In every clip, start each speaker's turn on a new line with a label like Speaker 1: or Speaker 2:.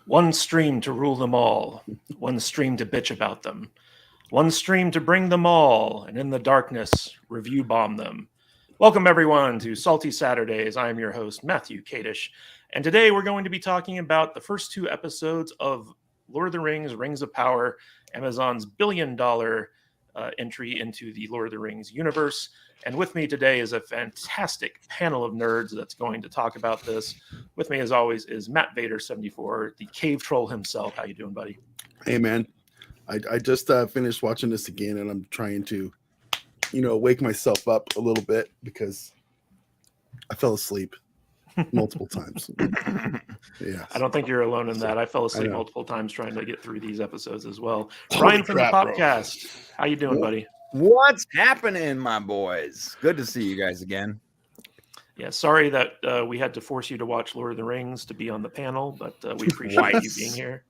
Speaker 1: One stream to rule them all, one stream to bitch about them, one stream to bring them all, and in the darkness, review bomb them. Welcome, everyone, to Salty Saturdays. I am your host, Matthew Kadish, and today we're going to be talking about the first two episodes of Lord of the Rings, Rings of Power, Amazon's billion-dollar entry into the Lord of the Rings universe. And with me today is a fantastic panel of nerds that's going to talk about this. With me, as always, is Matt Vader 74, the cave troll himself. How you doing, buddy?
Speaker 2: Hey, man. I just finished watching this again, and I'm trying to, wake myself up a little bit because I fell asleep multiple times. Yeah,
Speaker 1: I don't think you're alone in that. I fell asleep multiple times trying to get through these episodes as well. Ryan from the podcast. How you doing, buddy?
Speaker 3: What's happening, my boys? Good to see you guys again.
Speaker 1: Yeah, sorry that we had to force you to watch Lord of the Rings to be on the panel, but we appreciate you being here.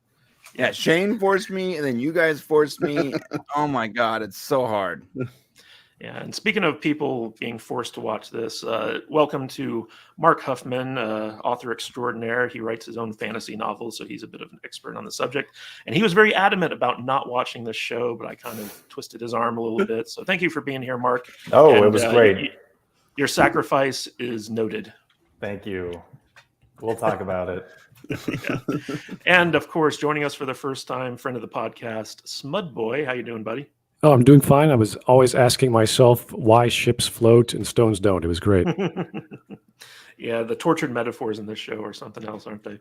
Speaker 3: Yeah, Shane forced me, and then you guys forced me. Oh my God, it's so hard.
Speaker 1: Yeah, and speaking of people being forced to watch this, welcome to Mark Huffman, author extraordinaire. He writes his own fantasy novels, so he's a bit of an expert on the subject. And he was very adamant about not watching this show, but I kind of twisted his arm a little bit. So thank you for being here, Mark.
Speaker 4: Oh, and, it was great.
Speaker 1: Your sacrifice is noted.
Speaker 4: Thank you. We'll talk about it.
Speaker 1: Yeah. And of course, joining us for the first time, friend of the podcast, Smud Boy. How you doing, buddy?
Speaker 5: Oh, I'm doing fine. I was always asking myself why ships float and stones don't. It was great.
Speaker 1: Yeah, the tortured metaphors in this show are something else, aren't they?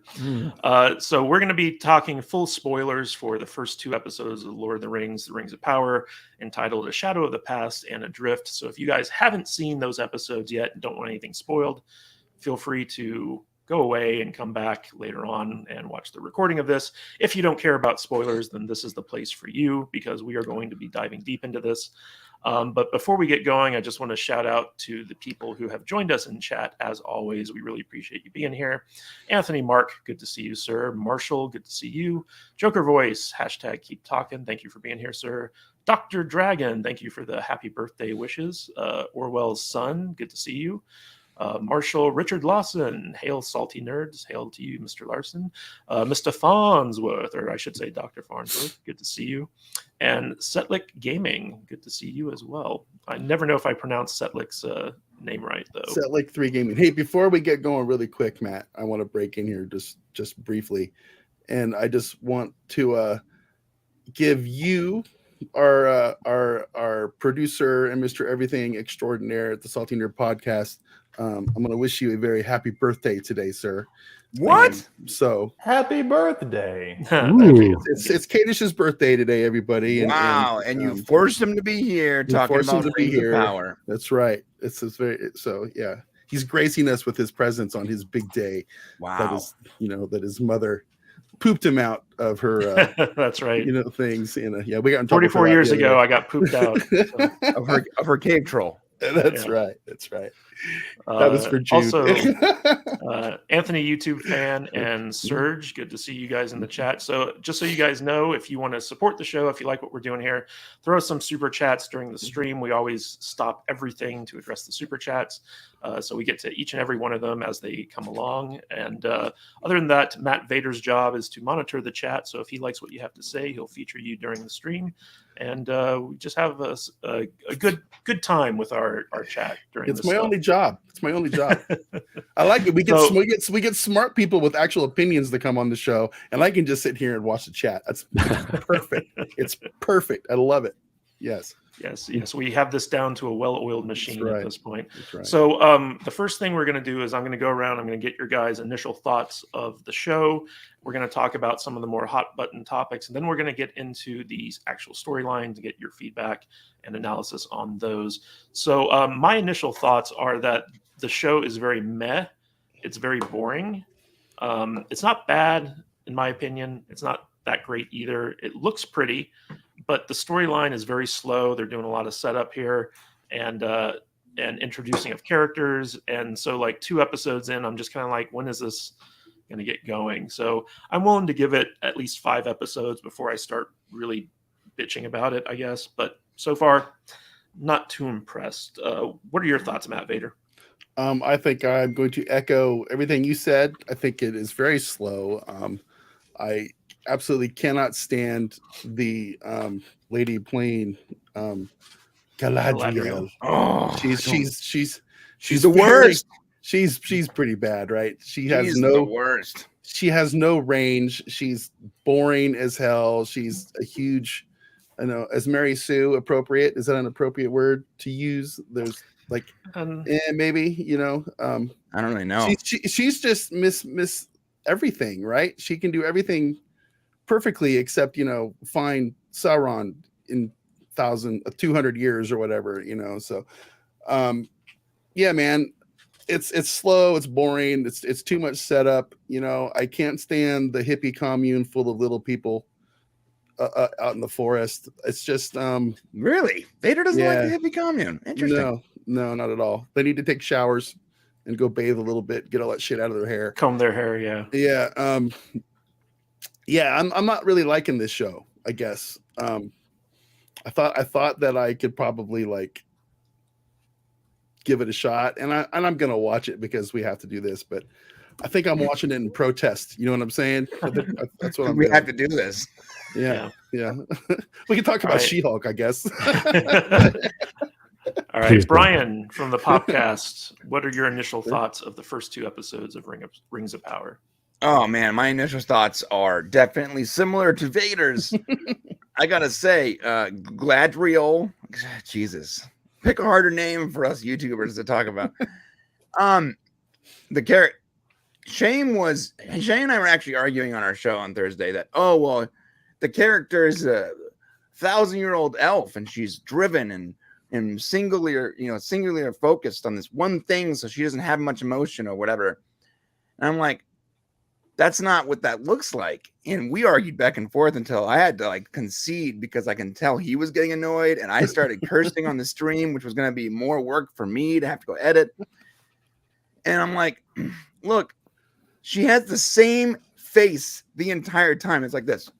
Speaker 1: So we're going to be talking full spoilers for the first two episodes of Lord of the Rings of Power, entitled A Shadow of the Past and Adrift. So if you guys haven't seen those episodes yet and don't want anything spoiled, feel free to go away and come back later on and watch the recording of this. If you don't care about spoilers, then this is the place for you, because we are going to be diving deep into this. But before we get going, I just want to shout out to the people who have joined us in chat. As always, we really appreciate you being here. Anthony, Mark, good to see you, sir. Marshall, good to see you. Joker Voice, hashtag keep talking. Thank you for being here, sir. Dr. Dragon, thank you for the happy birthday wishes. Orwell's son, good to see you. Marshall Richard Lawson, hail salty nerds, hail to you, Mr. Larson. Mr. Farnsworth, or I should say Dr. Farnsworth, good to see you. And Setlick Gaming, good to see you as well. I never know if I pronounce Setlick's name right, though.
Speaker 2: Setlick 3 Gaming. Hey, before we get going really quick, Matt, I want to break in here just briefly. And I just want to give you, our producer and Mr. Everything Extraordinaire at the Salty Nerd Podcast, I'm going to wish you a very happy birthday today, sir.
Speaker 3: What?
Speaker 2: So
Speaker 4: happy birthday!
Speaker 2: It's Kadish's birthday today, everybody.
Speaker 3: Wow! And you forced him to be here talking about Rings of Power.
Speaker 2: That's right. It's so yeah. He's gracing us with his presence on his big day.
Speaker 3: Wow!
Speaker 2: That his mother pooped him out of her.
Speaker 1: That's right.
Speaker 2: Things. Yeah, we got in
Speaker 1: 44 years ago. I got pooped out
Speaker 3: of her cave troll.
Speaker 2: That's right. That was for Jude.
Speaker 1: Also, Anthony, YouTube fan, and Serge, good to see you guys in the chat. So just so you guys know, if you want to support the show, if you like what we're doing here, throw some super chats during the stream. We always stop everything to address the super chats. So we get to each and every one of them as they come along. And other than that, Matt Vader's job is to monitor the chat. So if he likes what you have to say, he'll feature you during the stream. And we just have a good time with our chat during this.
Speaker 2: It's my only job. I like it. We get smart people with actual opinions that come on the show, and I can just sit here and watch the chat. That's perfect. It's perfect. I love it. Yes.
Speaker 1: We have this down to a well-oiled machine at this point.
Speaker 2: Right.
Speaker 1: So the first thing we're going to do is I'm going to go around. I'm going to get your guys' initial thoughts of the show. We're going to talk about some of the more hot-button topics, and then we're going to get into these actual storylines and get your feedback and analysis on those. So my initial thoughts are that the show is very meh. It's very boring. It's not bad, in my opinion. It's not that great either. It looks pretty, but the storyline is very slow. They're doing a lot of setup here and introducing of characters. And so like 2 episodes in, I'm just kind of like, when is this going to get going? So I'm willing to give it at least 5 episodes before I start really bitching about it, I guess. But so far, not too impressed. What are your thoughts, Matt Vader?
Speaker 2: I think I'm going to echo everything you said. I think it is very slow. I absolutely cannot stand the lady playing Galadriel.
Speaker 3: Oh,
Speaker 2: She's
Speaker 3: the
Speaker 2: very-
Speaker 3: worst.
Speaker 2: She's pretty bad, right? She
Speaker 3: She's the worst.
Speaker 2: She has no range. She's boring as hell. She's a huge, I know, as Mary Sue appropriate. Is that an appropriate word to use? There's like, maybe, you know.
Speaker 3: I don't really know.
Speaker 2: She's just miss everything, right? She can do everything perfectly except, you know, find Sauron in 200 years or whatever, you know. So, yeah, man. It's slow, it's boring, it's too much setup. You know, I can't stand the hippie commune full of little people out in the forest. It's just
Speaker 3: Really, Vader doesn't like
Speaker 2: yeah.
Speaker 3: the hippie commune. Interesting.
Speaker 2: No, not at all. They need to take showers and go bathe a little bit, get all that shit out of their hair.
Speaker 1: Comb their hair, yeah.
Speaker 2: Yeah. Yeah, I'm not really liking this show, I guess. I thought that I could probably like give it a shot, and I'm gonna watch it because we have to do this, but I think I'm watching it in protest. You know what I'm saying? That's what
Speaker 3: We
Speaker 2: doing.
Speaker 3: have to do this.
Speaker 2: Yeah. We can talk about She-Hulk, I guess.
Speaker 1: All right, Brian from the Popcast, what are your initial thoughts of the first 2 episodes of Rings of Power?
Speaker 3: Oh man, my initial thoughts are definitely similar to Vader's. I gotta say, Galadriel, Jesus, pick a harder name for us YouTubers to talk about. The character Shane and I were actually arguing on our show on Thursday that, oh well, the character is a 1,000-year-old elf and she's driven and singularly focused on this one thing, so she doesn't have much emotion or whatever. And I'm like, that's not what that looks like. And we argued back and forth until I had to like concede because I can tell he was getting annoyed, and I started cursing on the stream, which was going to be more work for me to have to go edit. And I'm like, look, she has the same face the entire time. It's like this.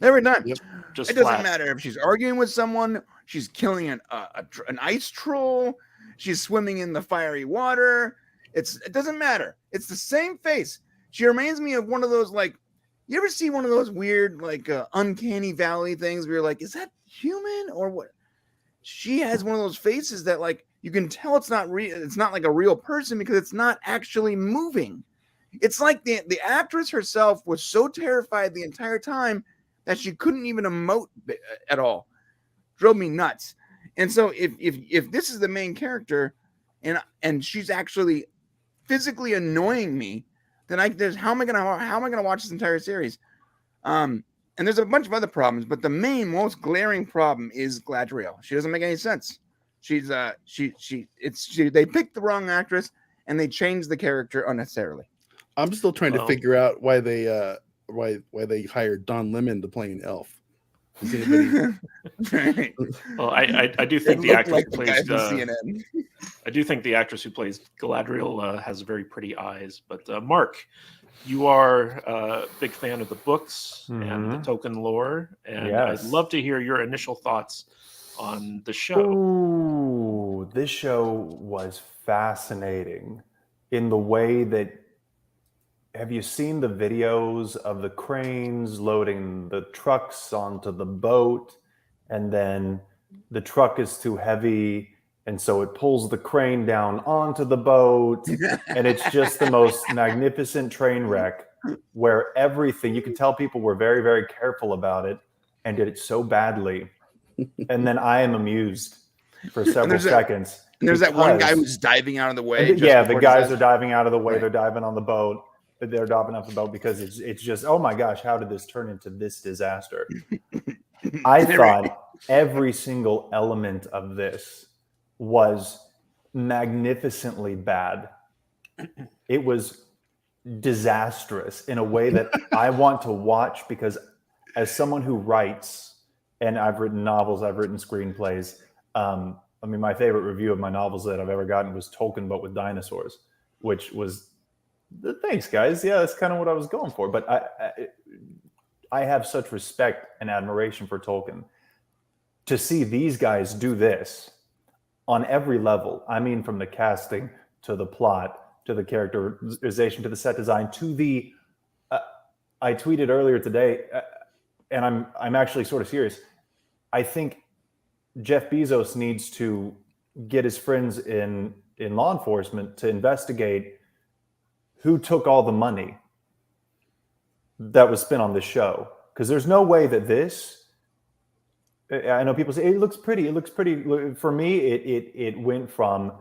Speaker 3: Every time.
Speaker 2: Yep.
Speaker 1: Just
Speaker 3: it doesn't
Speaker 1: flat.
Speaker 3: matter if she's arguing with someone, she's killing an ice troll, she's swimming in the fiery water. It doesn't matter. It's the same face. She reminds me of one of those, like, you ever see one of those weird, like, uncanny valley things where you're like, is that human or what? She has one of those faces that, like, you can tell it's not real. It's not like a real person because it's not actually moving. It's like the actress herself was so terrified the entire time that she couldn't even emote at all. Drove me nuts. And so if this is the main character and she's actually physically annoying me, then how am I gonna watch this entire series? And there's a bunch of other problems, but the most glaring problem is Galadriel. She doesn't make any sense. They picked the wrong actress and they changed the character unnecessarily.
Speaker 2: I'm still trying to figure out why they hired Don Lemon to play an elf. Does anybody...
Speaker 3: Right.
Speaker 1: Well, I do think the actress
Speaker 3: like
Speaker 1: who plays
Speaker 3: CNN.
Speaker 1: I do think the actress who plays Galadriel has very pretty eyes. But Mark, you are a big fan of the books and the Tolkien lore, and
Speaker 4: Yes.
Speaker 1: I'd love to hear your initial thoughts on the show.
Speaker 4: Ooh, this show was fascinating in the way that, have you seen the videos of the cranes loading the trucks onto the boat, and then the truck is too heavy and so it pulls the crane down onto the boat, and it's just the most magnificent train wreck where everything, you can tell people were very, very careful about it and did it so badly. And then I am amused for several seconds.
Speaker 3: And there's that one guy who's diving out of the way.
Speaker 4: Yeah, the guys are diving out of the way. Right. They're diving on the boat. They're diving off the boat because it's just, oh my gosh, how did this turn into this disaster? I thought every single element of this was magnificently bad. It was disastrous in a way that I want to watch, because as someone who writes, and I've written novels, I've written screenplays. I mean, my favorite review of my novels that I've ever gotten was Tolkien, but with dinosaurs, which was, thanks guys. Yeah, that's kind of what I was going for. But I have such respect and admiration for Tolkien. To see these guys do this on every level, I mean, from the casting to the plot to the characterization, to the set design, to the. I tweeted earlier today, and I'm actually sort of serious. I think Jeff Bezos needs to get his friends in law enforcement to investigate who took all the money that was spent on this show. Because there's no way that this, I know people say it looks pretty. It looks pretty. For me, it went from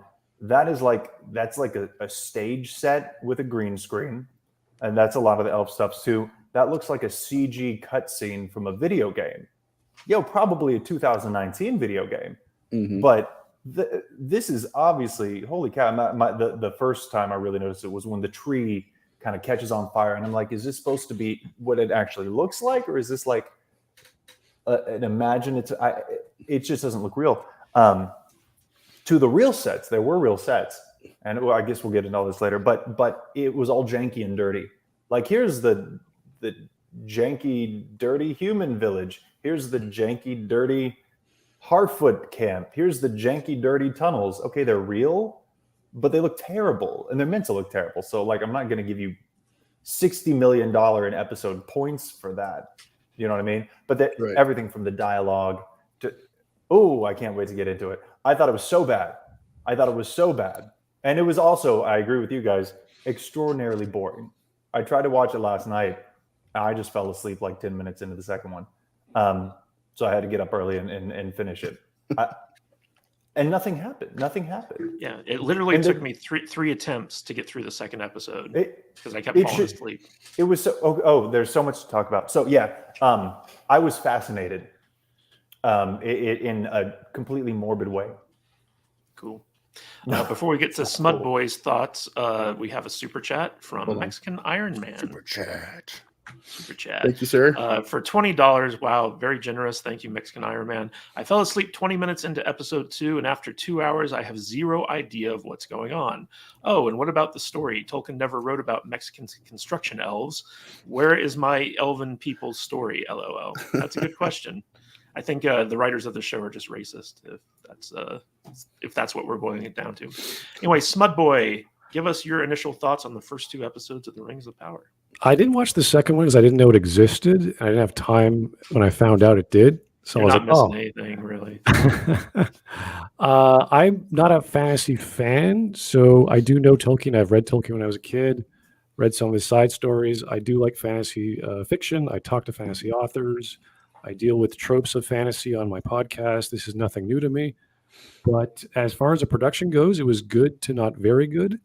Speaker 4: that's like a stage set with a green screen, and that's a lot of the elf stuff too. That looks like a CG cutscene from a video game. Probably a 2019 video game.
Speaker 2: Mhm.
Speaker 4: But this is obviously, holy cow. The first time I really noticed it was when the tree kind of catches on fire. And I'm like, is this supposed to be what it actually looks like? Or is this like an imaginative? It just doesn't look real. To the real sets, there were real sets. And I guess we'll get into all this later. But it was all janky and dirty. Like, here's the janky, dirty human village. Here's the janky, dirty Harfoot camp. Here's the janky, dirty tunnels. Okay, they're real, but they look terrible, and they're meant to look terrible. So, like, I'm not going to give you $60 million an episode points for that. You know what I mean? But
Speaker 2: Right.
Speaker 4: Everything from the dialogue to, I can't wait to get into it. I thought it was so bad. And it was also, I agree with you guys, extraordinarily boring. I tried to watch it last night. I just fell asleep like 10 minutes into the second one. So I had to get up early and finish it. And nothing happened.
Speaker 1: Yeah, it literally took me three attempts to get through the second episode because I kept falling asleep.
Speaker 4: It was so. There's so much to talk about. So yeah, I was fascinated in a completely morbid way.
Speaker 1: Cool. Before we get to Smud Boy's thoughts, we have a super chat from Mexican Iron Man.
Speaker 3: Super chat.
Speaker 2: Thank you, sir.
Speaker 1: For $20. Wow, very generous. Thank you, Mexican Iron Man. I fell asleep 20 minutes into episode 2, and after 2 hours, I have zero idea of what's going on. Oh, and what about the story? Tolkien never wrote about Mexican construction elves. Where is my elven people's story? LOL. That's a good question. I think the writers of the show are just racist, if that's what we're boiling it down to. Anyway, Smud Boy, give us your initial thoughts on the first 2 episodes of The Rings of Power.
Speaker 5: I didn't watch the second one because I didn't know it existed. I didn't have time when I found out it did. So
Speaker 1: You're
Speaker 5: I
Speaker 1: not
Speaker 5: was
Speaker 1: missing
Speaker 5: like,
Speaker 1: anything, really.
Speaker 5: I'm not a fantasy fan, so I do know Tolkien. I've read Tolkien when I was a kid, read some of his side stories. I do like fantasy fiction. I talk to fantasy authors. I deal with tropes of fantasy on my podcast. This is nothing new to me. But as far as the production goes, it was good to not very good.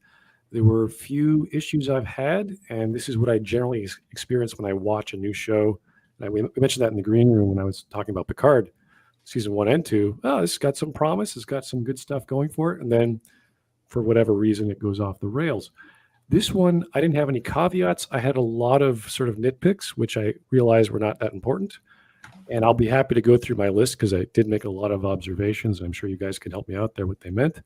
Speaker 5: There were a few issues I've had, and this is what I generally experience when I watch a new show. And we mentioned that in the green room when I was talking about Picard, season 1 and 2. Oh, this has got some promise. It's got some good stuff going for it. And then for whatever reason, it goes off the rails. This one, I didn't have any caveats. I had a lot of sort of nitpicks, which I realized were not that important. And I'll be happy to go through my list because I did make a lot of observations. I'm sure you guys can help me out there what they meant.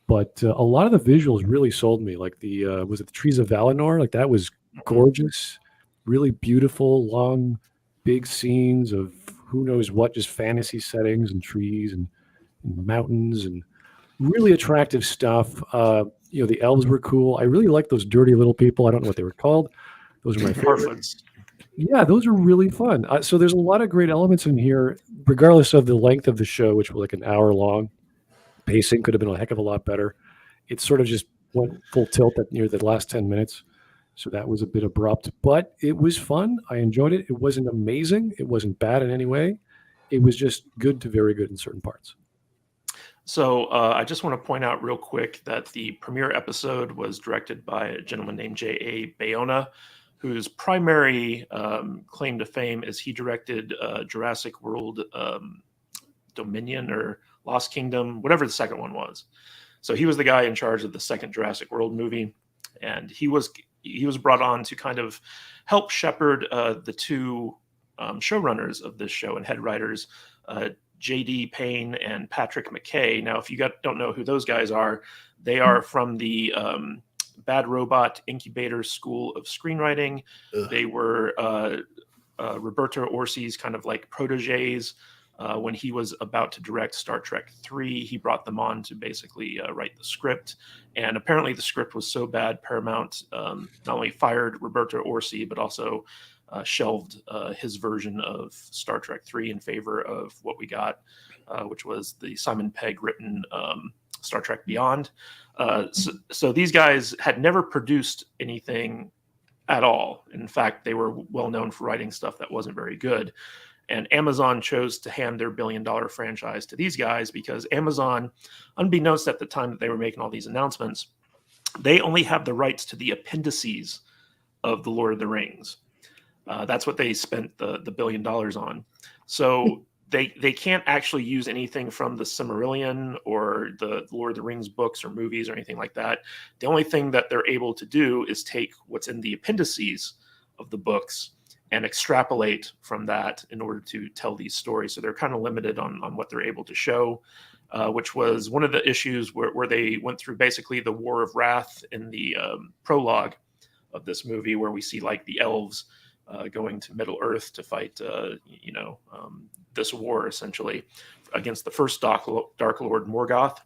Speaker 5: But a lot of the visuals really sold me. Like was it the Trees of Valinor? Like that was gorgeous, really beautiful, long, big scenes of who knows what, just fantasy settings and trees and mountains and really attractive stuff. The elves were cool. I really like those dirty little people. I don't know what they were called. Those are my favorites. Yeah, those are really fun. So there's a lot of great elements in here, regardless of the length of the show, which was like an hour long. Pacing could have been a heck of a lot better. It sort of just went full tilt near the last 10 minutes. So that was a bit abrupt, but it was fun. I enjoyed it. It wasn't amazing. It wasn't bad in any way. It was just good to very good in certain parts.
Speaker 1: So I just want to point out real quick that the premiere episode was directed by a gentleman named J.A. Bayona, whose primary claim to fame is he directed Jurassic World Dominion or Lost Kingdom, whatever the second one was. So he was the guy in charge of the second Jurassic World movie, and he was brought on to kind of help shepherd the 2 showrunners of this show and head writers, J.D. Payne and Patrick McKay. Now, if you don't know who those guys are, they are from the Bad Robot Incubator School of Screenwriting. They were Roberto Orsi's kind of like proteges. when he was about to direct Star Trek 3. He brought them on to basically write the script. And apparently the script was so bad, Paramount not only fired Roberto Orci, but also shelved his version of Star Trek 3 in favor of what we got, which was the Simon Pegg written Star Trek Beyond. So these guys had never produced anything at all. In fact, they were well known for writing stuff that wasn't very good. And Amazon chose to hand their billion-dollar franchise to these guys because Amazon, unbeknownst at the time that they were making all these announcements, they only have the rights to the appendices of The Lord of the Rings. That's what they spent the $1 billion on. So they can't actually use anything from the Silmarillion or the Lord of the Rings books or movies or anything like that. The only thing that they're able to do is take what's in the appendices of the books and extrapolate from that in order to tell these stories. So they're kind of limited on what they're able to show, which was one of the issues where they went through basically the War of Wrath in the prologue of this movie, where we see like the elves going to Middle Earth to fight, this war essentially against the first Dark Lord Morgoth.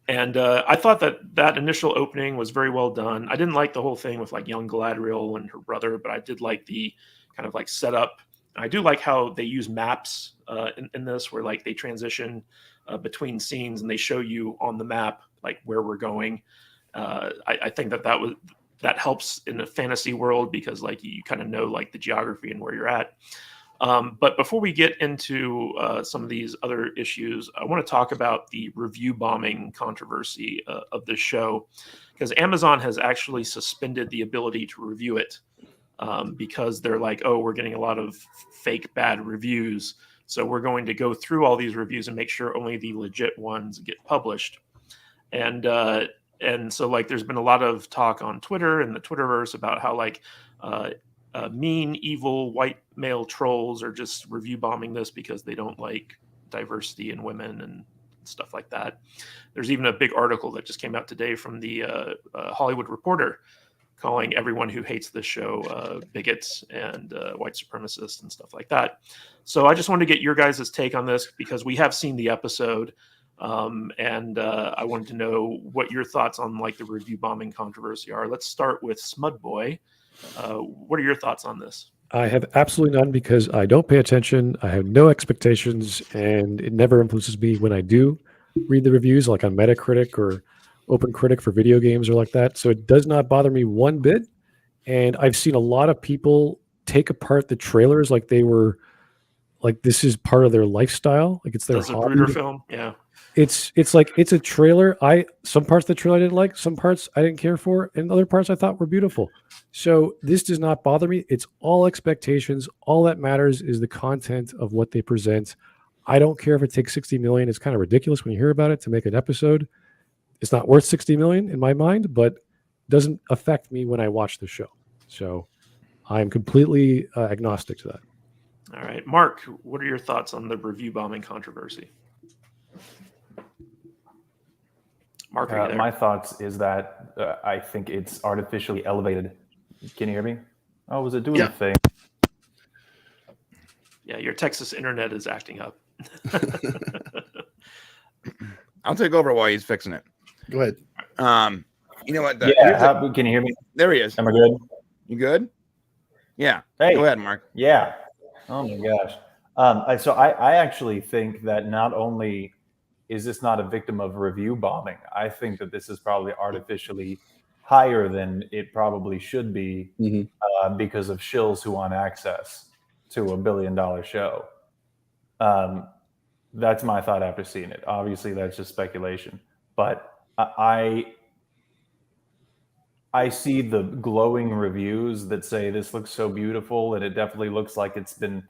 Speaker 1: And I thought that initial opening was very well done. I didn't like the whole thing with like young Galadriel and her brother, but I did like the kind of like setup. I do like how they use maps in this, where like they transition between scenes and they show you on the map like where we're going. I think that helps in a fantasy world because like you kind of know like the geography and where you're at. But before we get into some of these other issues, I want to talk about the review bombing controversy of this show, because Amazon has actually suspended the ability to review it because they're like, oh, we're getting a lot of fake bad reviews. So we're going to go through all these reviews and make sure only the legit ones get published. And so like there's been a lot of talk on Twitter and the Twitterverse about how like mean, evil, white male trolls are just review bombing this because they don't like diversity in women and stuff like that. There's even a big article that just came out today from the Hollywood Reporter calling everyone who hates this show bigots and white supremacists and stuff like that. So I just wanted to get your guys' take on this because we have seen the episode. And I wanted to know what your thoughts on like the review bombing controversy are. Let's start with Smudboy. What are your thoughts on this?
Speaker 5: I have absolutely none because I don't pay attention. I have no expectations, and it never influences me when I do read the reviews, like on Metacritic or OpenCritic for video games or like that. So it does not bother me one bit. And I've seen a lot of people take apart the trailers like they were, like this is part of their lifestyle, like it's their hobby.
Speaker 1: Zapruder film, yeah.
Speaker 5: It's like it's a trailer. Some parts of the trailer I didn't like, some parts I didn't care for, and other parts I thought were beautiful. So this does not bother me. It's all expectations. All that matters is the content of what they present. I don't care if it takes 60 million. It's kind of ridiculous when you hear about it to make an episode. It's not worth 60 million in my mind, but doesn't affect me when I watch the show. So I'm completely agnostic to that.
Speaker 1: All right, Mark, what are your thoughts on the review bombing controversy? Mark,
Speaker 4: my thoughts is that I think it's artificially elevated. Can you hear me? Oh, was it doing the thing?
Speaker 1: Yeah, your Texas internet is acting up.
Speaker 3: I'll take over while he's fixing it.
Speaker 2: Go ahead.
Speaker 3: You know what?
Speaker 4: Can you hear me?
Speaker 3: There he is.
Speaker 4: Am I good?
Speaker 3: You good? Yeah.
Speaker 4: Hey.
Speaker 3: Go ahead, Mark.
Speaker 4: Yeah. Oh my gosh. So I actually think that not only is this not a victim of review bombing, I think that this is probably artificially higher than it probably should be because of shills who want access to $1 billion show. That's my thought after seeing it. Obviously, that's just speculation. But I see the glowing reviews that say this looks so beautiful, and it definitely looks like it's been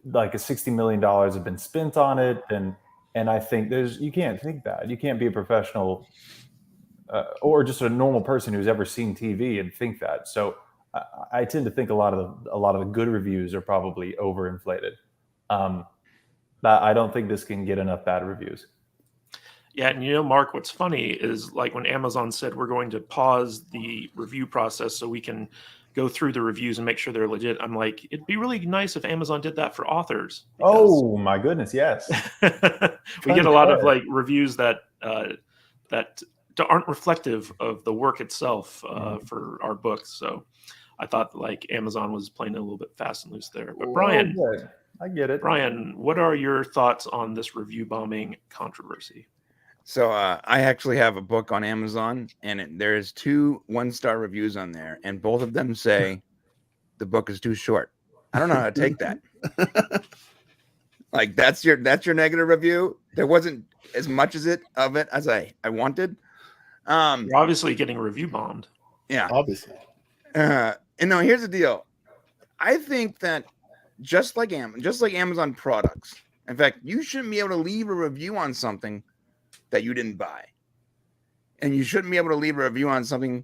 Speaker 4: like a $60 million have been spent on it, and I think you can't think that. You can't be a professional or just a normal person who's ever seen TV and think that. So I tend to think a lot of the good reviews are probably overinflated. But I don't think this can get enough bad reviews.
Speaker 1: Yeah, and Mark, what's funny is like when Amazon said we're going to pause the review process so we can go through the reviews and make sure they're legit. I'm like, it'd be really nice if Amazon did that for authors.
Speaker 4: Oh my goodness, yes.
Speaker 1: We get a lot of like reviews that aren't reflective of the work itself for our books. So I thought like Amazon was playing a little bit fast and loose there. But Brian,
Speaker 4: I get it.
Speaker 1: Brian, what are your thoughts on this review bombing controversy?
Speaker 3: So I actually have a book on Amazon, and there's 2 1-star reviews on there, and both of them say the book is too short. I don't know how to take that. Like that's your negative review. There wasn't as much as I wanted.
Speaker 1: You're obviously getting review bombed.
Speaker 3: Yeah,
Speaker 2: Obviously.
Speaker 3: and no, here's the deal. I think that just like Amazon products, in fact, you shouldn't be able to leave a review on something that you didn't buy, and you shouldn't be able to leave a review on something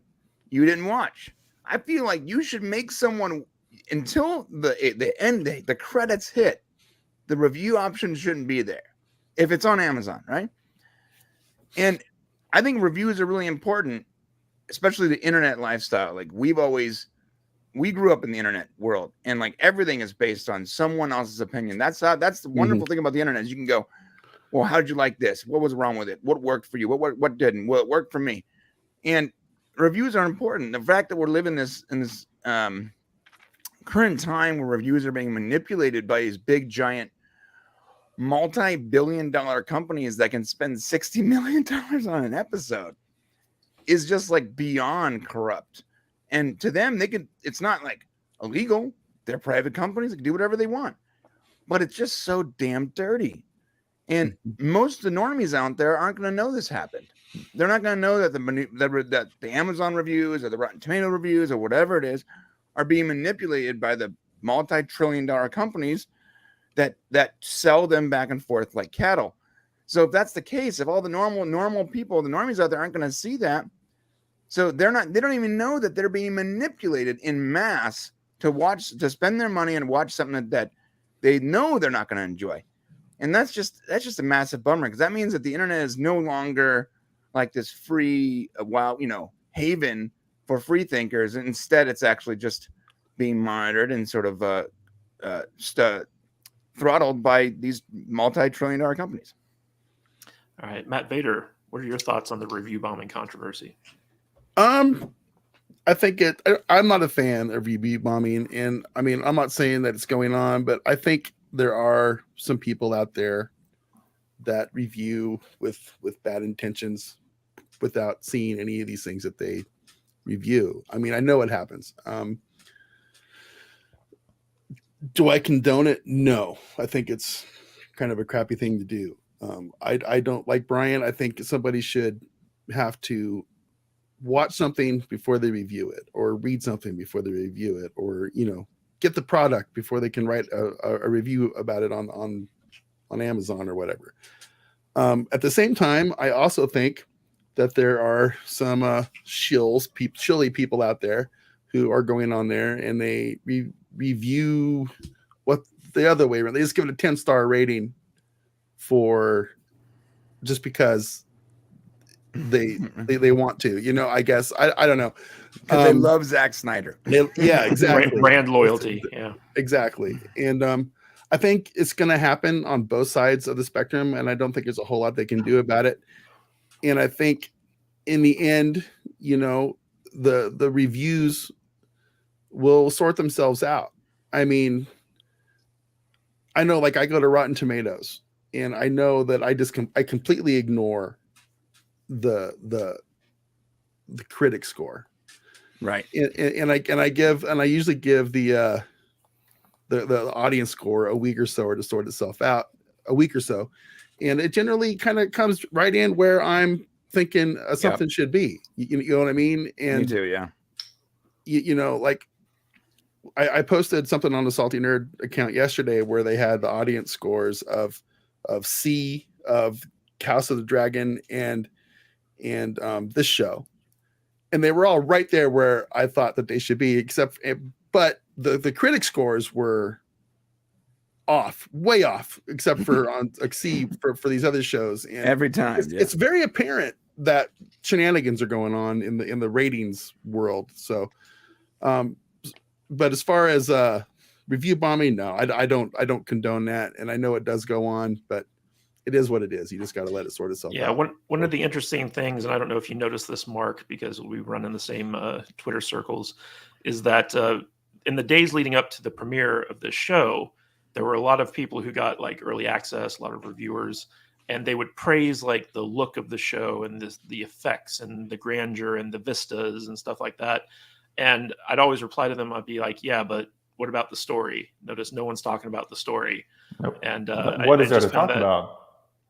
Speaker 3: you didn't watch. I feel like you should make someone until the end, the credits hit. The review option shouldn't be there if it's on Amazon, right? And I think reviews are really important, especially the internet lifestyle. Like we grew up in the internet world, and like everything is based on someone else's opinion. That's the wonderful thing about the internet is you can go, well, how did you like this? What was wrong with it? What worked for you? What didn't? Well, it worked for me. And reviews are important. The fact that we're living in this current time where reviews are being manipulated by these big, giant, multi-billion-dollar companies that can spend $60 million on an episode is just like beyond corrupt. And to them, it's not like illegal. They're private companies. They can do whatever they want. But it's just so damn dirty. And most of the normies out there aren't going to know this happened. They're not going to know that the Amazon reviews or the Rotten Tomato reviews or whatever it is are being manipulated by the multi-trillion-dollar companies that sell them back and forth like cattle. So if that's the case, if all the normal people, the normies out there aren't going to see that, so they don't even know that they're being manipulated in mass to spend their money and watch something that they know they're not going to enjoy. And that's just a massive bummer, because that means that the internet is no longer like this free, haven for free thinkers. And instead, it's actually just being monitored and sort of throttled by these multi-trillion-dollar companies.
Speaker 1: All right, Matt Vader, what are your thoughts on the review bombing controversy?
Speaker 2: I think I'm not a fan of review bombing, and I mean, I'm not saying that it's going on, but I think there are some people out there that review with bad intentions without seeing any of these things that they review. I mean, I know it happens. Do I condone it? No. I think it's kind of a crappy thing to do. I don't, like Brian, I think somebody should have to watch something before they review it, or read something before they review it, or get the product before they can write a review about it on Amazon or whatever. At the same time, I also think that there are some shilly people out there who are going on there and they review what the other way around. They just give it a 10-star rating for just because they want to, I guess. I don't know.
Speaker 3: Because they love Zack Snyder.
Speaker 2: Yeah, exactly.
Speaker 1: Brand loyalty. Yeah,
Speaker 2: exactly. And I think it's going to happen on both sides of the spectrum, and I don't think there's a whole lot they can do about it. And I think in the end, the reviews will sort themselves out. I mean, I know, like, I go to Rotten Tomatoes, and I know that I completely ignore the critic score,
Speaker 3: right?
Speaker 2: And I usually give the audience score a week or so, to sort itself out a week or so, and it generally kind of comes right in where I'm thinking something should be. You know what I mean? And
Speaker 3: me too, yeah.
Speaker 2: Like I posted something on the Salty Nerd account yesterday where they had the audience scores of C, of House of the Dragon, and this show, and they were all right there where I thought that they should be, but the critic scores were way off, except for on C for these other shows. And
Speaker 3: every time
Speaker 2: it's very apparent that shenanigans are going on in the ratings world. So but as far as review bombing, no, I don't condone that, and I know it does go on, but it is what it is. You just got to let it sort itself
Speaker 1: Yeah,
Speaker 2: out.
Speaker 1: one of the interesting things, and I don't know if you noticed this, Mark, because we run in the same Twitter circles, is that in the days leading up to the premiere of this show, there were a lot of people who got like early access, a lot of reviewers, and they would praise like the look of the show and the effects and the grandeur and the vistas and stuff like that. And I'd always reply to them. I'd be like, "Yeah, but what about the story? Notice no one's talking about the story."
Speaker 4: Nope.
Speaker 1: And
Speaker 4: What is there
Speaker 1: just
Speaker 4: to talk
Speaker 1: found that,
Speaker 4: about?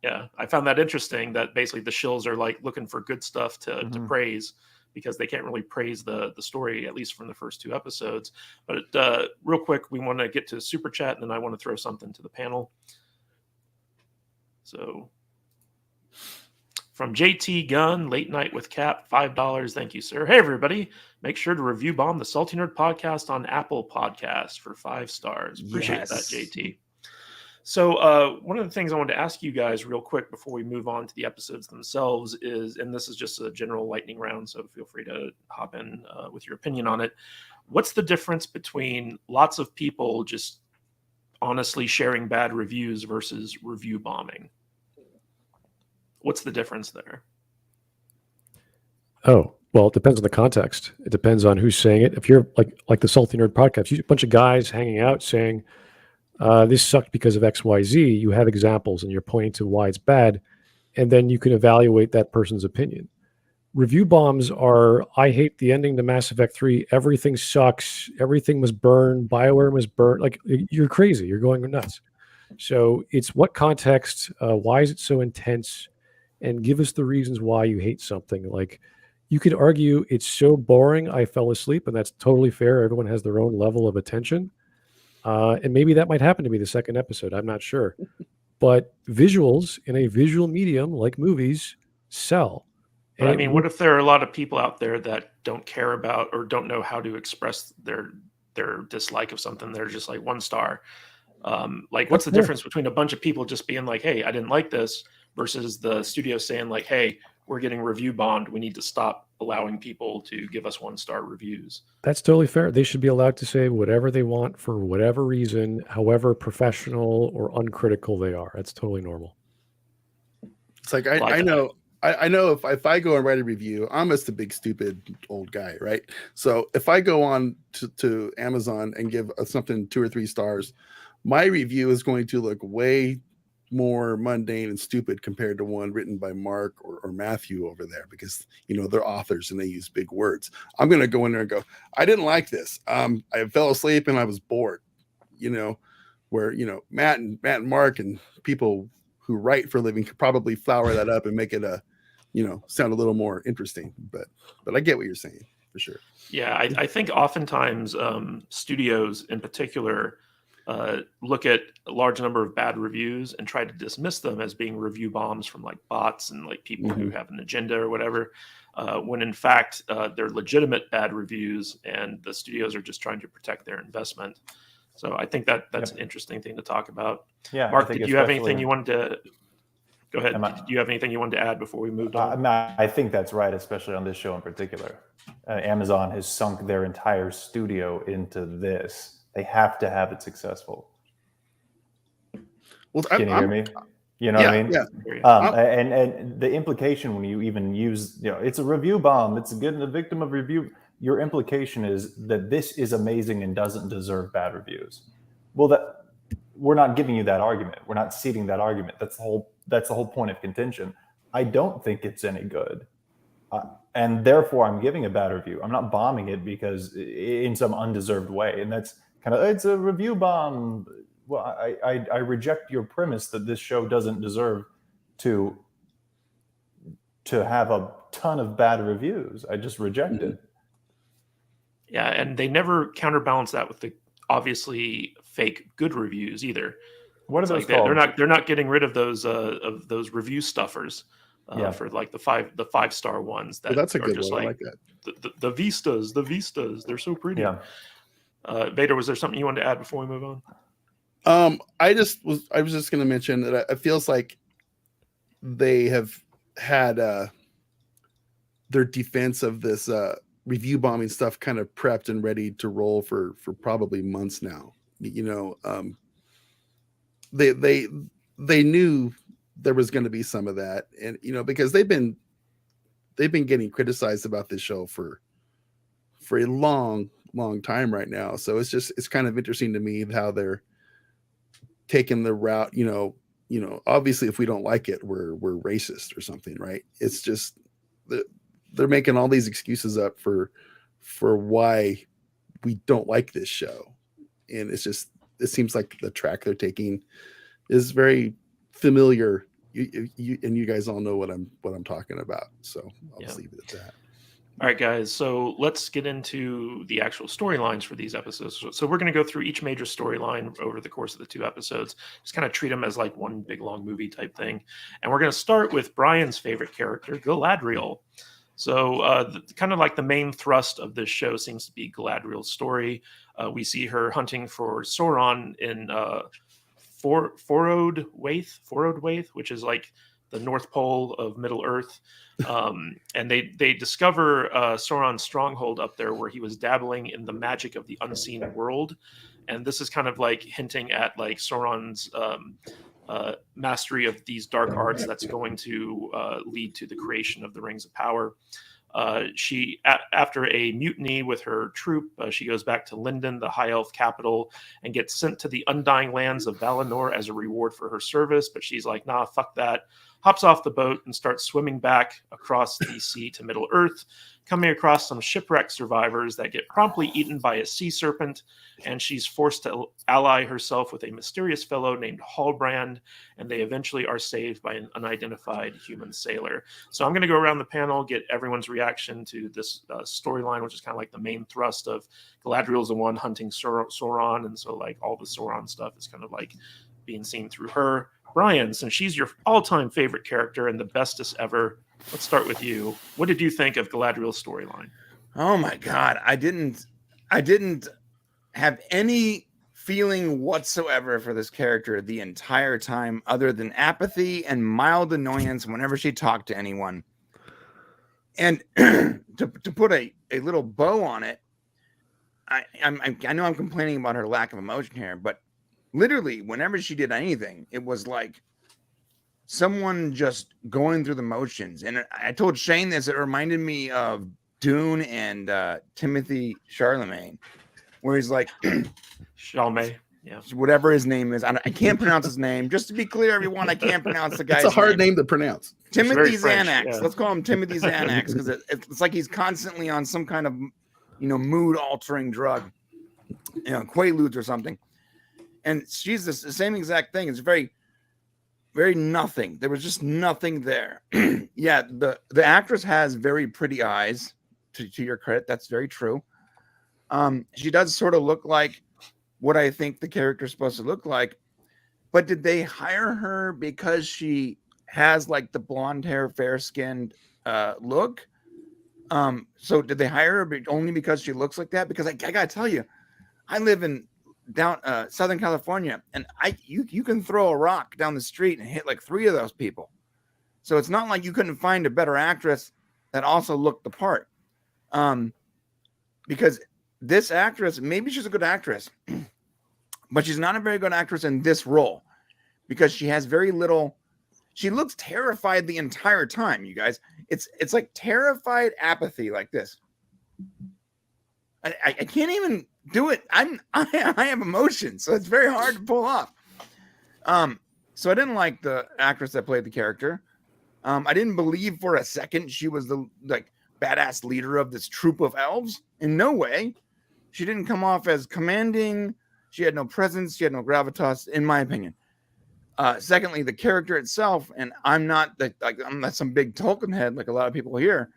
Speaker 1: yeah, I found that interesting that basically the shills are like looking for good stuff to praise because they can't really praise the story, at least from the first 2 episodes. But real quick, we want to get to super chat, and then I want to throw something to the panel. So from JT Gunn, Late Night with Cap, $5. Thank you, sir. Hey, everybody. Make sure to review bomb the Salty Nerd podcast on Apple Podcasts for 5 stars. Appreciate that, JT. So one of the things I wanted to ask you guys real quick before we move on to the episodes themselves is, and this is just a general lightning round, so feel free to hop in with your opinion on it. What's the difference between lots of people just honestly sharing bad reviews versus review bombing? What's the difference there?
Speaker 5: Oh, well, it depends on the context. It depends on who's saying it. If you're like the Salty Nerd podcast, you a bunch of guys hanging out saying, this sucked because of X, Y, Z. You have examples and you're pointing to why it's bad, and then you can evaluate that person's opinion. Review bombs are, I hate the ending to Mass Effect 3. Everything sucks. Everything was burned. BioWare was burned. Like, you're crazy. You're going nuts. So it's what context, why is it so intense, and give us the reasons why you hate something. Like, you could argue it's so boring I fell asleep, and that's totally fair. Everyone has their own level of attention. And maybe that might happen to me the second episode. I'm not sure. But visuals in a visual medium like movies sell.
Speaker 1: But I mean, what if there are a lot of people out there that don't care about or don't know how to express their dislike of something? They're just like 1 star. Like, what's the difference between a bunch of people just being like, "Hey, I didn't like this," versus the studio saying like, "Hey, we're getting review bombed. We need to stop allowing people to give us 1-star reviews."
Speaker 5: That's totally fair. They should be allowed to say whatever they want for whatever reason, however professional or uncritical they are. That's totally normal.
Speaker 2: It's like I know if I go and write a review, I'm just a big stupid old guy, right? So if I go on to Amazon and give something 2 or 3 stars, my review is going to look way more mundane and stupid compared to one written by Mark or Matthew over there, because they're authors and they use big words. I'm going to go in there and go, I didn't like this. I fell asleep and I was bored. Where Matt and Mark and people who write for a living could probably flower that up and make it sound a little more interesting. But I get what you're saying for sure.
Speaker 1: Yeah, I think oftentimes studios in particular look at a large number of bad reviews and try to dismiss them as being review bombs from like bots and like people who have an agenda or whatever, when in fact they're legitimate bad reviews and the studios are just trying to protect their investment. So I think that's an interesting thing to talk about.
Speaker 4: Yeah,
Speaker 1: Mark, did you have anything you wanted to go ahead? Do you have anything you wanted to add before we moved on?
Speaker 4: I think that's right, especially on this show in particular. Amazon has sunk their entire studio into this. They have to have it successful.
Speaker 2: Well,
Speaker 4: Can you hear me? You know what I mean?
Speaker 2: Yeah.
Speaker 4: And the implication when you even use, it's a review bomb. It's getting a victim of review. Your implication is that this is amazing and doesn't deserve bad reviews. Well, we're not giving you that argument. We're not ceding that argument. That's the whole point of contention. I don't think it's any good. And therefore I'm giving a bad review. I'm not bombing it because in some undeserved way. And that's kind of, it's a review bomb. Well, I reject your premise that this show doesn't deserve to have a ton of bad reviews. I just reject it.
Speaker 1: Yeah, and they never counterbalance that with the obviously fake good reviews either.
Speaker 4: What are those called?
Speaker 1: They're not getting rid of those review stuffers for like the 5-star ones.
Speaker 2: That's a good
Speaker 1: just
Speaker 2: one.
Speaker 1: Like,
Speaker 2: I like that.
Speaker 1: The vistas, they're so pretty.
Speaker 4: Yeah.
Speaker 1: Vader, was there something you wanted to add before we move on?
Speaker 2: I was just going to mention that it feels like they have had their defense of this review bombing stuff kind of prepped and ready to roll for probably months now. They knew there was going to be some of that, and because they've been getting criticized about this show for a long time right now. So it's kind of interesting to me how they're taking the route. Obviously, if we don't like it, we're racist or something, right? It's just they're making all these excuses up for why we don't like this show, and it seems like the track they're taking is very familiar. You guys all know what I'm talking about, so I'll just leave it at that.
Speaker 1: All right, guys. So let's get into the actual storylines for these episodes. So we're going to go through each major storyline over the course of the 2 episodes. Just kind of treat them as like one big long movie type thing. And we're going to start with Brian's favorite character, Galadriel. So kind of like the main thrust of this show seems to be Galadriel's story. We see her hunting for Sauron in Forod Waith, which is like the North Pole of Middle Earth. And they discover Sauron's stronghold up there, where he was dabbling in the magic of the unseen world. And this is kind of like hinting at like Sauron's mastery of these dark arts that's going to lead to the creation of the Rings of Power. After a mutiny with her troop, she goes back to Lindon, the High Elf capital, and gets sent to the Undying Lands of Valinor as a reward for her service. But she's like, nah, fuck that. Hops off the boat and starts swimming back across the sea to Middle Earth, coming across some shipwreck survivors that get promptly eaten by a sea serpent, and she's forced to ally herself with a mysterious fellow named Halbrand, and they eventually are saved by an unidentified human sailor. So I'm going to go around the panel, get everyone's reaction to this storyline, which is kind of like the main thrust of Galadriel's the one hunting Sauron, and so like all the Sauron stuff is kind of like being seen through her. Brian, since she's your all-time favorite character and the bestest ever, let's start with you. What did you think of Galadriel's storyline?
Speaker 3: Oh my God, I didn't have any feeling whatsoever for this character the entire time, other than apathy and mild annoyance whenever she talked to anyone. And to put a little bow on it, I know I'm complaining about her lack of emotion here, but literally, whenever she did anything, it was like someone just going through the motions. And I told Shane this, it reminded me of Dune and Timothy Chalamet, where he's like,
Speaker 1: Chalamet, yeah,
Speaker 3: whatever his name is. I can't pronounce his name. Just to be clear, everyone, I can't pronounce the guy's
Speaker 2: name. It's a hard name to pronounce.
Speaker 3: Timothy Xanax.
Speaker 1: Yeah.
Speaker 3: Let's call him Timothy Xanax, because it's like he's constantly on some kind of, mood-altering drug, Quaaludes or something. And she's the same exact thing. It's very, very nothing. There was just nothing there. Yeah, the actress has very pretty eyes, to your credit. That's very true. She does sort of look like what I think the character is supposed to look like. But did they hire her because she has like the blonde hair, fair-skinned look? So did they hire her only because she looks like that? Because I gotta tell you, I live in down Southern California, and you can throw a rock down the street and hit like 3 of those people. So it's not like you couldn't find a better actress that also looked the part. Because this actress, maybe she's a good actress, but she's not a very good actress in this role, because she has very little. She looks terrified the entire time, you guys. It's like terrified apathy like this. I can't even do it. I have emotions, so it's very hard to pull off. So I didn't like the actress that played the character. I didn't believe for a second she was the badass leader of this troop of elves. In no way. She didn't come off as commanding. She had no presence. She had no gravitas, in my opinion. Secondly, the character itself, and I'm not some big Tolkien head like a lot of people here,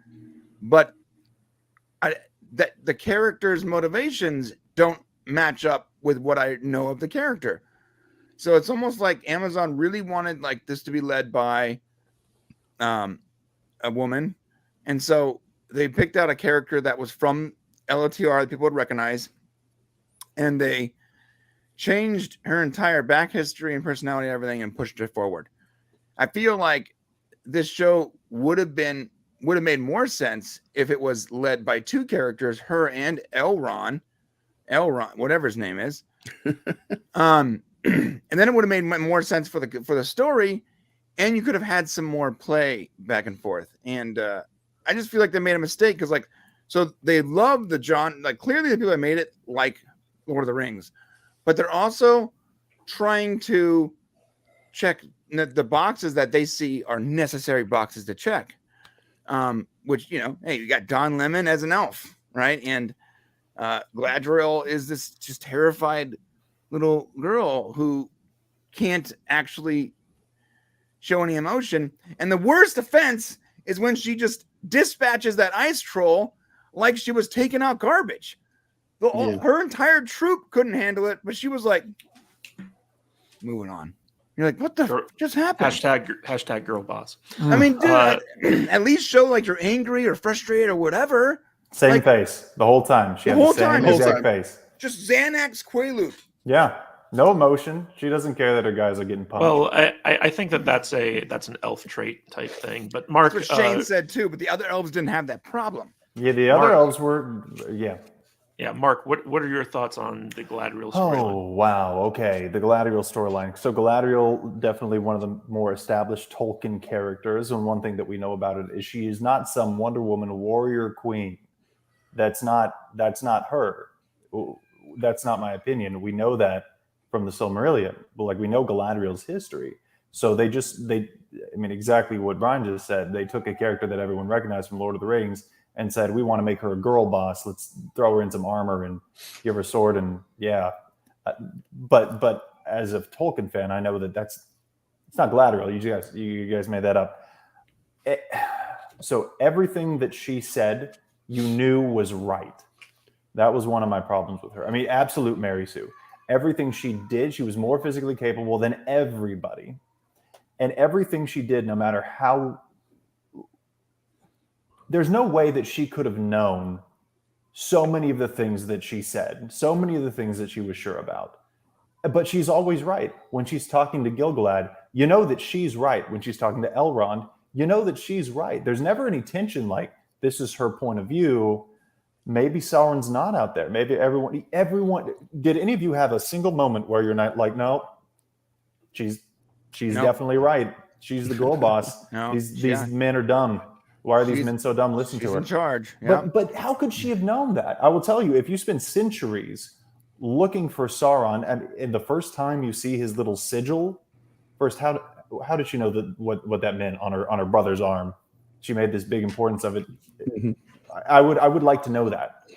Speaker 3: but that the character's motivations don't match up with what I know of the character. So it's almost like Amazon really wanted like this to be led by a woman. And so they picked out a character that was from LOTR that people would recognize. And they changed her entire back history and personality and everything and pushed her forward. I feel like this show would have been would have made more sense if it was led by two characters, her and Elrond, whatever his name is. And then it would have made more sense for the story, and you could have had some more play back and forth. And I just feel like they made a mistake because, like, so they love the John, like clearly the people that made it like Lord of the Rings, but they're also trying to check the boxes that they see are necessary boxes to check. Which, you know, hey, you got Don Lemon as an elf, right? And Galadriel is this just terrified little girl who can't actually show any emotion. And the worst offense is when she just dispatches that ice troll like she was taking out garbage. Her entire troop couldn't handle it, but she was like, moving on. You're like, what the just happened?
Speaker 1: Hashtag girl boss.
Speaker 3: I mean, dude, at least show like you're angry or frustrated or whatever.
Speaker 4: Same
Speaker 3: like,
Speaker 4: face the whole time. She had the same exact face.
Speaker 3: Just Xanax Quaalude.
Speaker 4: Yeah, no emotion. She doesn't care that her guys are getting punched.
Speaker 1: Well, I think that's an elf trait type thing. But Mark,
Speaker 3: that's what Shane said too. But the other elves didn't have that problem.
Speaker 4: Yeah, the other elves were.
Speaker 1: Yeah, Mark, what are your thoughts on the Galadriel storyline?
Speaker 4: Oh, wow. Okay, the Galadriel storyline. So Galadriel, definitely one of the more established Tolkien characters, and one thing that we know about it is she is not some Wonder Woman warrior queen. That's not her. That's not my opinion. We know that from the Silmarillion, but like we know Galadriel's history. So they exactly what Brian just said. They took a character that everyone recognized from Lord of the Rings and said, we want to make her a girl boss. Let's throw her in some armor and give her a sword. And yeah, but as a Tolkien fan, I know that it's not Galadriel. You guys made that up. So everything that she said, you knew was right. That was one of my problems with her. I mean, absolute Mary Sue. Everything she did, she was more physically capable than everybody. And everything she did, no matter how, there's no way that she could have known so many of the things that she said, so many of the things that she was sure about. But she's always right. When she's talking to Gil-galad, you know that she's right. When she's talking to Elrond, you know that she's right. There's never any tension like, this is her point of view. Maybe Sauron's not out there. Maybe everyone. Did any of you have a single moment where you're not like, no, she's definitely right. She's the girl boss.
Speaker 3: No,
Speaker 4: these men are dumb. Why are these men so dumb? Listen to her.
Speaker 3: She's in charge. Yeah.
Speaker 4: But how could she have known that? I will tell you, if you spend centuries looking for Sauron, and the first time you see his little sigil, first, how did she know what that meant on her brother's arm? She made this big importance of it.
Speaker 2: Mm-hmm.
Speaker 4: I would like to know that.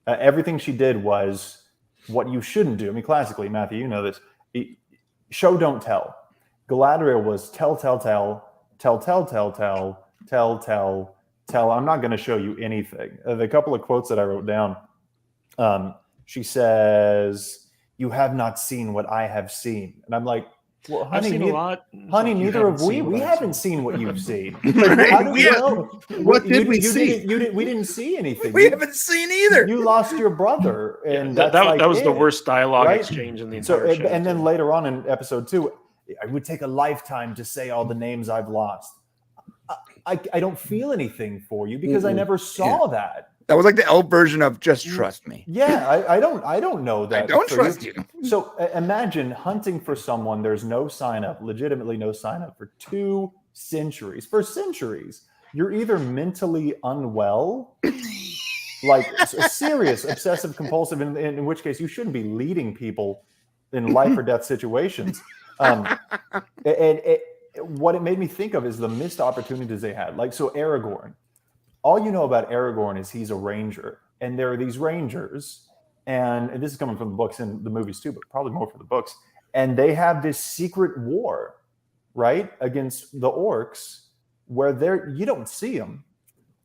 Speaker 4: Everything she did was what you shouldn't do. I mean, classically, Matthew, you know this. Show, don't tell. Galadriel was tell. I'm not going to show you anything. The couple of quotes that I wrote down. She says, "You have not seen what I have seen," and I'm like, well, honey,
Speaker 1: I've seen a lot.
Speaker 4: Honey,
Speaker 1: You
Speaker 4: neither have we.
Speaker 1: seen
Speaker 4: We
Speaker 1: what I've
Speaker 4: haven't seen what you've seen.
Speaker 3: Right?
Speaker 4: How do we know?
Speaker 2: What did we see?
Speaker 4: We didn't see anything.
Speaker 3: We haven't seen either.
Speaker 4: You lost your brother, and
Speaker 1: that was the worst dialogue
Speaker 4: right?
Speaker 1: exchange in the entire show.
Speaker 4: And then later on in episode 2, I would take a lifetime to say all the names I've lost. I don't feel anything for you because I never saw that.
Speaker 3: That was like the elf version of just trust me.
Speaker 4: Yeah, I don't know that.
Speaker 3: I don't trust you.
Speaker 4: So imagine hunting for someone. There's no sign up, legitimately no sign up for 2 centuries. For centuries, you're either mentally unwell, like a serious obsessive compulsive, in which case you shouldn't be leading people in life or death situations. What it made me think of is the missed opportunities they had. Like, so Aragorn. All you know about Aragorn is he's a ranger, and there are these rangers, and this is coming from the books and the movies too, but probably more for the books. And they have this secret war, right, against the orcs, where you don't see them.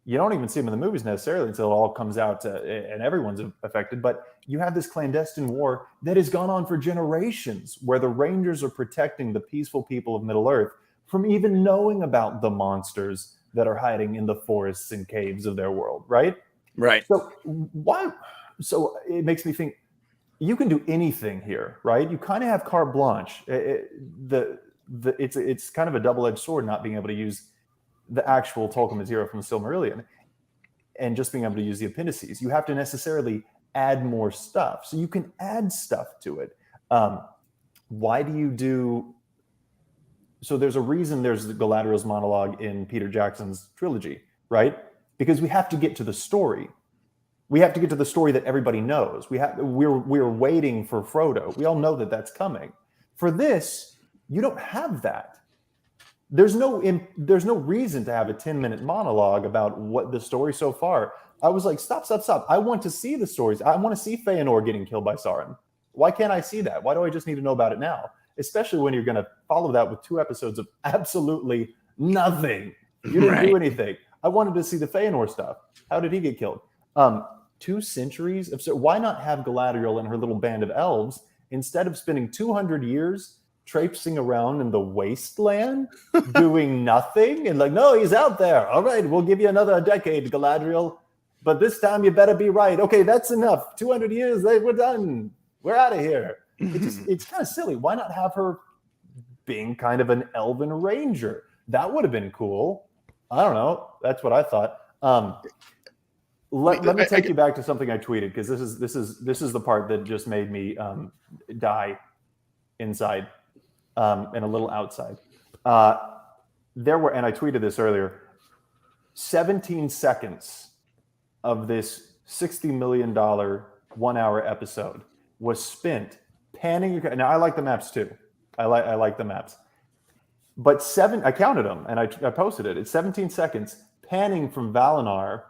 Speaker 4: You don't even see them in the movies necessarily until it all comes out and everyone's affected. But you have this clandestine war that has gone on for generations, where the rangers are protecting the peaceful people of Middle-earth from even knowing about the monsters that are hiding in the forests and caves of their world, right?
Speaker 3: Right.
Speaker 4: So it makes me think you can do anything here, right? You kind of have carte blanche. It's kind of a double-edged sword not being able to use the actual Tolkien material from the Silmarillion and just being able to use the appendices. You have to necessarily add more stuff. So you can add stuff to it. Why do you do... So there's a reason there's the Galadriel's monologue in Peter Jackson's trilogy, right? Because we have to get to the story. We have to get to the story that everybody knows. We're waiting for Frodo. We all know that that's coming. For this, you don't have that. There's no reason to have a 10-minute monologue about what the story so far. I was like, stop. I want to see the stories. I want to see Feanor getting killed by Sauron. Why can't I see that? Why do I just need to know about it now? Especially when you're going to follow that with 2 episodes of absolutely nothing. You didn't do anything. I wanted to see the Feanor stuff. How did he get killed? 2 centuries of... So why not have Galadriel and her little band of elves, instead of spending 200 years traipsing around in the wasteland doing nothing and like, no, he's out there. All right, we'll give you another decade, Galadriel, but this time you better be right. Okay, that's enough. 200 years, we're done. We're out of here. It's kind of silly. Why not have her being kind of an elven ranger? That would have been cool. I don't know. That's what I thought. Let me take you back to something I tweeted, because this is the part that just made me die inside and a little outside. There were, and I tweeted this earlier, 17 seconds of this $60 million 1-hour episode was spent panning. Now I like the maps too. I like the maps, but I counted them and I posted it. It's 17 seconds panning from Valinor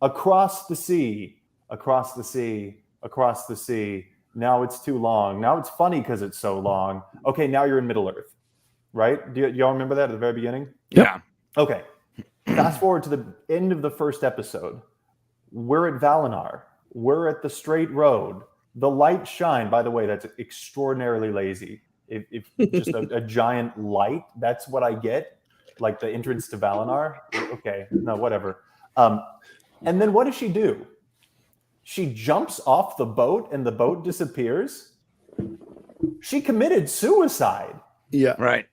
Speaker 4: across the sea, across the sea, across the sea. Now it's too long. Now it's funny because it's so long. Okay, now you're in Middle Earth, right? Do y'all remember that at the very beginning?
Speaker 3: Yeah.
Speaker 4: Okay. Fast forward to the end of the first episode. We're at Valinor. We're at the straight road. The lights shine. By the way, that's extraordinarily lazy. If just a giant light, that's what I get. Like the entrance to Valinor. Okay, no, whatever. And then what does she do? She jumps off the boat and the boat disappears. She committed suicide.
Speaker 2: Yeah.
Speaker 3: Right.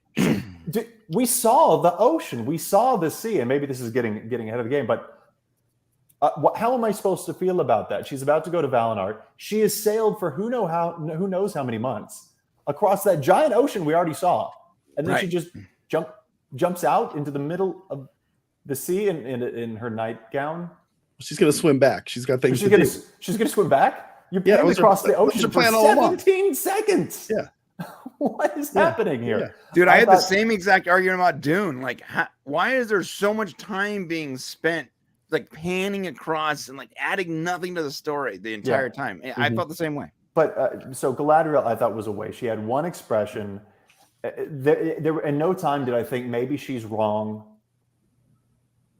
Speaker 4: We saw the ocean. We saw the sea. And maybe this is getting ahead of the game, but how am I supposed to feel about that? She's about to go to Valinor. She has sailed for who knows how many months across that giant ocean we already saw. And then she just jumps out into the middle of the sea in her nightgown.
Speaker 2: She's going to swim back. She's got things to do.
Speaker 4: She's going to swim back? You planned across the ocean for 17 seconds.
Speaker 2: Yeah.
Speaker 4: What is happening here?
Speaker 2: Yeah.
Speaker 3: Dude, I had the same exact argument about Dune. Like, why is there so much time being spent like panning across and like adding nothing to the story the entire time? I felt the same way.
Speaker 4: But so Galadriel, I thought, was a waste. She had one expression. There in no time did I think maybe she's wrong,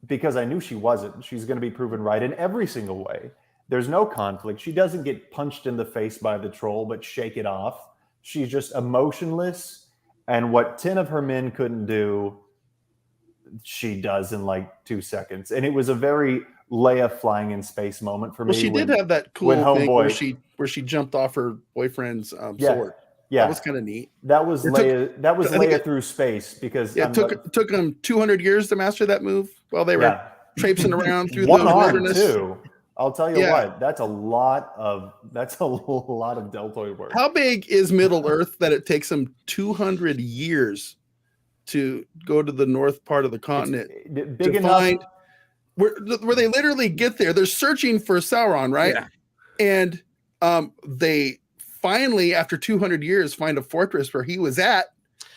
Speaker 4: because I knew she wasn't. She's going to be proven right in every single way. There's no conflict. She doesn't get punched in the face by the troll, but shake it off. She's just emotionless. And what 10 of her men couldn't do, she does in like 2 seconds. And it was a very Leia flying in space moment for me.
Speaker 2: Well, she did have that cool thing where she jumped off her boyfriend's sword. Yeah, that was kind of neat.
Speaker 4: That was Leia. That was Leia through space, because
Speaker 2: it took them 200 years to master that move while they were traipsing around through the wilderness. Too.
Speaker 4: I'll tell you what. That's a lot of deltoid work.
Speaker 2: How big is Middle Earth that it takes them 200 years to go to the north part of the continent?
Speaker 4: It's big enough.
Speaker 2: Find where they literally get there. They're searching for Sauron, right? Yeah. And they finally, after 200 years, find a fortress where he was at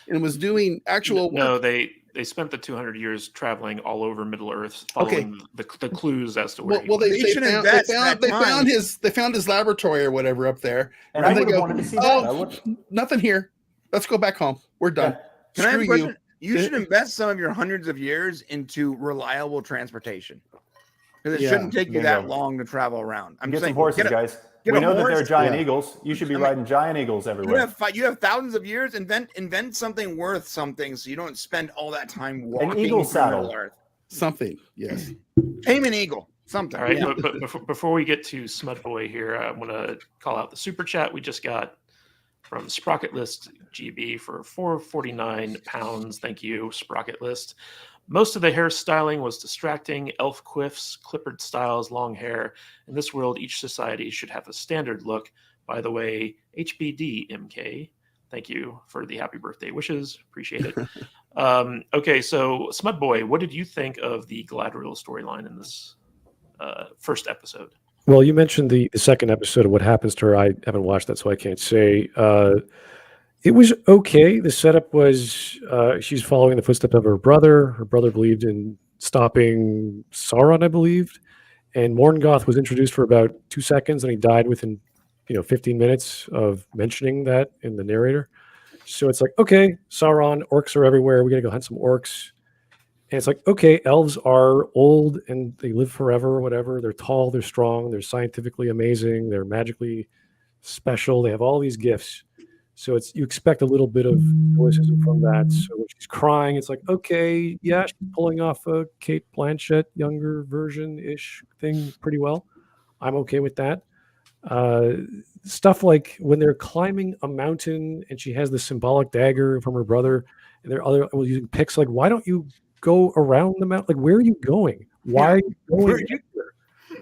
Speaker 2: and was doing actual work.
Speaker 1: No, they spent the 200 years traveling all over Middle Earth, following the clues as to where.
Speaker 2: They found his laboratory or whatever up there,
Speaker 4: and I would have wanted to see that.
Speaker 2: Nothing here. Let's go back home. We're done.
Speaker 3: Can I have a question? You should invest some of your hundreds of years into reliable transportation, because it shouldn't take you that long to travel around. I'm
Speaker 4: get
Speaker 3: just saying,
Speaker 4: some horses, guys. We know that they're giant eagles. You should be riding giant eagles everywhere.
Speaker 3: You have thousands of years. Invent something worth something, so you don't spend all that time walking.
Speaker 4: An eagle saddle.
Speaker 3: Earth.
Speaker 2: Something, yes.
Speaker 3: Tame an eagle. Something.
Speaker 1: All right, but before we get to Smut Boy here, I want to call out the super chat we just got from Sprocket List GB for £4.49. Thank you, Sprocket List. Most of the hairstyling was distracting. Elf quiffs, clippered styles, long hair. In this world, each society should have a standard look. By the way, HBD MK. Thank you for the happy birthday wishes. Appreciate it. Okay, so Smut Boy, what did you think of the Galadriel storyline in this first episode?
Speaker 5: Well, you mentioned the second episode of what happens to her. I haven't watched that, so I can't say. It was okay. The setup was she's following the footsteps of her brother. Her brother believed in stopping Sauron, I believed. And Morgoth was introduced for about 2 seconds, and he died within 15 minutes of mentioning that in the narrator. So it's like, okay, Sauron, orcs are everywhere. We got to go hunt some orcs. And it's like, okay, elves are old and they live forever or whatever. They're tall, they're strong, they're scientifically amazing, they're magically special. They have all these gifts. So you expect a little bit of voicism from that. So when she's crying, it's like, okay, yeah, she's pulling off a Kate Blanchett younger version-ish thing pretty well. I'm okay with that. Stuff like when they're climbing a mountain and she has the symbolic dagger from her brother, and they're using picks. Like, why don't you go around the mountain? Like, where are you going? Why are you going?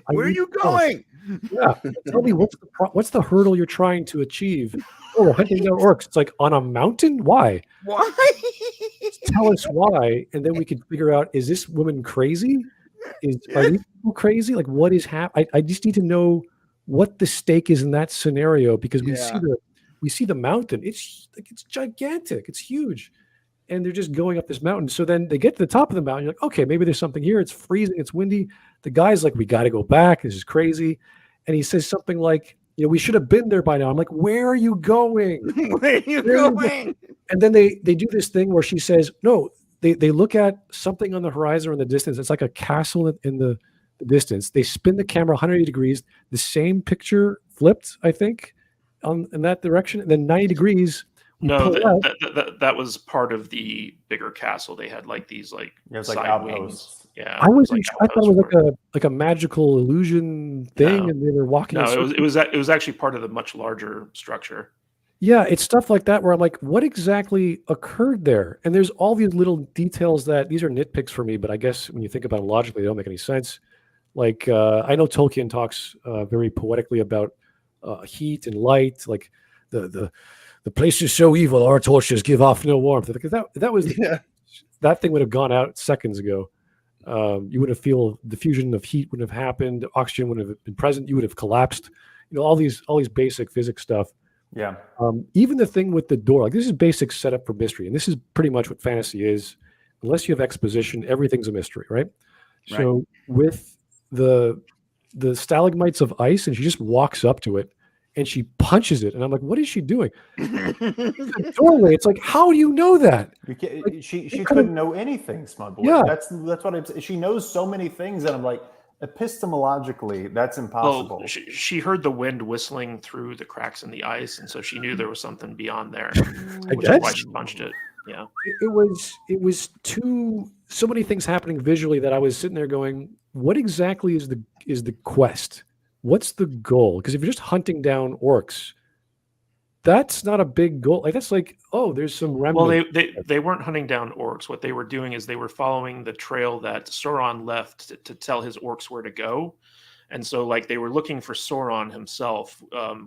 Speaker 3: Where are you going?
Speaker 5: Yeah, tell me what's the hurdle you're trying to achieve? Oh, hunting down orcs. It's like on a mountain. Why?
Speaker 3: Why?
Speaker 5: Tell us why, and then we can figure out: is this woman crazy? Are these people crazy? Like, what is happening? I just need to know what the stake is in that scenario, because we see the mountain. It's gigantic. It's huge, and they're just going up this mountain. So then they get to the top of the mountain. You're like, okay, maybe there's something here. It's freezing. It's windy. The guy's like, we got to go back. This is crazy. And he says something like, we should have been there by now. I'm like, where are you going?
Speaker 3: Where are you going?
Speaker 5: And then they do this thing where she says, no, they look at something on the horizon or in the distance. It's like a castle in the distance. They spin the camera 180 degrees. The same picture flipped, I think, in that direction. And then 90 degrees.
Speaker 1: No, that was part of the bigger castle. They had like these
Speaker 4: It was
Speaker 1: side
Speaker 4: like outposts.
Speaker 1: wings. Yeah,
Speaker 5: I thought it was like a magical illusion thing,
Speaker 1: No.
Speaker 5: and they were walking.
Speaker 1: No, it was actually part of the much larger structure.
Speaker 5: Yeah, it's stuff like that where I'm like, what exactly occurred there? And there's all these little details that these are nitpicks for me, but I guess when you think about it logically, they don't make any sense. Like I know Tolkien talks very poetically about heat and light, like the place is so evil, our torches give off no warmth. Because that was that thing would have gone out seconds ago. You would have feel the fusion of heat wouldn't have happened. Oxygen wouldn't have been present. You would have collapsed. All these basic physics stuff.
Speaker 4: Yeah.
Speaker 5: Even the thing with the door, like this is basic setup for mystery, and this is pretty much what fantasy is. Unless you have exposition, everything's a mystery, right? So with the stalagmites of ice, and she just walks up to it and she punches it, and I'm like, what is she doing? The doorway. It's like, how do you know that?
Speaker 4: She couldn't know anything, Smug Boy.
Speaker 5: Yeah.
Speaker 4: That's what she knows so many things, and I'm like, epistemologically, that's impossible.
Speaker 1: Well, she heard the wind whistling through the cracks in the ice, and so she knew there was something beyond there, which is why she punched it. Yeah,
Speaker 5: it was so many things happening visually that I was sitting there going, what exactly is the quest? What's the goal? Because if you're just hunting down orcs, that's not a big goal. Like that's like, oh, there's some remnant.
Speaker 1: Well, they weren't hunting down orcs. What they were doing is they were following the trail that Sauron left to tell his orcs where to go. And so like they were looking for Sauron himself,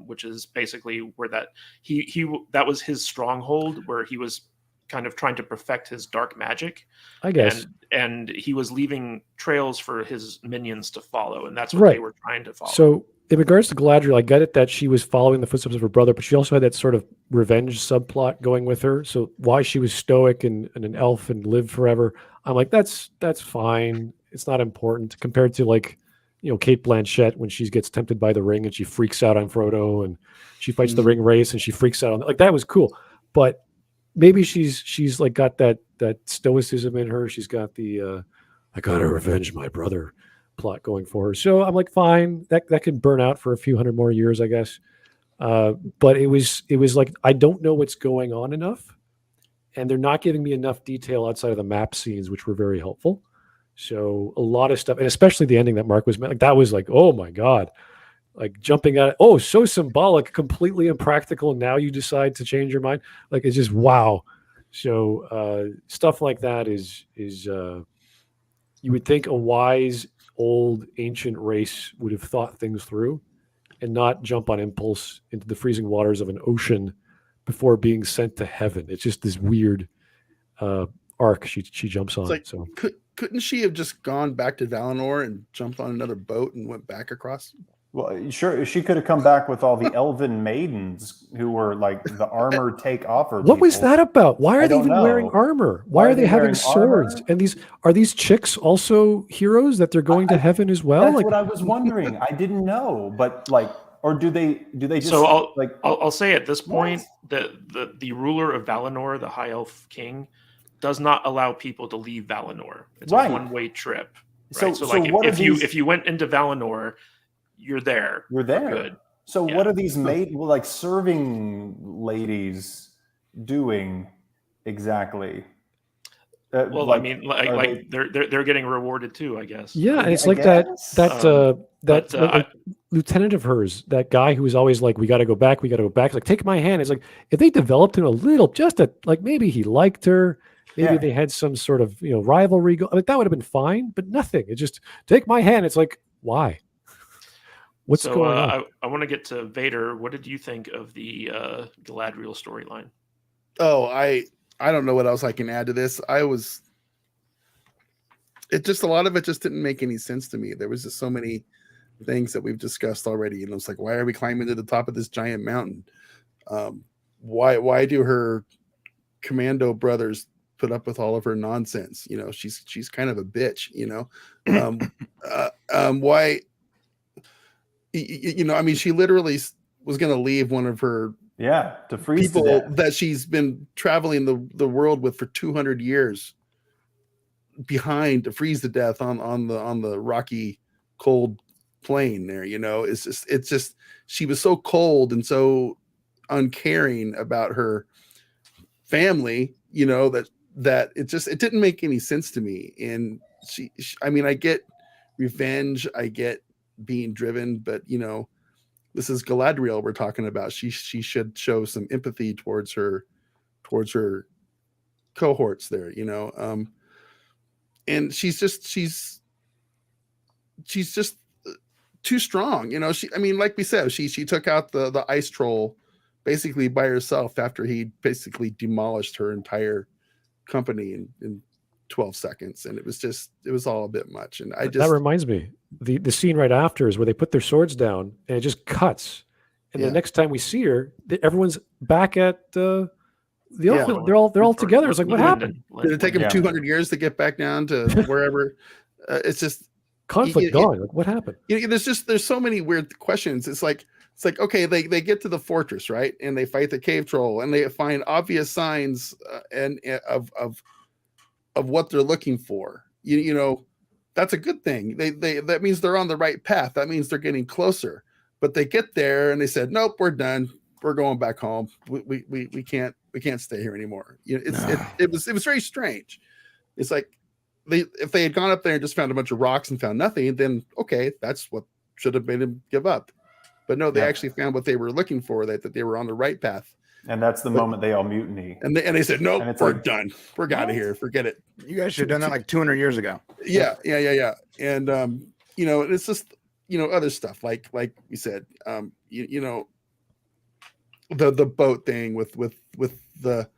Speaker 1: which is basically where that was his stronghold, where he was kind of trying to perfect his dark magic,
Speaker 5: I guess.
Speaker 1: And he was leaving trails for his minions to follow, and that's what they were trying to follow.
Speaker 5: So in regards to Galadriel, I get it that she was following the footsteps of her brother, but she also had that sort of revenge subplot going with her. So why she was stoic and an elf and lived forever, I'm like, that's fine. It's not important compared to like, Kate Blanchett when she gets tempted by the ring and she freaks out on Frodo, and she fights the ring race and she freaks out on like that was cool. But maybe she's like got that stoicism in her. She's got the I gotta revenge my brother plot going for her. So I'm like, fine, that could burn out for a few hundred more years, I guess. But it was like I don't know what's going on enough, and they're not giving me enough detail outside of the map scenes, which were very helpful. So a lot of stuff, and especially the ending that Mark was like, that was like, oh my god, like jumping at it. Oh, so symbolic, completely impractical. Now you decide to change your mind. Like it's just wow. So stuff like that is you would think a wise, old, ancient race would have thought things through and not jump on impulse into the freezing waters of an ocean before being sent to heaven. It's just this weird arc she jumps on.
Speaker 2: It's like,
Speaker 5: so
Speaker 2: couldn't she have just gone back to Valinor and jumped on another boat and went back across?
Speaker 4: Well, sure, she could have come back with all the elven maidens who were like the armor take offer.
Speaker 5: what was
Speaker 4: people.
Speaker 5: that about? Why are
Speaker 4: I
Speaker 5: they
Speaker 4: don't
Speaker 5: even wearing
Speaker 4: know.
Speaker 5: armor? Why are they having
Speaker 4: wearing
Speaker 5: swords?
Speaker 4: armor?
Speaker 5: And are these chicks also heroes that they're going to heaven as well?
Speaker 4: That's
Speaker 5: Like,
Speaker 4: what I was wondering. I didn't know, but like, or do they just
Speaker 1: So
Speaker 4: I'll
Speaker 1: say at this point the ruler of Valinor, the High Elf King, does not allow people to leave Valinor. It's
Speaker 4: Right.
Speaker 1: a one-way trip.
Speaker 4: So-
Speaker 1: Right?
Speaker 4: so
Speaker 1: like
Speaker 4: what are these-
Speaker 1: if you went into Valinor, you're there.
Speaker 4: You're there.
Speaker 1: Good.
Speaker 4: So
Speaker 1: Yeah.
Speaker 4: what are these like serving ladies doing exactly?
Speaker 1: Well, I mean, they're getting rewarded too, I guess.
Speaker 5: yeah, and it's
Speaker 4: I
Speaker 5: like that
Speaker 1: but,
Speaker 5: lieutenant of hers, that guy who was always like, we got to go back. It's like, take my hand. It's like, if they developed him a little, like maybe he liked her, maybe
Speaker 4: Yeah.
Speaker 5: they had some sort of rivalry. Like that would have been fine, but nothing. It just take my hand. It's like, why? What's
Speaker 1: so
Speaker 5: going on?
Speaker 1: I want to get to Vader. What did you think of the Galadriel storyline?
Speaker 2: Oh, I don't know what else I can add to this. A lot of it just didn't make any sense to me. There was just so many things that we've discussed already. It's like, why are we climbing to the top of this giant mountain? Why do her commando brothers put up with all of her nonsense? She's kind of a bitch. Why? I mean, she literally was going to leave one of her
Speaker 4: to freeze
Speaker 2: people
Speaker 4: to death.
Speaker 2: that she's been traveling the world with for 200 years behind to freeze to death on the rocky, cold plain there. It's just she was so cold and so uncaring about her family, that it didn't make any sense to me. And I mean, I get revenge, I get being driven, but this is Galadriel we're talking about. She should show some empathy towards her cohorts there, and she's just too strong. I mean, like we said, she took out the ice troll basically by herself after he basically demolished her entire company in 12 seconds, and it was all a bit much. And
Speaker 5: that reminds me, the scene right after is where they put their swords down and it just cuts, and the next time we see her, everyone's back at the Elfland. They're all together. It's like, what happened?
Speaker 2: Did it take them 200 years to get back down to wherever? It's just
Speaker 5: conflict gone. Like, what happened?
Speaker 2: There's so many weird questions. It's like okay, they get to the fortress, right, and they fight the cave troll, and they find obvious signs of what they're looking for. That's a good thing. That means they're on the right path. That means they're getting closer. But they get there and they said, nope, we're done. We're going back home. We can't stay here anymore. It was very strange. It's like if they had gone up there and just found a bunch of rocks and found nothing, then okay, that's what should have made them give up. But no, they actually found what they were looking for, that they were on the right path.
Speaker 4: And that's the moment they all mutiny.
Speaker 2: And they said, nope, we're done. We're out of here. Forget it.
Speaker 3: You guys should have done that like 200 years ago.
Speaker 2: Yeah. And it's just other stuff like we said, the boat thing with the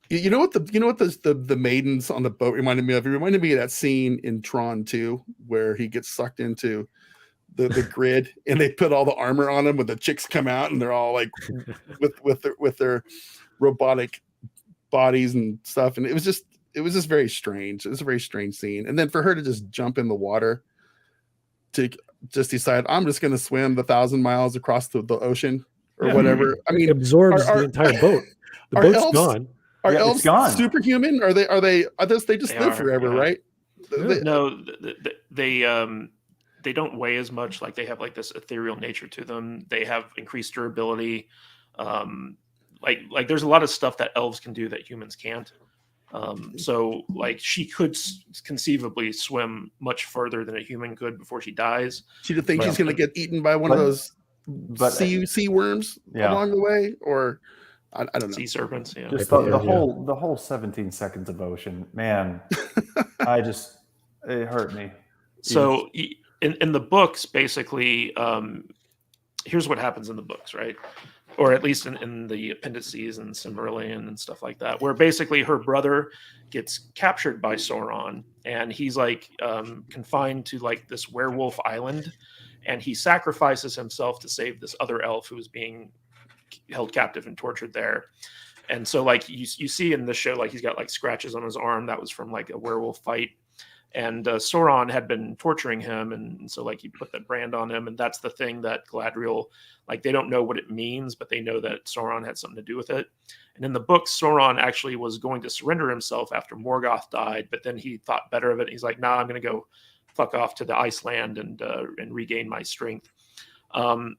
Speaker 2: the maidens on the boat reminded me of. It reminded me of that scene in Tron 2 where he gets sucked into the grid and they put all the armor on him when the chicks come out and they're all like with their robotic bodies and stuff. And it was just very strange. It was a very strange scene. And then for her to just jump in the water to just decide, I'm just going to swim the 1,000 miles across the ocean or whatever. I mean,
Speaker 5: it absorbs the entire boat. The boat's gone.
Speaker 2: Are elves superhuman? Are they just live forever, right?
Speaker 1: No, they don't weigh as much. Like they have like this ethereal nature to them. They have increased durability. Like there's a lot of stuff that elves can do that humans can't. So like she could conceivably swim much further than a human could before she dies.
Speaker 2: She didn't think she's going to get eaten by one of those sea worms along the way, or I don't know.
Speaker 1: Sea serpents. Yeah.
Speaker 4: Just the whole 17 seconds of ocean, man. It hurt me.
Speaker 1: So in the books, basically, here's what happens in the books, right? Or at least in the appendices and Silmarillion and stuff like that, where basically her brother gets captured by Sauron, and he's like confined to like this werewolf island, and he sacrifices himself to save this other elf who is being held captive and tortured there. And so like you see in the show, like he's got like scratches on his arm that was from like a werewolf fight. And Sauron had been torturing him, and so like he put that brand on him, and that's the thing that Galadriel, like they don't know what it means, but they know that Sauron had something to do with it. And in the book, Sauron actually was going to surrender himself after Morgoth died, but then he thought better of it. He's like, "Nah, I'm going to go fuck off to the Iceland and regain my strength." And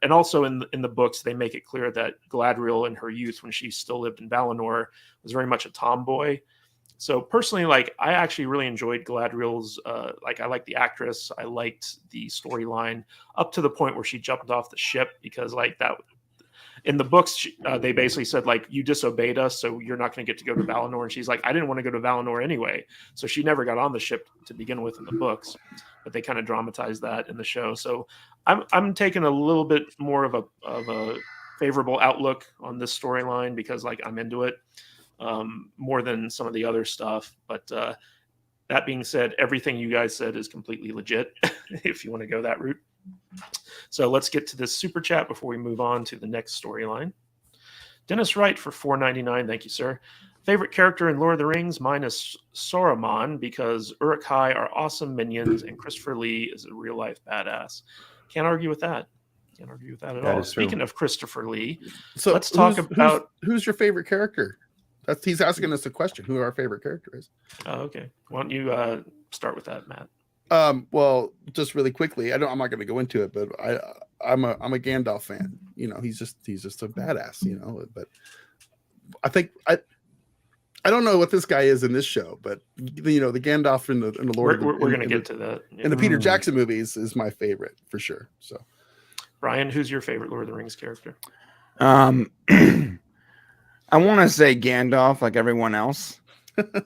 Speaker 1: also in the books, they make it clear that Galadriel in her youth, when she still lived in Valinor, was very much a tomboy. So personally, like I actually really enjoyed Galadriel's. Like I liked the actress, I liked the storyline up to the point where she jumped off the ship, because like that in the books they basically said like you disobeyed us, so you're not going to get to go to Valinor. And she's like, I didn't want to go to Valinor anyway, so she never got on the ship to begin with in the books. But they kind of dramatized that in the show. So I'm taking a little bit more of a favorable outlook on this storyline because like I'm into it. More than some of the other stuff. But that being said, everything you guys said is completely legit if you want to go that route. So let's get to this super chat before we move on to the next storyline. Dennis Wright for $4.99. Thank you, sir. Favorite character in Lord of the Rings? Mine is Saruman, because Uruk-hai are awesome minions and Christopher Lee is a real life badass. Can't argue with that. Can't argue with that at all. Speaking of Christopher Lee,
Speaker 2: so
Speaker 1: let's talk about
Speaker 2: who's your favorite character. He's asking us a question. Who our favorite character is?
Speaker 1: Oh, okay. Why don't you start with that, Matt?
Speaker 2: Well, just really quickly. I'm not going to go into it, but I'm a Gandalf fan. You know, he's just a badass. You know, but I think I don't know what this guy is in this show, but you know, the Gandalf in the Lord.
Speaker 1: We're going to get to that. Yeah.
Speaker 2: In the Peter Jackson movies is my favorite for sure. So,
Speaker 1: Brian, who's your favorite Lord of the Rings character?
Speaker 3: I want to say Gandalf, like everyone else,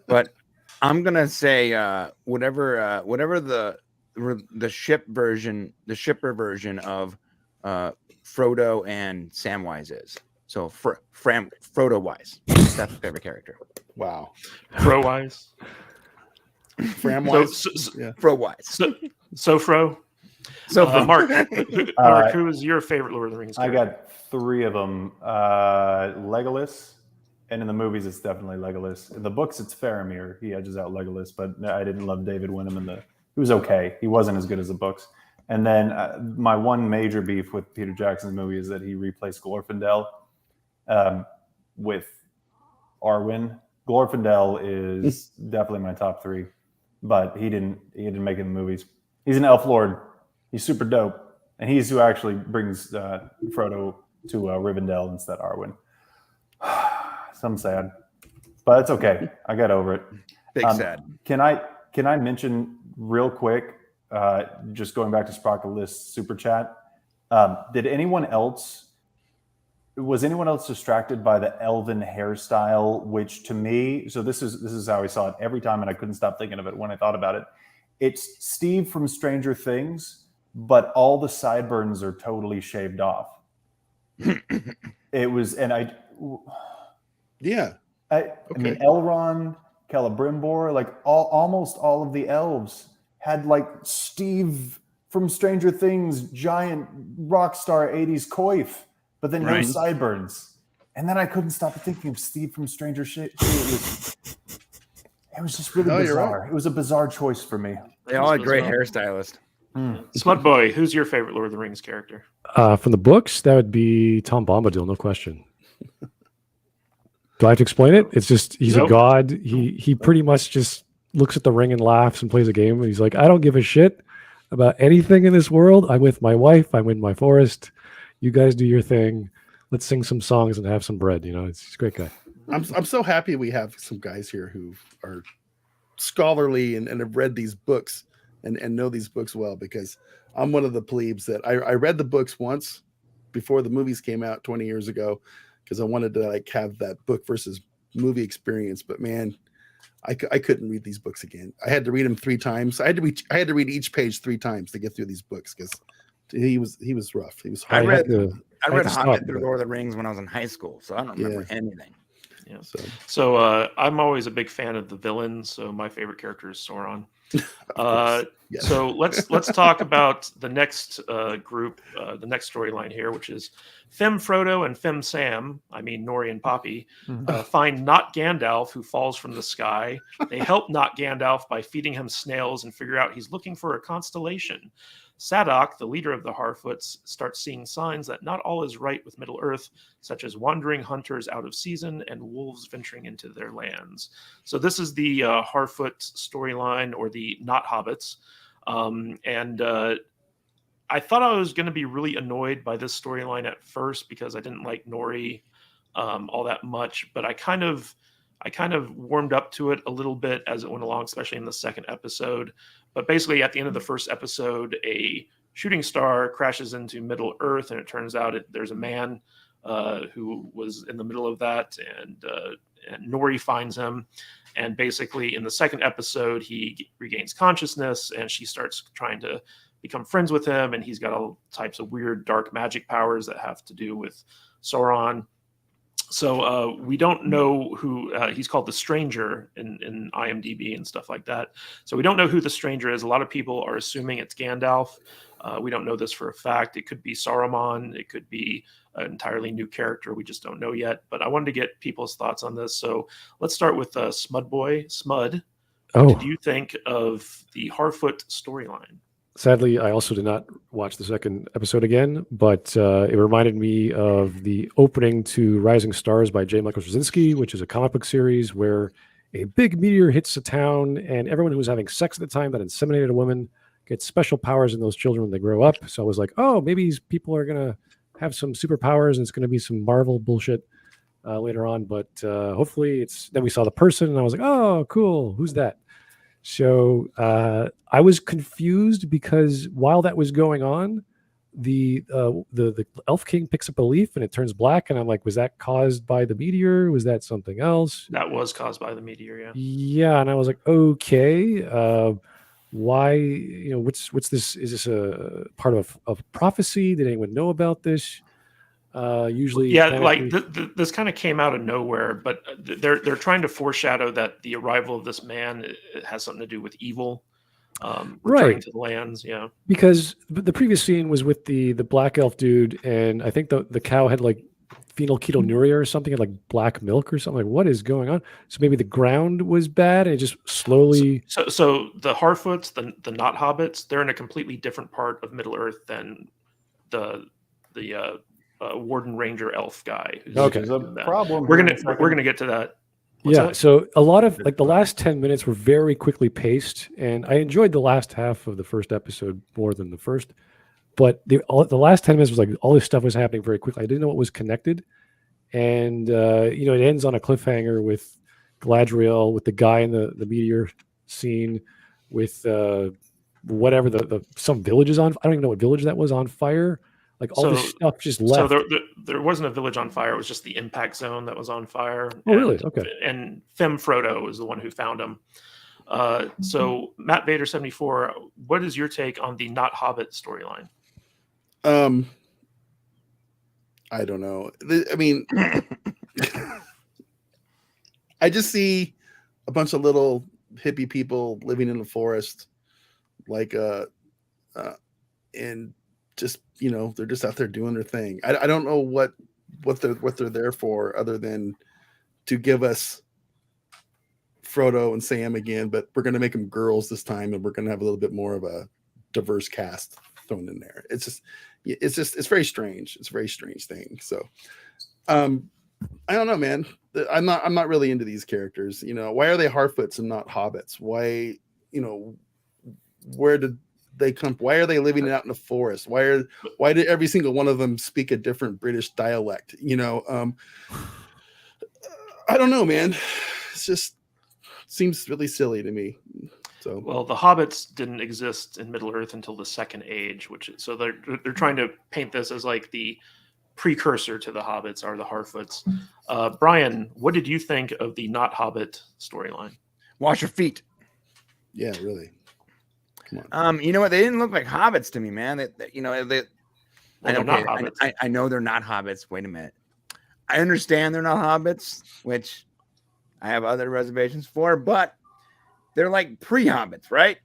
Speaker 3: but I'm gonna say whatever the shipper version of Frodo and Samwise is. So Frodo Wise, that's my favorite character.
Speaker 2: Wow,
Speaker 1: Fro-wise,
Speaker 2: Framwise,
Speaker 3: yeah, Fro-wise.
Speaker 1: So Fro.
Speaker 3: So
Speaker 1: Mark, who is your favorite Lord of the Rings character?
Speaker 4: I got three of them. Legolas, and in the movies it's definitely Legolas. In the books it's Faramir. He edges out Legolas, but I didn't love David Wenham he was okay. He wasn't as good as the books. And then my one major beef with Peter Jackson's movie is that he replaced Glorfindel with Arwen. Glorfindel is definitely my top three, but he didn't make it in the movies. He's an elf lord. He's super dope, and he's who actually brings Frodo to Rivendell instead of Arwen. So I'm sad, but it's okay. I got over it.
Speaker 3: Big sad.
Speaker 4: Can I mention real quick, just going back to Sprockle List super chat? Was anyone else distracted by the elven hairstyle? Which to me, so this is how I saw it every time, and I couldn't stop thinking of it when I thought about it. It's Steve from Stranger Things, but all the sideburns are totally shaved off. It was, and I mean, Elrond, Celebrimbor, like almost all of the elves had like Steve from Stranger Things, giant rock star 80s coif, but then no sideburns. And then I couldn't stop thinking of Steve from Stranger Shit. It was just really bizarre. Right. It was a bizarre choice for me.
Speaker 3: They all had great hairstylist.
Speaker 1: Smut Boy, who's your favorite Lord of the Rings character?
Speaker 5: From the books, that would be Tom Bombadil, no question. Do I have to explain it? It's just he's a god. He pretty much just looks at the ring and laughs and plays a game. He's like, I don't give a shit about anything in this world. I'm with my wife. I'm in my forest. You guys do your thing. Let's sing some songs and have some bread. You know, he's a great guy.
Speaker 2: I'm so happy we have some guys here who are scholarly and have read these books and know these books well, because I'm one of the plebes that I read the books once before the movies came out 20 years ago, because I wanted to like have that book versus movie experience. But man, I couldn't read these books again. I had to read them 3 times. I had to read each page 3 times to get through these books because he was rough. He was
Speaker 3: I
Speaker 2: hard.
Speaker 3: read
Speaker 5: I had to
Speaker 3: Hobbit
Speaker 5: stop,
Speaker 3: through
Speaker 5: but-
Speaker 3: Lord of the Rings when I was in high school, so I don't remember anything.
Speaker 1: Yeah.
Speaker 2: So
Speaker 1: I'm always a big fan of the villain. So my favorite character is Sauron.
Speaker 2: yes.
Speaker 1: So let's talk about the next group, the next storyline here, which is Fem Frodo and Fem Sam. I mean Nori and Poppy find not Gandalf, who falls from the sky. They help not Gandalf by feeding him snails and figure out he's looking for a constellation. Sadok, the leader of the Harfoots, starts seeing signs that not all is right with Middle Earth, such as wandering hunters out of season and wolves venturing into their lands. So this is the Harfoot storyline, or the not hobbits. And I thought I was going to be really annoyed by this storyline at first because I didn't like Nori all that much, but I kind of warmed up to it a little bit as it went along, especially in the second episode. But basically, at the end of the first episode, a shooting star crashes into Middle Earth, and it turns out there's a man who was in the middle of that, and Nori finds him. And basically, in the second episode, he regains consciousness, and she starts trying to become friends with him, and he's got all types of weird dark magic powers that have to do with Sauron. So we don't know who he's called, the Stranger in IMDb and stuff like that. So we don't know who the Stranger is. A lot of people are assuming it's Gandalf. We don't know this for a fact. It could be Saruman. It could be an entirely new character. We just don't know yet. But I wanted to get people's thoughts on this. So let's start with Smud Boy. Smud, what did you think of the Harfoot storyline?
Speaker 5: Sadly, I also did not watch the second episode again, but it reminded me of the opening to Rising Stars by J. Michael Straczynski, which is a comic book series where a big meteor hits a town, and everyone who was having sex at the time that inseminated a woman gets special powers in those children when they grow up. So I was like, oh, maybe these people are going to have some superpowers, and it's going to be some Marvel bullshit later on. But hopefully then we saw the person, and I was like, oh, cool. Who's that? So I was confused because while that was going on, the Elf King picks up a leaf and it turns black, and I'm like, was that caused by the meteor? Was that something else?
Speaker 1: That was caused by the meteor, yeah.
Speaker 5: Yeah, and I was like, okay, why? What's this? Is this a part of prophecy? Did anyone know about this? Usually,
Speaker 1: this kind of came out of nowhere, but they're trying to foreshadow that the arrival of this man has something to do with evil, returning to the lands. Yeah,
Speaker 5: because the previous scene was with the black elf dude, and I think the cow had like phenylketonuria or something, had like black milk or something. Like, what is going on? So maybe the ground was bad, and it just slowly.
Speaker 1: So the Harfoots, the not hobbits, they're in a completely different part of Middle Earth than the Warden Ranger elf guy.
Speaker 4: Okay, the problem.
Speaker 1: We're gonna get to that.
Speaker 5: What's that? So a lot of the last 10 minutes were very quickly paced, and I enjoyed the last half of the first episode more than the first. But the last 10 minutes was like all this stuff was happening very quickly. I didn't know what was connected, and it ends on a cliffhanger with Galadriel, with the guy in the meteor scene, with whatever some villages on. I don't even know what village that was on fire. Like all this stuff just left.
Speaker 1: So there wasn't a village on fire. It was just the impact zone that was on fire.
Speaker 5: Oh, really? Okay.
Speaker 1: And Fem Frodo was the one who found him. So Matt Vader 74, what is your take on the not Hobbit storyline?
Speaker 2: I don't know. I mean, I just see a bunch of little hippie people living in the forest, like and just they're just out there doing their thing. I don't know what they're there for, other than to give us Frodo and Sam again, but we're going to make them girls this time, and we're going to have a little bit more of a diverse cast thrown in there. It's very strange. It's a very strange thing. So I don't know, man. I'm not really into these characters. Why are they Harfoots and not hobbits? Why, where did they come? Why are they living out in the forest? Why did every single one of them speak a different British dialect? I don't know, man. It's just seems really silly to me. So
Speaker 1: well, the hobbits didn't exist in Middle Earth until the Second Age, so they're trying to paint this as like the precursor to the hobbits are the Harfoots. Brian, what did you think of the not Hobbit storyline?
Speaker 3: Wash your feet.
Speaker 2: Yeah, really. Come on.
Speaker 3: You know what? They didn't look like hobbits to me, man. You know, they.
Speaker 1: Well, they're not hobbits.
Speaker 3: I know they're not hobbits. Wait a minute. I understand they're not hobbits, which I have other reservations for, but they're like pre-hobbits, right?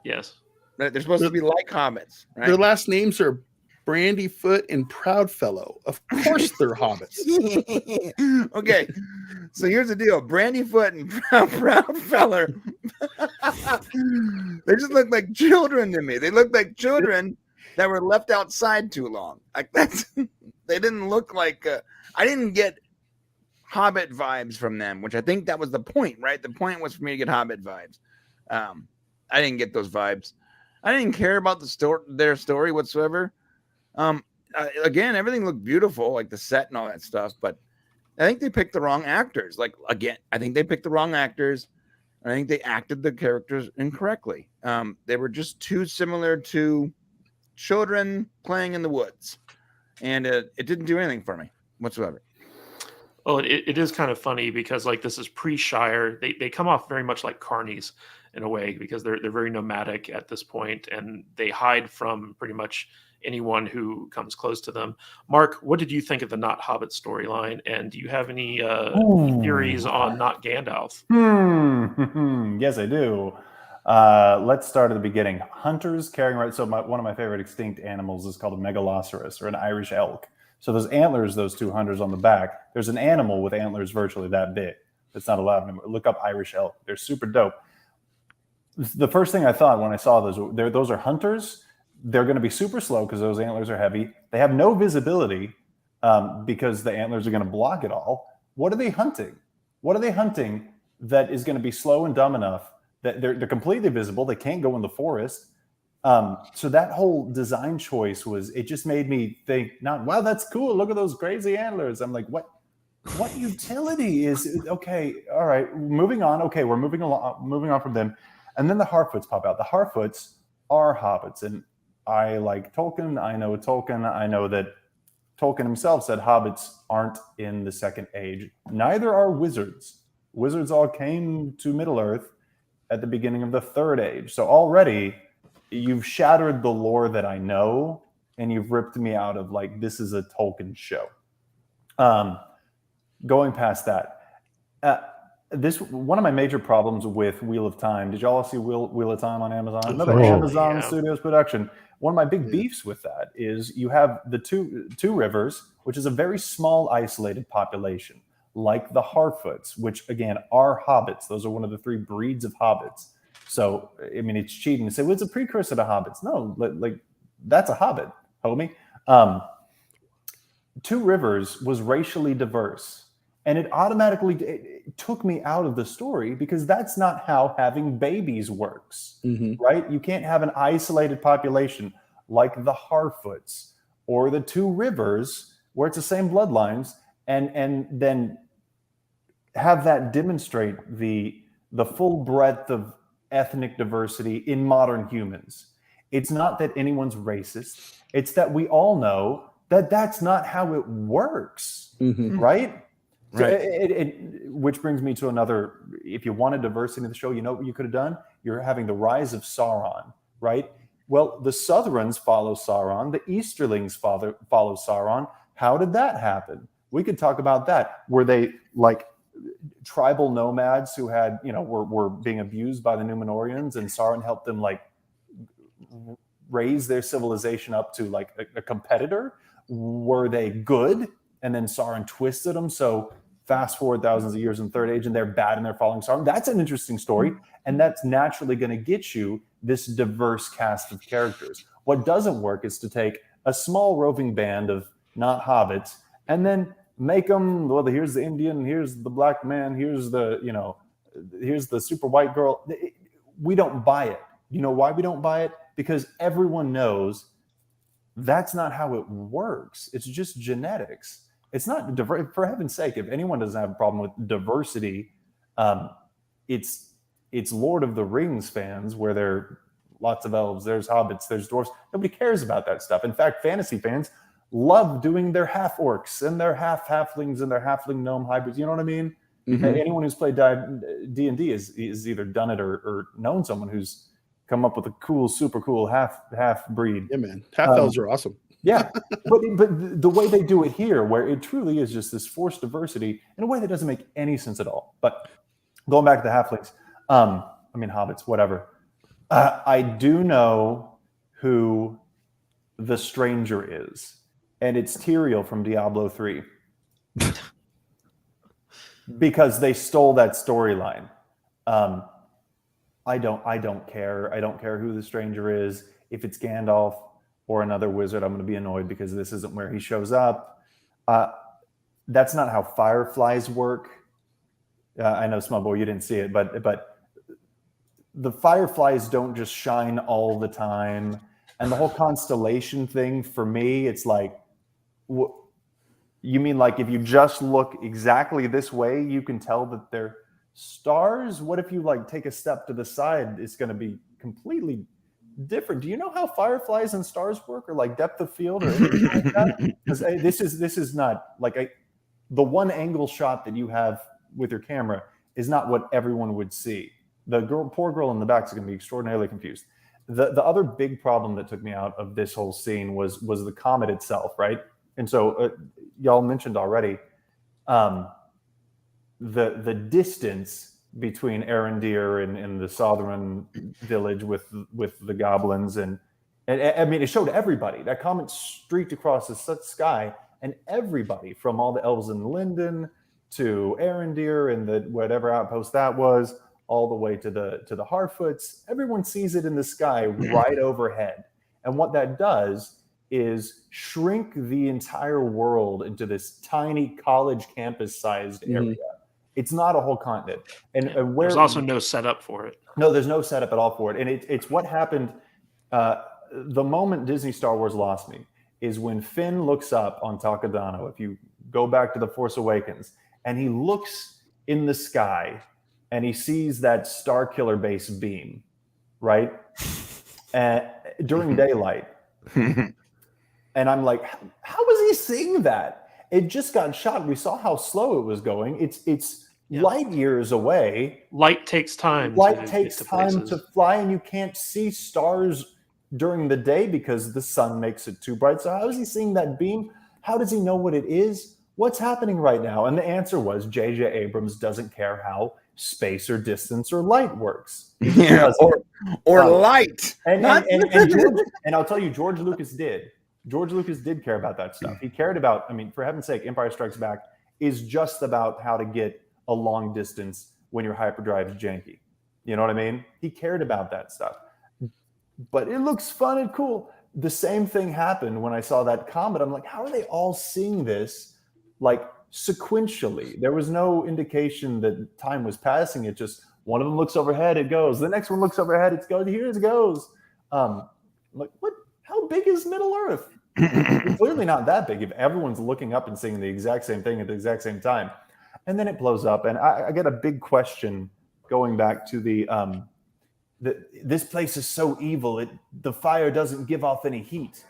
Speaker 1: Yes.
Speaker 3: They're supposed to be like hobbits, right?
Speaker 2: Their last names are Brandyfoot and Proudfellow. Of course they're hobbits.
Speaker 3: Okay, so here's the deal: Brandyfoot and Proudfellow. They just look like children to me. They look like children that were left outside too long. Like that's. They didn't look like. I didn't get Hobbit vibes from them, which I think that was the point, right? The point was for me to get Hobbit vibes. I didn't get those vibes. I didn't care about their story whatsoever. Again, everything looked beautiful, like the set and all that stuff, but I think they picked the wrong actors. Like, again, I think they picked the wrong actors. I think they acted the characters incorrectly. They were just too similar to children playing in the woods, and it didn't do anything for me whatsoever.
Speaker 1: Well, it is kind of funny because like this is pre-Shire. They come off very much like carnies in a way because they're very nomadic at this point, and they hide from pretty much anyone who comes close to them. Mark, what did you think of the Not Hobbit storyline, and do you have any theories on Not Gandalf?
Speaker 4: Yes, I do. Let's start at the beginning. Hunters carrying right. So one of my favorite extinct animals is called a megaloceros or an Irish elk. So those antlers, those two hunters on the back, there's an animal with antlers virtually that big. It's not allowed anymore. Look up Irish elk. They're super dope. The first thing I thought when I saw those are hunters. They're going to be super slow because those antlers are heavy. They have no visibility because the antlers are going to block it all. What are they hunting? What are they hunting that is going to be slow and dumb enough that they're completely visible? They can't go in the forest. So that whole design choice it just made me think, wow, that's cool. Look at those crazy antlers. I'm like, what utility is, okay. All right. Moving on. Okay. We're moving on from them. And then the harfoots pop out. The harfoots are hobbits. And I like Tolkien. I know Tolkien. I know that Tolkien himself said hobbits aren't in the Second Age. Neither are wizards. Wizards all came to Middle-earth at the beginning of the Third Age. So already you've shattered the lore that I know, and you've ripped me out of like, this is a Tolkien show. Going past that, one of my major problems with Wheel of Time. Did y'all see Wheel of Time on Amazon? Another Amazon Studios production. One of my big beefs with that is you have the two rivers, which is a very small, isolated population, like the Harfoots, which again are hobbits. Those are one of the three breeds of hobbits. So I mean, it's cheating to say, well, it's a precursor to hobbits. No, like that's a hobbit, homie. Two Rivers was racially diverse. And it automatically it took me out of the story because that's not how having babies works, right? You can't have an isolated population like the Harfoots or the Two Rivers, where it's the same bloodlines, and then have that demonstrate the full breadth of ethnic diversity in modern humans. It's not that anyone's racist. It's that we all know that that's not how it works, right? So which brings me to another, if you wanted diversity in the show, you know what you could have done? You're having the rise of Sauron, right? Well, the Southrons follow Sauron. The Easterlings follow Sauron. How did that happen? We could talk about that. Were they like tribal nomads who had, were being abused by the Numenorians, and Sauron helped them like raise their civilization up to like a competitor? Were they good? And then Sauron twisted them. So fast forward thousands of years in Third Age, and they're bad and they're following Sauron. That's an interesting story. And that's naturally going to get you this diverse cast of characters. What doesn't work is to take a small roving band of not hobbits and then make them, well, here's the Indian, here's the black man, here's the super white girl. We don't buy it. You know why we don't buy it? Because everyone knows that's not how it works. It's just genetics. It's not, for heaven's sake, if anyone doesn't have a problem with diversity, it's Lord of the Rings fans where there are lots of elves, there's hobbits, there's dwarves. Nobody cares about that stuff. In fact, fantasy fans love doing their half orcs and their half halflings and their halfling gnome hybrids. You know what I mean? Anyone who's played D&D is either done it or known someone who's come up with a cool, super cool half breed.
Speaker 2: Yeah, man. Half elves are awesome.
Speaker 4: Yeah, but the way they do it here, where it truly is just this forced diversity in a way that doesn't make any sense at all. But going back to the halflings, hobbits, whatever. I do know who the stranger is, and it's Tyrael from Diablo 3. Because they stole that storyline. I don't care. I don't care who the stranger is. If it's Gandalf or another wizard, I'm going to be annoyed because this isn't where he shows up. That's not how fireflies work. I know, Smallboy, you didn't see it, but the fireflies don't just shine all the time. And the whole constellation thing, for me, it's like, you mean like if you just look exactly this way, you can tell that they're stars? What if you like take a step to the side? It's going to be completely different. Do you know how fireflies and stars work, or like depth of field, or anything like that? Because this is not like the one angle shot that you have with your camera is not what everyone would see. The poor girl in the back is going to be extraordinarily confused. The other big problem that took me out of this whole scene was the comet itself, right? And so y'all mentioned already the distance between Arendir and the Southern village with the goblins, and I mean, it showed everybody. That comet streaked across the sky, and everybody from all the elves in Linden to Arendir and the whatever outpost that was, all the way to the harfoots, everyone sees it in the sky right overhead. And what that does is shrink the entire world into this tiny college campus-sized area. It's not a whole continent. And where
Speaker 1: there's also no setup for it.
Speaker 4: No, there's no setup at all for it. And it's what happened the moment Disney Star Wars lost me is when Finn looks up on Takadano. If you go back to The Force Awakens, and he looks in the sky and he sees that Star Killer base beam, right? During daylight. And I'm like, how was he seeing that? It just got shot. We saw how slow it was going. It's light years away.
Speaker 1: Light takes time.
Speaker 4: Light takes time to fly, and you can't see stars during the day because the sun makes it too bright. So how is he seeing that beam? How does he know what it is? What's happening right now? And the answer was J.J. Abrams doesn't care how space or distance or light works.
Speaker 3: Yeah, or light.
Speaker 4: And I'll tell you, George Lucas did. George Lucas did care about that stuff. He cared about, I mean, for heaven's sake, Empire Strikes Back is just about how to get a long distance when your hyperdrive is janky. You know what I mean? He cared about that stuff. But it looks fun and cool. The same thing happened when I saw that comet. I'm like, how are they all seeing this like sequentially? There was no indication that time was passing. It just, one of them looks overhead, it goes. The next one looks overhead, it goes. Here it goes. Like, what? How big is Middle Earth? It's clearly not that big if everyone's looking up and seeing the exact same thing at the exact same time. And then it blows up. And I get a big question going back to this place is so evil. The fire doesn't give off any heat.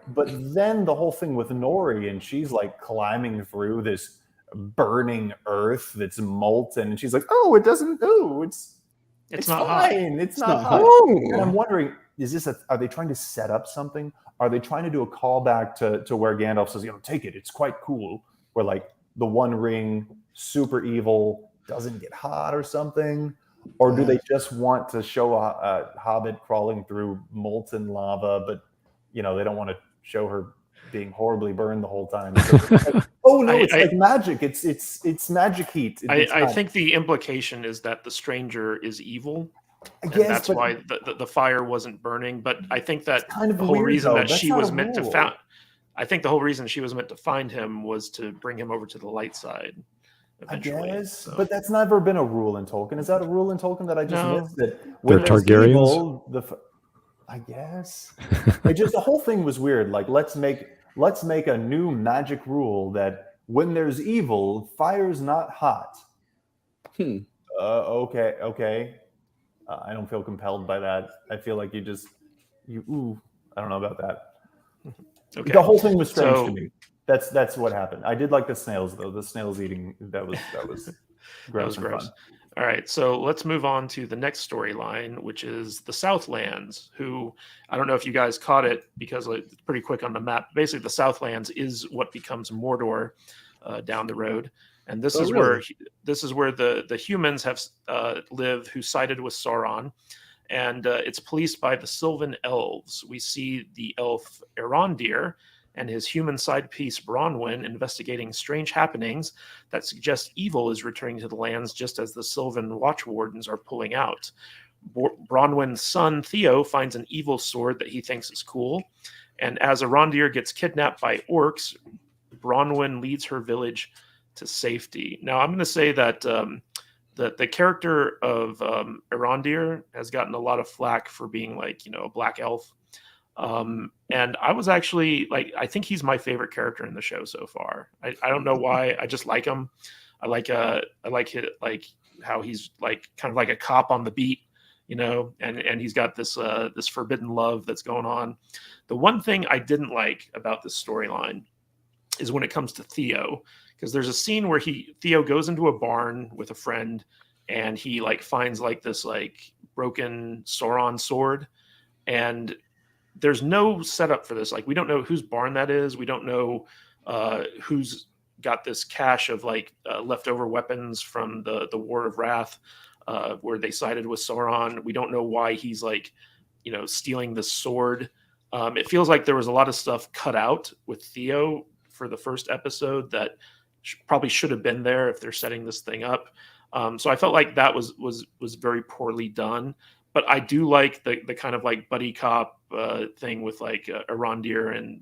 Speaker 4: But then the whole thing with Nori, and she's like climbing through this burning earth that's molten. And she's like, oh, it doesn't, oh, it's
Speaker 1: not
Speaker 4: fine.
Speaker 1: hot.
Speaker 4: It's not hot. And I'm wondering, are they trying to set up something? Are they trying to do a callback to where Gandalf says, take it, it's quite cool, where like the One Ring, super evil, doesn't get hot or something? Or do they just want to show a hobbit crawling through molten lava, but they don't want to show her being horribly burned the whole time? So like, oh no, it's like magic. It's magic heat.
Speaker 1: I think the implication is that the stranger is evil. And
Speaker 4: guess,
Speaker 1: that's why the fire wasn't burning. But I think that
Speaker 4: kind of
Speaker 1: the whole reason that she was meant to
Speaker 4: find,
Speaker 1: I think the whole reason she was meant to find him was to bring him over to the light side.
Speaker 4: I guess, but that's never been a rule in Tolkien. Is that a rule in Tolkien that I just missed? That
Speaker 5: they're Targaryens.
Speaker 4: Evil, I guess. The whole thing was weird. Like, let's make a new magic rule that when there's evil, fire's not hot. Okay. I don't feel compelled by that. I feel like I don't know about that.
Speaker 1: Okay.
Speaker 4: The whole thing was strange to me. That's what happened. I did like the snails though. The snails eating that was
Speaker 1: That was
Speaker 4: and
Speaker 1: gross.
Speaker 4: fun.
Speaker 1: All right, so let's move on to the next storyline, which is the Southlands, who I don't know if you guys caught it because it's pretty quick on the map. Basically, the Southlands is what becomes Mordor down the road, and this
Speaker 2: Oh,
Speaker 1: is
Speaker 2: really?
Speaker 1: where the humans have live who sided with Sauron, and it's policed by the Sylvan elves. We see the elf Erondir and his human side piece Bronwyn investigating strange happenings that suggest evil is returning to the lands just as the Sylvan Watch Wardens are pulling out. Bronwyn's son Theo finds an evil sword that he thinks is cool, and as Erondir gets kidnapped by orcs, Bronwyn leads her village to safety. Now, I'm going to say that the character of Erondir has gotten a lot of flack for being like, a black elf. And I was actually like, I think he's my favorite character in the show so far. I don't know why. I just like him. I like like how he's like kind of like a cop on the beat, and he's got this this forbidden love that's going on. The one thing I didn't like about this storyline is when it comes to Theo, because there's a scene where Theo goes into a barn with a friend and he like finds like this like broken Sauron sword, and there's no setup for this. Like, we don't know whose barn that is. We don't know who's got this cache of like leftover weapons from the War of Wrath, where they sided with Sauron. We don't know why he's like, stealing this sword. It feels like there was a lot of stuff cut out with Theo for the first episode that probably should have been there if they're setting this thing up. So I felt like that was very poorly done. But I do like the kind of like buddy cop thing with like Erondir and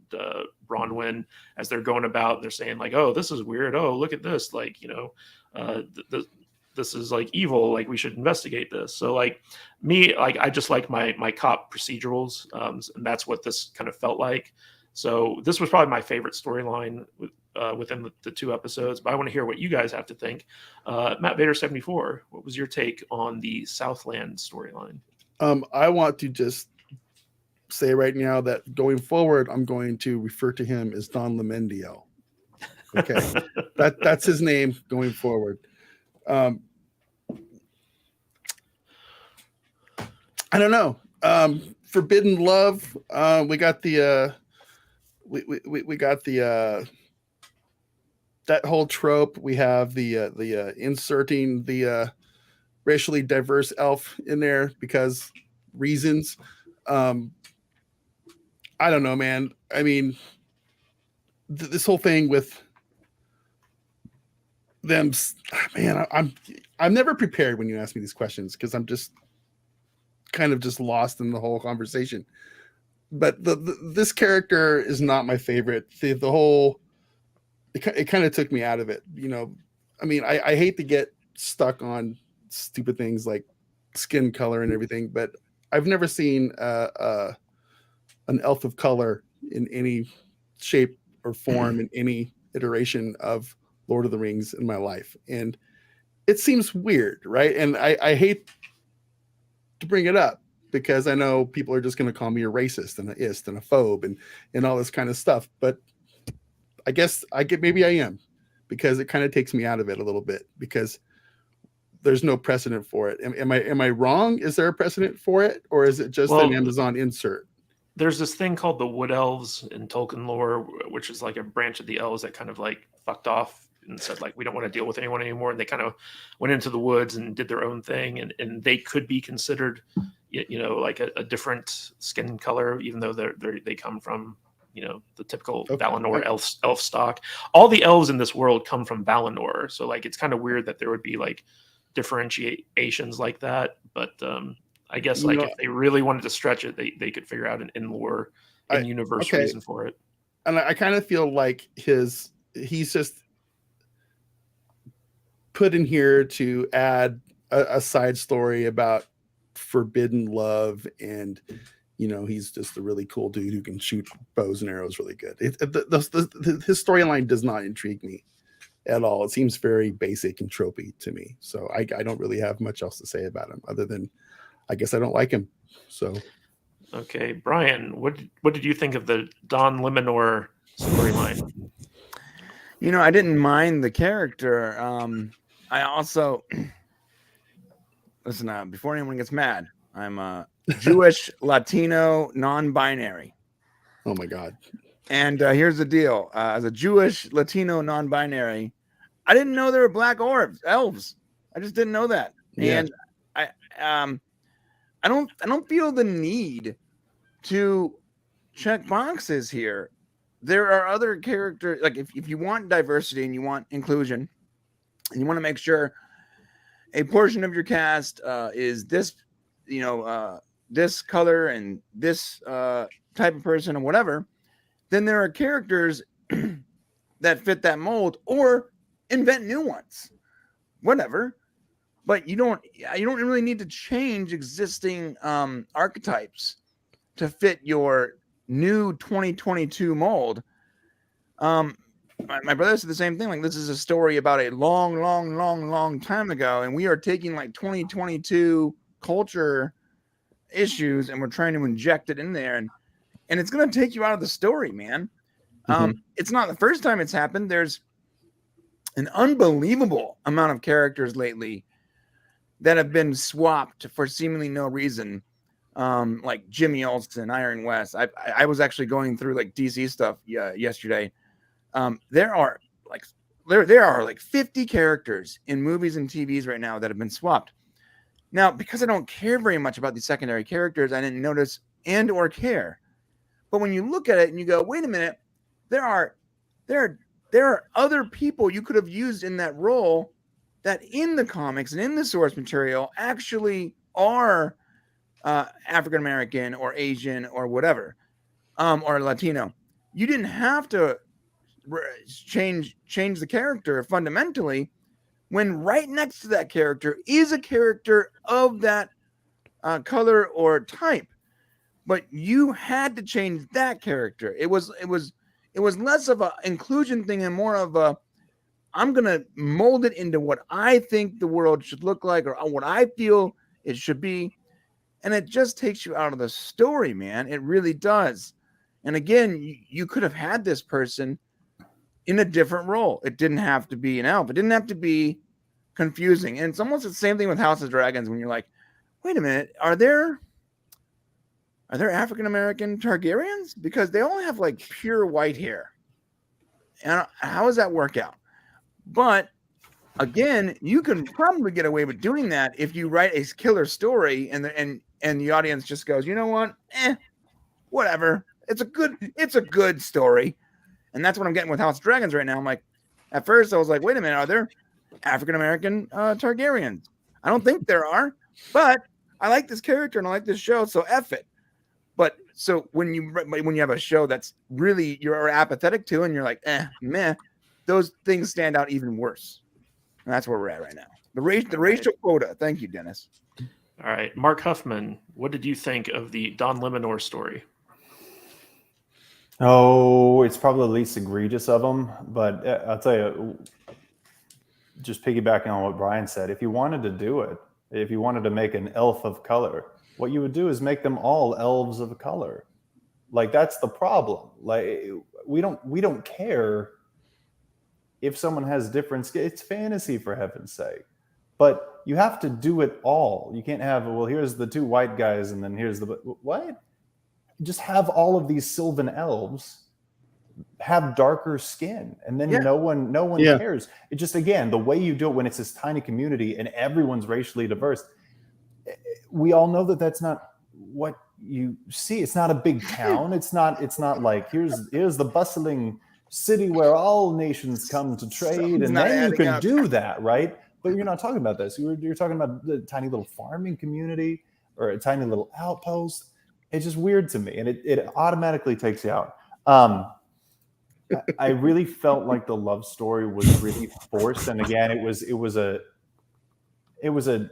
Speaker 1: Bronwyn as they're going about. They're saying like, "Oh, this is weird. Oh, look at this. Like, this is like evil. Like, we should investigate this." So like me, like I just like my cop procedurals, and that's what this kind of felt like. So this was probably my favorite storyline within the two episodes. But I want to hear what you guys have to think. Matt Vader 74, what was your take on the Southland storyline?
Speaker 2: I want to just say right now that going forward, I'm going to refer to him as Don Lemendiel. Okay, that's his name going forward. I don't know. Forbidden love. We got the we got the that whole trope. We have the inserting the racially diverse elf in there because reasons. I don't know, man. I mean, this whole thing with them, man. I'm never prepared when you ask me these questions because I'm just kind of just lost in the whole conversation. But this character is not my favorite. The whole it kind of took me out of it. I mean, I hate to get stuck on stupid things like skin color and everything, but I've never seen an elf of color in any shape or form in any iteration of Lord of the Rings in my life, and it seems weird, right? And I hate to bring it up because I know people are just going to call me a racist and a ist and a phobe and all this kind of stuff, but I guess maybe I am, because it kind of takes me out of it a little bit because there's no precedent for it. Am I wrong? Is there a precedent for it, or is it just an Amazon insert?
Speaker 1: There's this thing called the Wood Elves in Tolkien lore, which is like a branch of the elves that kind of like fucked off and said like, we don't want to deal with anyone anymore, and they kind of went into the woods and did their own thing, and they could be considered, like a different skin color, even though they come from the typical Valinor elf stock. All the elves in this world come from Valinor, so like it's kind of weird that there would be like differentiations like that. But I guess like if they really wanted to stretch it, they could figure out an in-lore, in-universe reason for it.
Speaker 2: And I kind of feel like he's just put in here to add a side story about forbidden love, and he's just a really cool dude who can shoot bows and arrows really good. His storyline does not intrigue me at all. It seems very basic and tropey to me. So I don't really have much else to say about him other than I guess I don't like him. So
Speaker 1: okay, Brian, what did you think of the Don Limanor storyline?
Speaker 3: I didn't mind the character. I also listen. Before anyone gets mad, I'm Jewish, Latino, non-binary.
Speaker 2: Oh my God.
Speaker 3: And here's the deal: as a Jewish, Latino, non-binary, I didn't know there were black elves. I just didn't know that.
Speaker 2: Yeah.
Speaker 3: And I don't feel the need to check boxes here. There are other characters, like if you want diversity and you want inclusion and you want to make sure a portion of your cast is this, this color and this type of person or whatever, then there are characters that fit that mold or invent new ones, whatever. But you don't really need to change existing archetypes to fit your new 2022 mold. My brother said the same thing. Like, this is a story about a long time ago, and we are taking like 2022 culture issues and we're trying to inject it in there, and it's going to take you out of the story, man. It's not the first time it's happened. There's an unbelievable amount of characters lately that have been swapped for seemingly no reason. Like Jimmy Olsen, Iron West. I was actually going through like DC stuff yesterday. There are like 50 characters in movies and TVs right now that have been swapped. Now, because I don't care very much about these secondary characters, I didn't notice and or care. But when you look at it and you go, wait a minute, there are other people you could have used in that role that in the comics and in the source material actually are African American or Asian or whatever, or Latino. You didn't have to change the character fundamentally when right next to that character is a character of that color or type. But you had to change that character. It was less of an inclusion thing and more of a, I'm going to mold it into what I think the world should look like or what I feel it should be. And it just takes you out of the story, man. It really does. And again, you could have had this person in a different role. It didn't have to be an elf. It didn't have to be confusing. And it's almost the same thing with House of Dragons when you're like, wait a minute, are there African-American Targaryens? Because they all have like pure white hair. And how does that work out? But again, you can probably get away with doing that if you write a killer story and the audience just goes, you know what? Whatever. It's a good story. And that's what I'm getting with House of Dragons right now. I'm like, at first I was like, wait a minute, are there African-American Targaryens? I don't think there are, but I like this character and I like this show, so F it. But so when you have a show that's really you're apathetic to and you're like, meh, those things stand out even worse. And that's where we're at right now. The racial quota. Thank you, Dennis.
Speaker 1: All right. Mark Huffman, what did you think of the Don Limanor story?
Speaker 4: Oh, it's probably the least egregious of them. But I'll tell you, just piggybacking on what Brian said, if you wanted to do it, if you wanted to make an elf of color, what you would do is make them all elves of color. Like, that's the problem. Like, we don't care if someone has different skin. It's fantasy, for heaven's sake. But you have to do it all. You can't have, well, here's the two white guys and then here's the what? Just have all of these Sylvan elves have darker skin, and then no one cares. It just, again, the way you do it when it's this tiny community and everyone's racially diverse, we all know that that's not what you see. It's not a big town. It's not like here's the bustling city where all nations come to trade, and then you can do that, right? But you're not talking about this. You're talking about the tiny little farming community or a tiny little outpost. It's just weird to me, and it automatically takes you out. I really felt like the love story was really forced, and again, it was a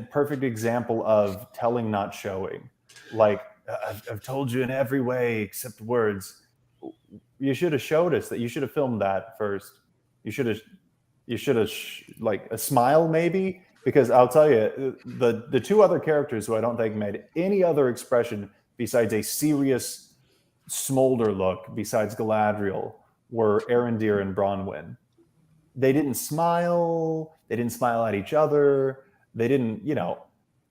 Speaker 4: perfect example of telling, not showing. Like, I've told you in every way except words. You should have showed us that. You should have filmed that first. You should have like a smile maybe, because I'll tell you, the two other characters who I don't think made any other expression besides a serious smolder look besides Galadriel were Arendir and Bronwyn. they didn't smile. They didn't smile at each other. They didn't,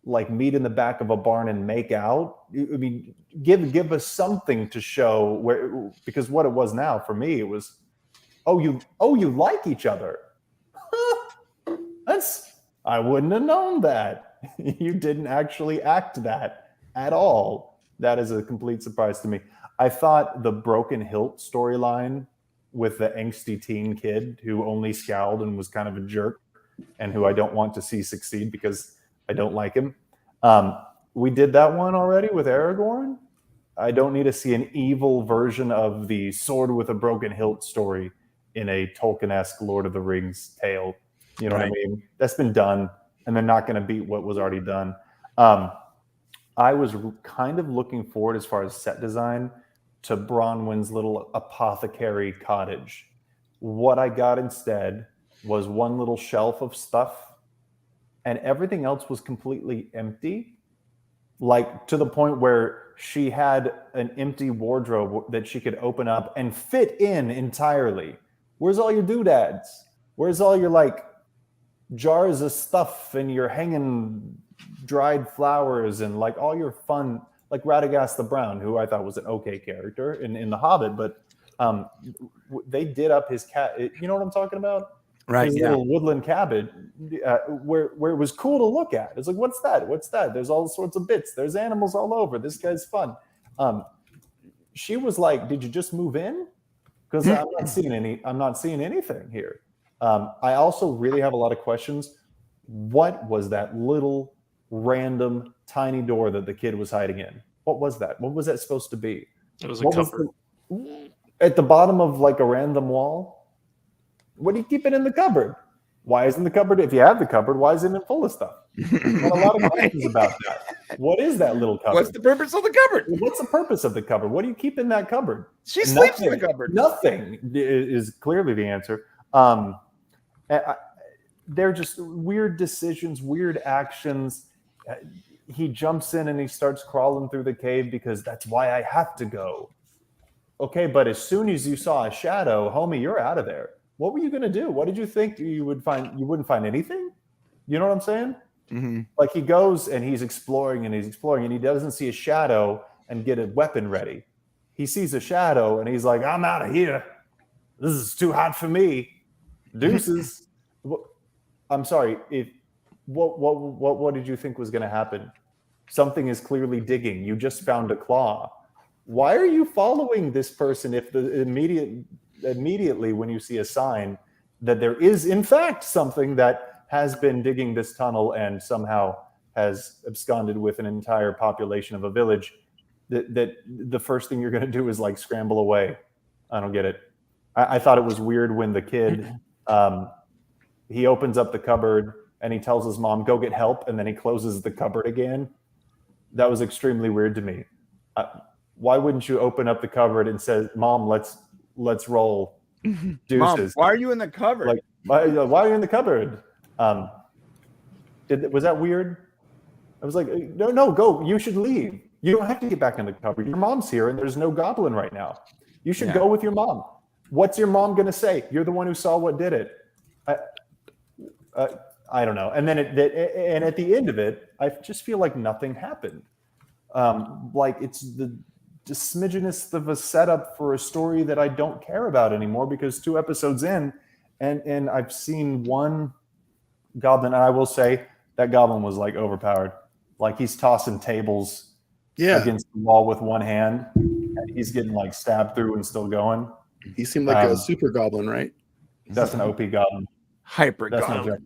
Speaker 4: like meet in the back of a barn and make out. I mean, give us something to show where, because what it was now for me, it was, you like each other. I wouldn't have known that. You didn't actually act that at all. That is a complete surprise to me. I thought the broken hilt storyline with the angsty teen kid who only scowled and was kind of a jerk and who I don't want to see succeed because I don't like him. We did that one already with Aragorn. I don't need to see an evil version of the sword with a broken hilt story in a Tolkien-esque Lord of the Rings tale. You know what I mean? That's been done, and they're not going to beat what was already done. I was kind of looking forward, as far as set design, to Bronwyn's little apothecary cottage. What I got instead was one little shelf of stuff, and everything else was completely empty, like to the point where she had an empty wardrobe that she could open up and fit in entirely. Where's all your doodads? Where's all your like jars of stuff and your hanging dried flowers and like all your fun, like Radagast the Brown, who I thought was an okay character in The Hobbit, but they did up his cat. You know what I'm talking about?
Speaker 3: Right.
Speaker 4: His little woodland cabin, where it was cool to look at. It's like, what's that? What's that? There's all sorts of bits. There's animals all over. This guy's fun. She was like, "Did you just move in?" Because I'm not seeing anything here. I also really have a lot of questions. What was that little random tiny door that the kid was hiding in? What was that? What was that supposed to be?
Speaker 1: It was a cupboard.
Speaker 4: At the bottom of like a random wall? What do you keep it in the cupboard? Why isn't the cupboard, if you have the cupboard, why is it full of stuff? Got a lot of questions about that. What is that little cupboard?
Speaker 3: What's the purpose of the cupboard?
Speaker 4: What's the purpose of the cupboard? What do you keep in that cupboard?
Speaker 3: She sleeps in the cupboard.
Speaker 4: Nothing is clearly the answer. They're just weird decisions, weird actions. He jumps in and he starts crawling through the cave because that's why I have to go. Okay, but as soon as you saw a shadow, homie, you're out of there. What were you going to do? What did you think you would find? You wouldn't find anything? You know what I'm saying?
Speaker 3: Mm-hmm.
Speaker 4: Like he goes and he's exploring and he doesn't see a shadow and get a weapon ready. He sees a shadow and he's like, I'm out of here. This is too hot for me. Deuces. I'm sorry. What did you think was going to happen? Something is clearly digging. You just found a claw. Why are you following this person if immediately when you see a sign that there is in fact something that has been digging this tunnel and somehow has absconded with an entire population of a village, that the first thing you're going to do is like scramble away? I don't get it. I thought it was weird when the kid he opens up the cupboard and he tells his mom, go get help, and then he closes the cupboard again. That was extremely weird to me. Why wouldn't you open up the cupboard and say, Mom, let's roll? Deuces.
Speaker 3: Mom, why are you in the cupboard?
Speaker 4: Like, why are you in the cupboard? Was that weird? I was like, no, go. You should leave. You don't have to get back in the cupboard. Your mom's here and there's no goblin right now. You should go with your mom. What's your mom going to say? You're the one who saw what did it. I don't know. And then and at the end of it, I just feel like nothing happened. Like it's the smidgenest of a setup for a story that I don't care about anymore because 2 episodes in and I've seen one goblin, and I will say that goblin was like overpowered. Like he's tossing tables against the wall with one hand and he's getting like stabbed through and still going.
Speaker 2: He seemed like a super goblin, right?
Speaker 4: That's an OP goblin.
Speaker 3: Hyper
Speaker 4: That's
Speaker 3: goblin.
Speaker 4: not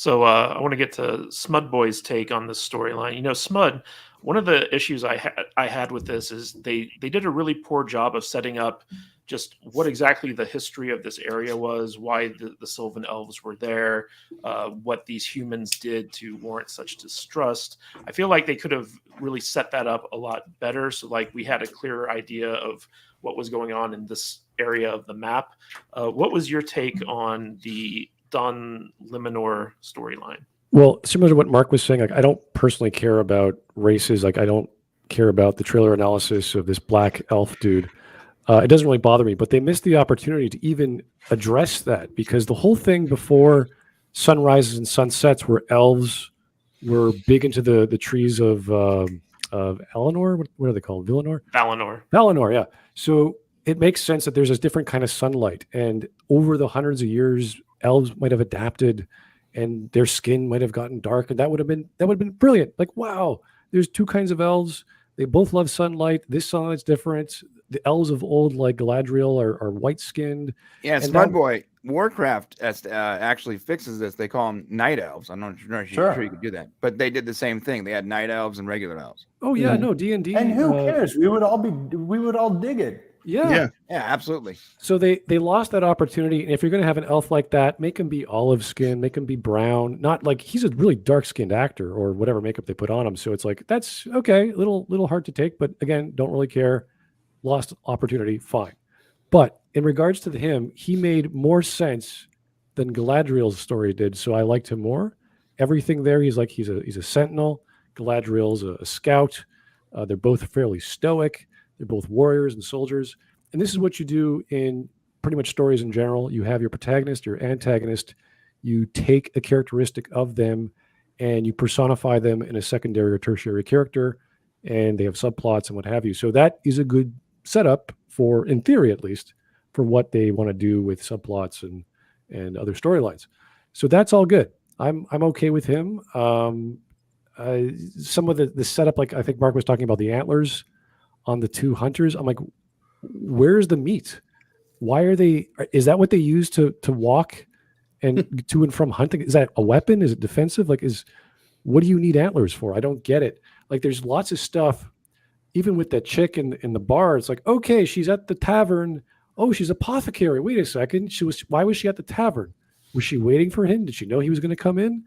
Speaker 1: So I want to get to Smudboy's take on this storyline. You know, Smud, one of the issues I had with this is they did a really poor job of setting up just what exactly the history of this area was, why the Sylvan elves were there, what these humans did to warrant such distrust. I feel like they could have really set that up a lot better, so like we had a clearer idea of what was going on in this area of the map. What was your take on the Don Liminor storyline?
Speaker 5: Well, similar to what Mark was saying, like I don't personally care about races. Like I don't care about the trailer analysis of this black elf dude. It doesn't really bother me, but they missed the opportunity to even address that, because the whole thing before sunrises and sunsets were elves were big into the trees of Eleanor. What are they called?
Speaker 1: Valinor.
Speaker 5: Valinor, yeah. So it makes sense that there's this different kind of sunlight, and over the hundreds of years, elves might have adapted, and their skin might have gotten dark, and that would have been brilliant. Like, wow, there's two kinds of elves. They both love sunlight. This sunlight's different. The elves of old, like Galadriel, are white skinned.
Speaker 3: Yeah,
Speaker 5: And
Speaker 3: Smud
Speaker 5: that-
Speaker 3: Boy, Warcraft actually fixes this. They call them night elves. I'm not sure you could do that, but they did the same thing. They had night elves and regular elves.
Speaker 5: Oh yeah, no D&D.
Speaker 4: And who cares? We would all dig it.
Speaker 5: Yeah.
Speaker 3: Yeah, absolutely.
Speaker 5: So they lost that opportunity. And if you're going to have an elf like that, make him be olive skin, make him be brown. Not like he's a really dark skinned actor or whatever makeup they put on him. So it's like, that's okay, little hard to take, but again, don't really care. Lost opportunity, fine. But in regards to him, he made more sense than Galadriel's story did. So I liked him more. Everything there, he's a sentinel. Galadriel's a scout. They're both fairly stoic. They're both warriors and soldiers. And this is what you do in pretty much stories in general. You have your protagonist, your antagonist. You take a characteristic of them and you personify them in a secondary or tertiary character, and they have subplots and what have you. So that is a good setup for, in theory at least, for what they want to do with subplots and other storylines. So that's all good. I'm okay with him. Some of the setup, like I think Mark was talking about the antlers on the two hunters. I'm like, where's the meat? Why are they? Is that what they use to walk and to and from hunting? Is that a weapon? Is it defensive? Like, what do you need antlers for? I don't get it. Like, there's lots of stuff. Even with that chick in the bar, it's like, okay, she's at the tavern. Oh, she's apothecary. Wait a second. Why was she at the tavern? Was she waiting for him? Did she know he was going to come in?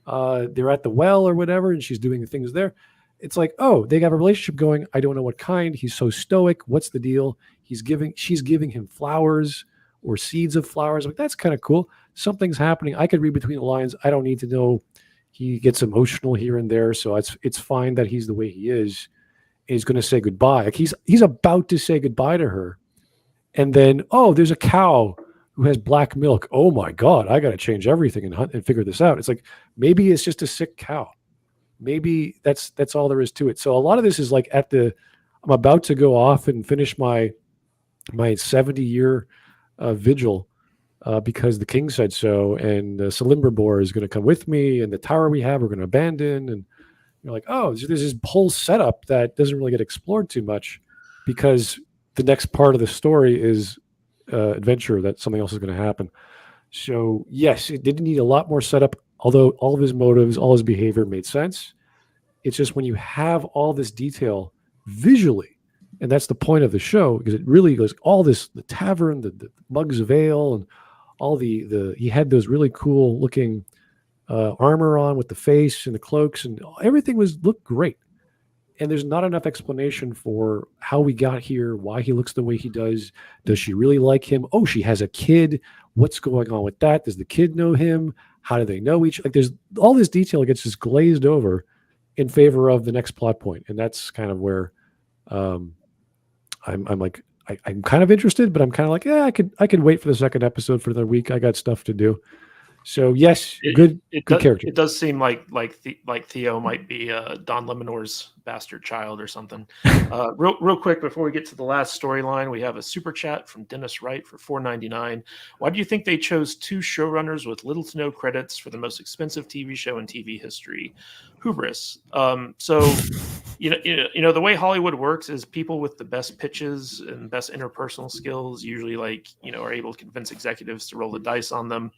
Speaker 5: They're at the well or whatever, and she's doing the things there. It's like, oh, they have a relationship going. I don't know what kind. He's so stoic. What's the deal? She's giving him flowers or seeds of flowers. Like, that's kind of cool. Something's happening. I could read between the lines. I don't need to know. He gets emotional here and there, so it's fine that he's the way he is. He's going to say goodbye. Like, he's about to say goodbye to her, and then, oh, there's a cow who has black milk. Oh my God, I got to change everything and hunt and figure this out. It's like, maybe it's just a sick cow. Maybe that's all there is to it. So a lot of this is like I'm about to go off and finish my 70-year vigil because the king said so, and Celebrimbor is going to come with me, and the tower we have we're going to abandon, and you're like, oh, there's this whole setup that doesn't really get explored too much because the next part of the story is adventure that something else is going to happen. So yes, it didn't need a lot more setup, although all of his motives, all his behavior made sense. It's just when you have all this detail visually, and that's the point of the show, because it really goes all this, the tavern, the mugs of ale, and all he had those really cool looking armor on with the face and the cloaks, and everything looked great. And there's not enough explanation for how we got here, why he looks the way he does. Does she really like him? Oh, she has a kid. What's going on with that? Does the kid know him? How do they know each? Like, there's all this detail gets just glazed over in favor of the next plot point, and that's kind of where I'm like, I'm kind of interested, but I'm kind of like, yeah, I could wait for the second episode for another week. I got stuff to do. So yes, good character.
Speaker 1: It does seem like Theo might be Don Limonor's bastard child or something. Real quick before we get to the last storyline, we have a super chat from Dennis Wright for $4.99. Why do you think they chose two showrunners with little to no credits for the most expensive TV show in TV history? Hubris. So you know the way Hollywood works is people with the best pitches and best interpersonal skills usually are able to convince executives to roll the dice on them.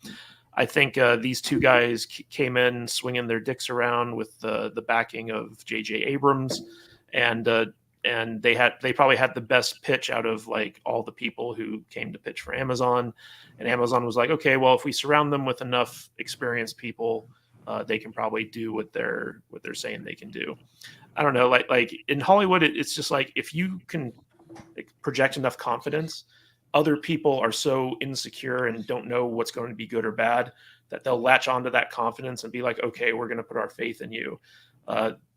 Speaker 1: I think these two guys came in swinging their dicks around with the backing of J.J. Abrams, and they probably had the best pitch out of like all the people who came to pitch for Amazon, and Amazon was like, okay, well, if we surround them with enough experienced people, they can probably do what they're saying they can do. I don't know, like in Hollywood, it's just like if you can project enough confidence, other people are so insecure and don't know what's going to be good or bad that they'll latch onto that confidence and be like, okay, we're going to put our faith in you.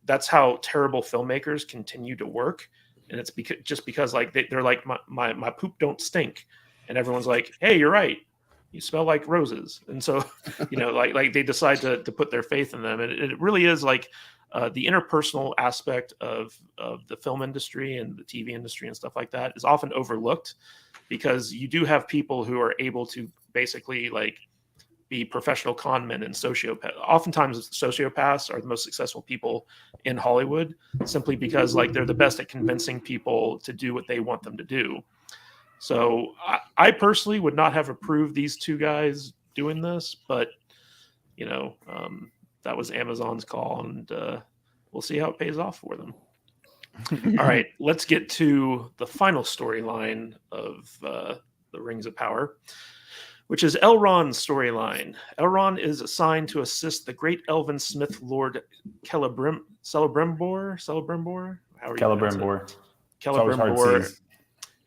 Speaker 1: That's how terrible filmmakers continue to work. and it's because like they're like my poop don't stink, and everyone's like, hey, you're right, you smell like roses, and so like they decide to put their faith in them, and it really is like the interpersonal aspect of the film industry and the TV industry and stuff like that is often overlooked, because you do have people who are able to basically like be professional con men and sociopaths. Oftentimes sociopaths are the most successful people in Hollywood, simply because like they're the best at convincing people to do what they want them to do. So I personally would not have approved these two guys doing this, but that was Amazon's call, and we'll see how it pays off for them. All right, let's get to the final storyline of the Rings of Power, which is Elrond's storyline. Elrond is assigned to assist the great elven smith lord Celebrimbor. How are you
Speaker 4: Celebrimbor.
Speaker 1: Celebrimbor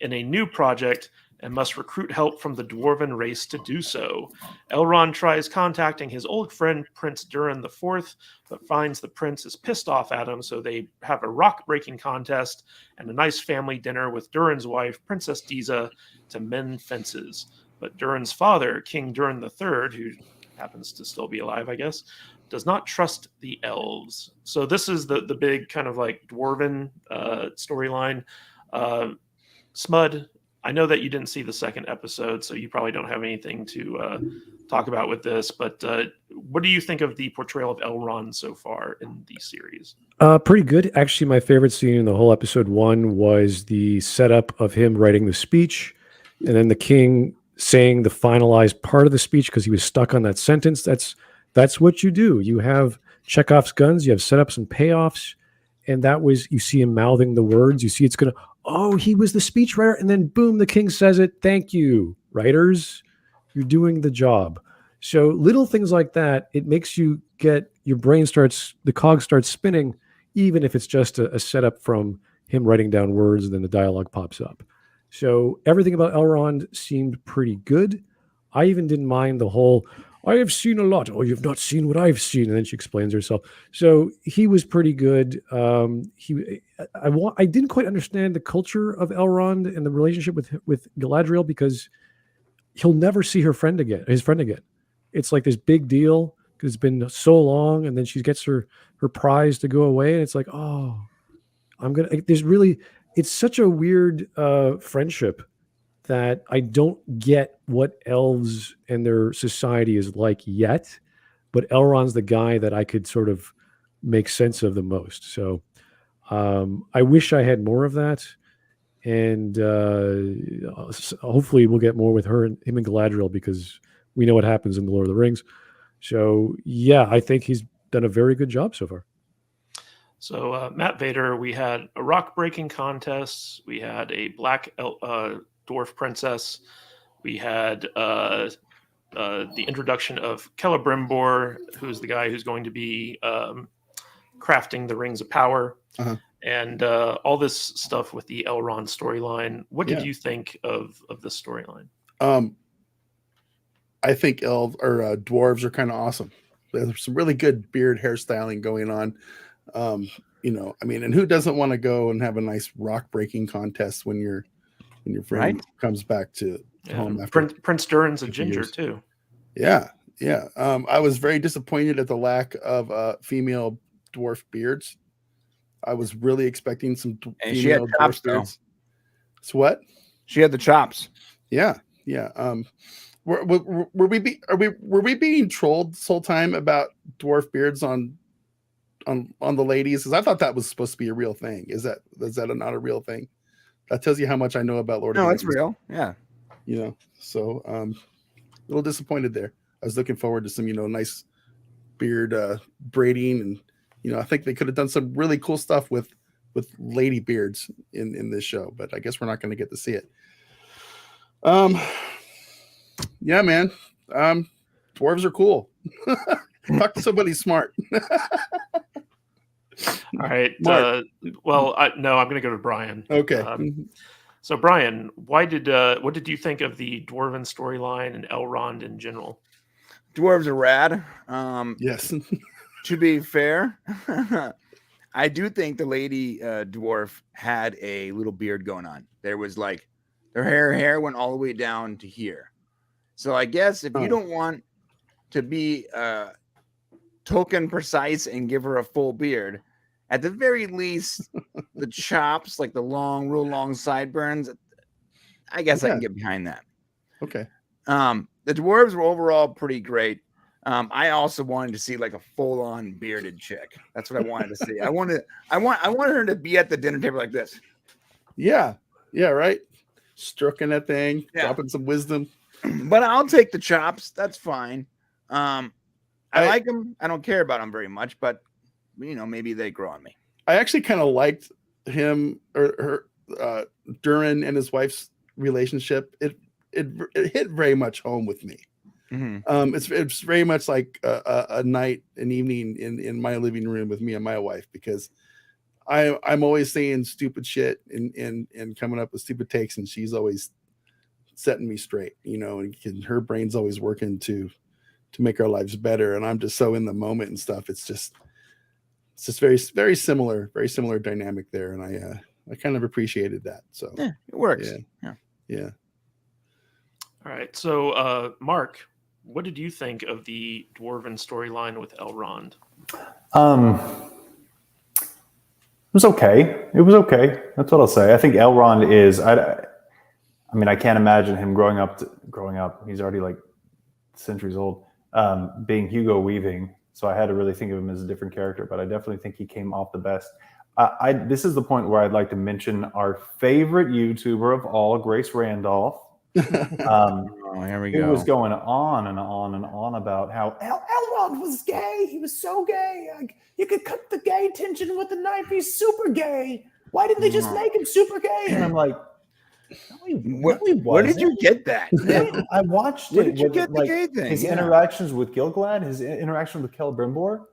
Speaker 1: in a new project, and must recruit help from the dwarven race to do so. Elrond tries contacting his old friend Prince Durin IV, but finds the prince is pissed off at him, so they have a rock-breaking contest and a nice family dinner with Durin's wife, Princess Disa, to mend fences. But Durin's father, King Durin III, who happens to still be alive, I guess, does not trust the elves. So this is the big kind of like dwarven storyline. Smud, I know that you didn't see the second episode, so you probably don't have anything to talk about with this, but what do you think of the portrayal of Elrond so far in the series?
Speaker 5: Pretty good. Actually, my favorite scene in the whole episode 1 was the setup of him writing the speech, and then the king saying the finalized part of the speech because he was stuck on that sentence. That's what you do. You have Chekhov's guns, you have setups and payoffs, and that was, you see him mouthing the words, you see it's going to, oh, he was the speechwriter, and then boom, the king says it. Thank you, writers. You're doing the job. So little things like that, it makes you get, your brain starts, the cog starts spinning, even if it's just a setup from him writing down words and then the dialogue pops up. So everything about Elrond seemed pretty good. I even didn't mind the whole, I have seen a lot. Oh, you've not seen what I've seen. And then she explains herself. So he was pretty good. I didn't quite understand the culture of Elrond and the relationship with Galadriel, because he'll never see his friend again. It's like this big deal because it's been so long, and then she gets her prize to go away, and it's like, oh, it's such a weird friendship that I don't get what elves and their society is like yet, but Elrond's the guy that I could sort of make sense of the most. So I wish I had more of that, and hopefully we'll get more with him and Galadriel, because we know what happens in the Lord of the Rings. So yeah, I think he's done a very good job so far.
Speaker 1: So Matt Vader, we had a rock breaking contest, we had a black dwarf princess, we had the introduction of Celebrimbor, who's the guy who's going to be crafting the Rings of Power, and all this stuff with the Elrond storyline. What did you think of this storyline?
Speaker 2: I think dwarves are kind of awesome. There's some really good beard hairstyling going on. And who doesn't want to go and have a nice rock breaking contest when your friend comes back to home after
Speaker 1: Prince Durin's a ginger too.
Speaker 2: Yeah. I was very disappointed at the lack of female dwarf beards. I was really expecting some female dwarf beards. So what?
Speaker 3: She had the chops.
Speaker 2: Yeah. Were we being trolled this whole time about dwarf beards on the ladies? Because I thought that was supposed to be a real thing. Is that not a real thing? That tells you how much I know about Lord of the Rings.
Speaker 3: No, it's real. Yeah.
Speaker 2: So a little disappointed there. I was looking forward to some, nice beard braiding, and I think they could have done some really cool stuff with lady beards in this show, but I guess we're not going to get to see it. Yeah, man. Dwarves are cool. Talk to somebody smart.
Speaker 1: All right. I'm going to go to Brian.
Speaker 2: Okay.
Speaker 1: So Brian, what did you think of the dwarven storyline and Elrond in general?
Speaker 3: Dwarves are rad.
Speaker 2: Yes.
Speaker 3: To be fair, I do think the lady dwarf had a little beard going on. There was like her hair went all the way down to here. So I guess if you don't want to be token precise and give her a full beard, at the very least, the chops, like the real long sideburns, I guess I can get behind that.
Speaker 2: Okay.
Speaker 3: The dwarves were overall pretty great. I also wanted to see like a full-on bearded chick. That's what I wanted to see. I wanted her to be at the dinner table like this.
Speaker 2: Yeah. Yeah. Right. Stroking that thing, dropping some wisdom.
Speaker 3: But I'll take the chops. That's fine. I like them. I don't care about them very much, but maybe they grow on me.
Speaker 2: I actually kind of liked him or her, Durin and his wife's relationship. It hit very much home with me.
Speaker 3: Mm-hmm.
Speaker 2: It's very much like an evening in my living room with me and my wife, because I'm always saying stupid shit and coming up with stupid takes, and she's always setting me straight, and her brain's always working to make our lives better, and I'm just so in the moment and stuff. It's just very, very similar dynamic there, and I kind of appreciated that. So
Speaker 3: yeah, it works.
Speaker 2: Yeah.
Speaker 1: All right. So, Mark, what did you think of the dwarven storyline with Elrond?
Speaker 4: It was okay. That's what I'll say. I think Elrond is. I mean, I can't imagine him growing up. He's already like centuries old. Being Hugo Weaving, so I had to really think of him as a different character. But I definitely think he came off the best. This is the point where I'd like to mention our favorite YouTuber of all, Grace Randolph.
Speaker 3: Here we go.
Speaker 4: It was going on and on and on about how Elrond was gay. He was so gay. You could cut the gay tension with a knife. He's super gay. Why didn't they just make him super gay? And I'm like,
Speaker 3: where did you get that?
Speaker 4: I watched
Speaker 3: Where
Speaker 4: it.
Speaker 3: did you get the gay thing?
Speaker 4: His interactions with Gilgalad, his interaction with Celebrimbor.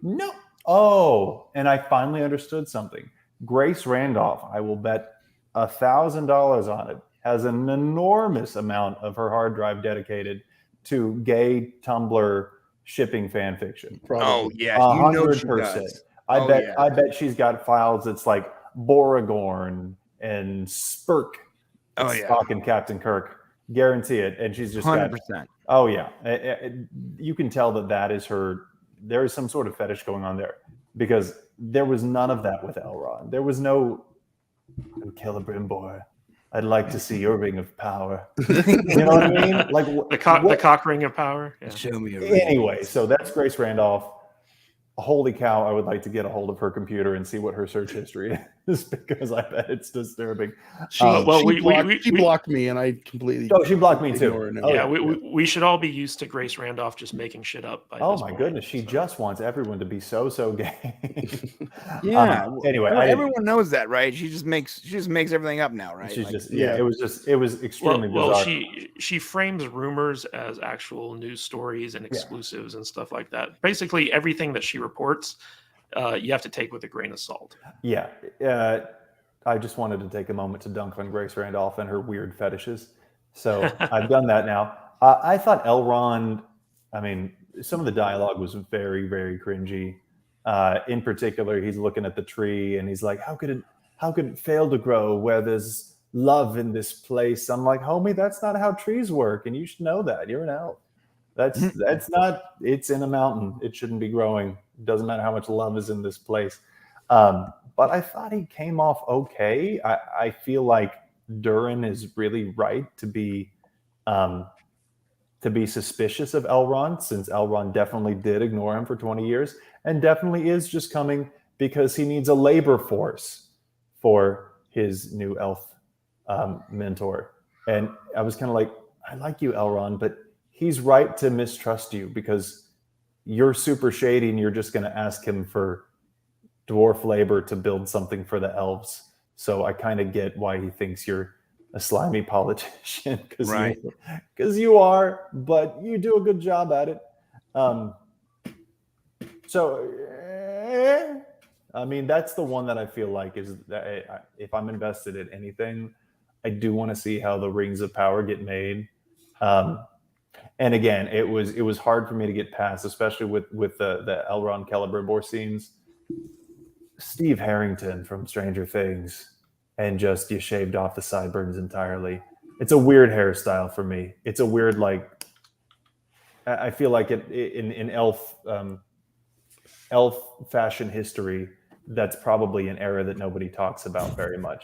Speaker 4: No. Oh, and I finally understood something. Grace Randolph, I will bet $1,000 on it, has an enormous amount of her hard drive dedicated to gay Tumblr shipping fan fiction.
Speaker 2: Probably.
Speaker 3: Oh yeah,
Speaker 4: 100%. I bet she's got files that's like Boragorn and Spurk. Spock and Captain Kirk. Guarantee it. And she's just
Speaker 3: 100%.
Speaker 4: Oh yeah. You can tell that is her. There is some sort of fetish going on there, because there was none of that with Elrond. There was no Celebrimbor. I'd like to see your ring of power. You know what I mean? Like
Speaker 1: the cock ring of power. Yeah.
Speaker 3: Show me a ring.
Speaker 4: Anyway, so that's Grace Randolph. Holy cow, I would like to get a hold of her computer and see what her search history is, because I bet it's disturbing.
Speaker 2: She blocked me, and I completely.
Speaker 4: Oh, she blocked me too.
Speaker 1: We should all be used to Grace Randolph just making shit up.
Speaker 4: Oh my goodness, she just wants everyone to be so gay.
Speaker 3: Yeah.
Speaker 4: Anyway,
Speaker 3: everyone knows that, right? She just makes everything up now, right?
Speaker 4: She's it was extremely bizarre.
Speaker 1: Well, she frames rumors as actual news stories and exclusives and stuff like that. Basically, everything that she reports, you have to take with a grain of salt.
Speaker 4: Yeah. I just wanted to take a moment to dunk on Grace Randolph and her weird fetishes. So I've done that now. I thought Elrond, I mean, some of the dialogue was very, very cringy. In particular, he's looking at the tree and he's like, how could it fail to grow where there's love in this place? I'm like, homie, that's not how trees work. And you should know that. You're an elf. That's not, it's in a mountain. It shouldn't be growing. It doesn't matter how much love is in this place. But I thought he came off okay. I feel like Durin is really right to be suspicious of Elrond, since Elrond definitely did ignore him for 20 years and definitely is just coming because he needs a labor force for his new elf mentor. And I was kind of like, I like you, Elrond, but he's right to mistrust you because you're super shady and you're just going to ask him for dwarf labor to build something for the elves. So I kind of get why he thinks you're a slimy politician, because you are, but you do a good job at it. I mean, that's the one that I feel like is that if I'm invested in anything, I do want to see how the rings of power get made. And again, it was hard for me to get past, especially with the Elrond Celebrimbor scenes. Steve Harrington from Stranger Things, and just you shaved off the sideburns entirely. It's a weird hairstyle for me. It's a weird, like, I feel like it in elf fashion history. That's probably an era that nobody talks about very much.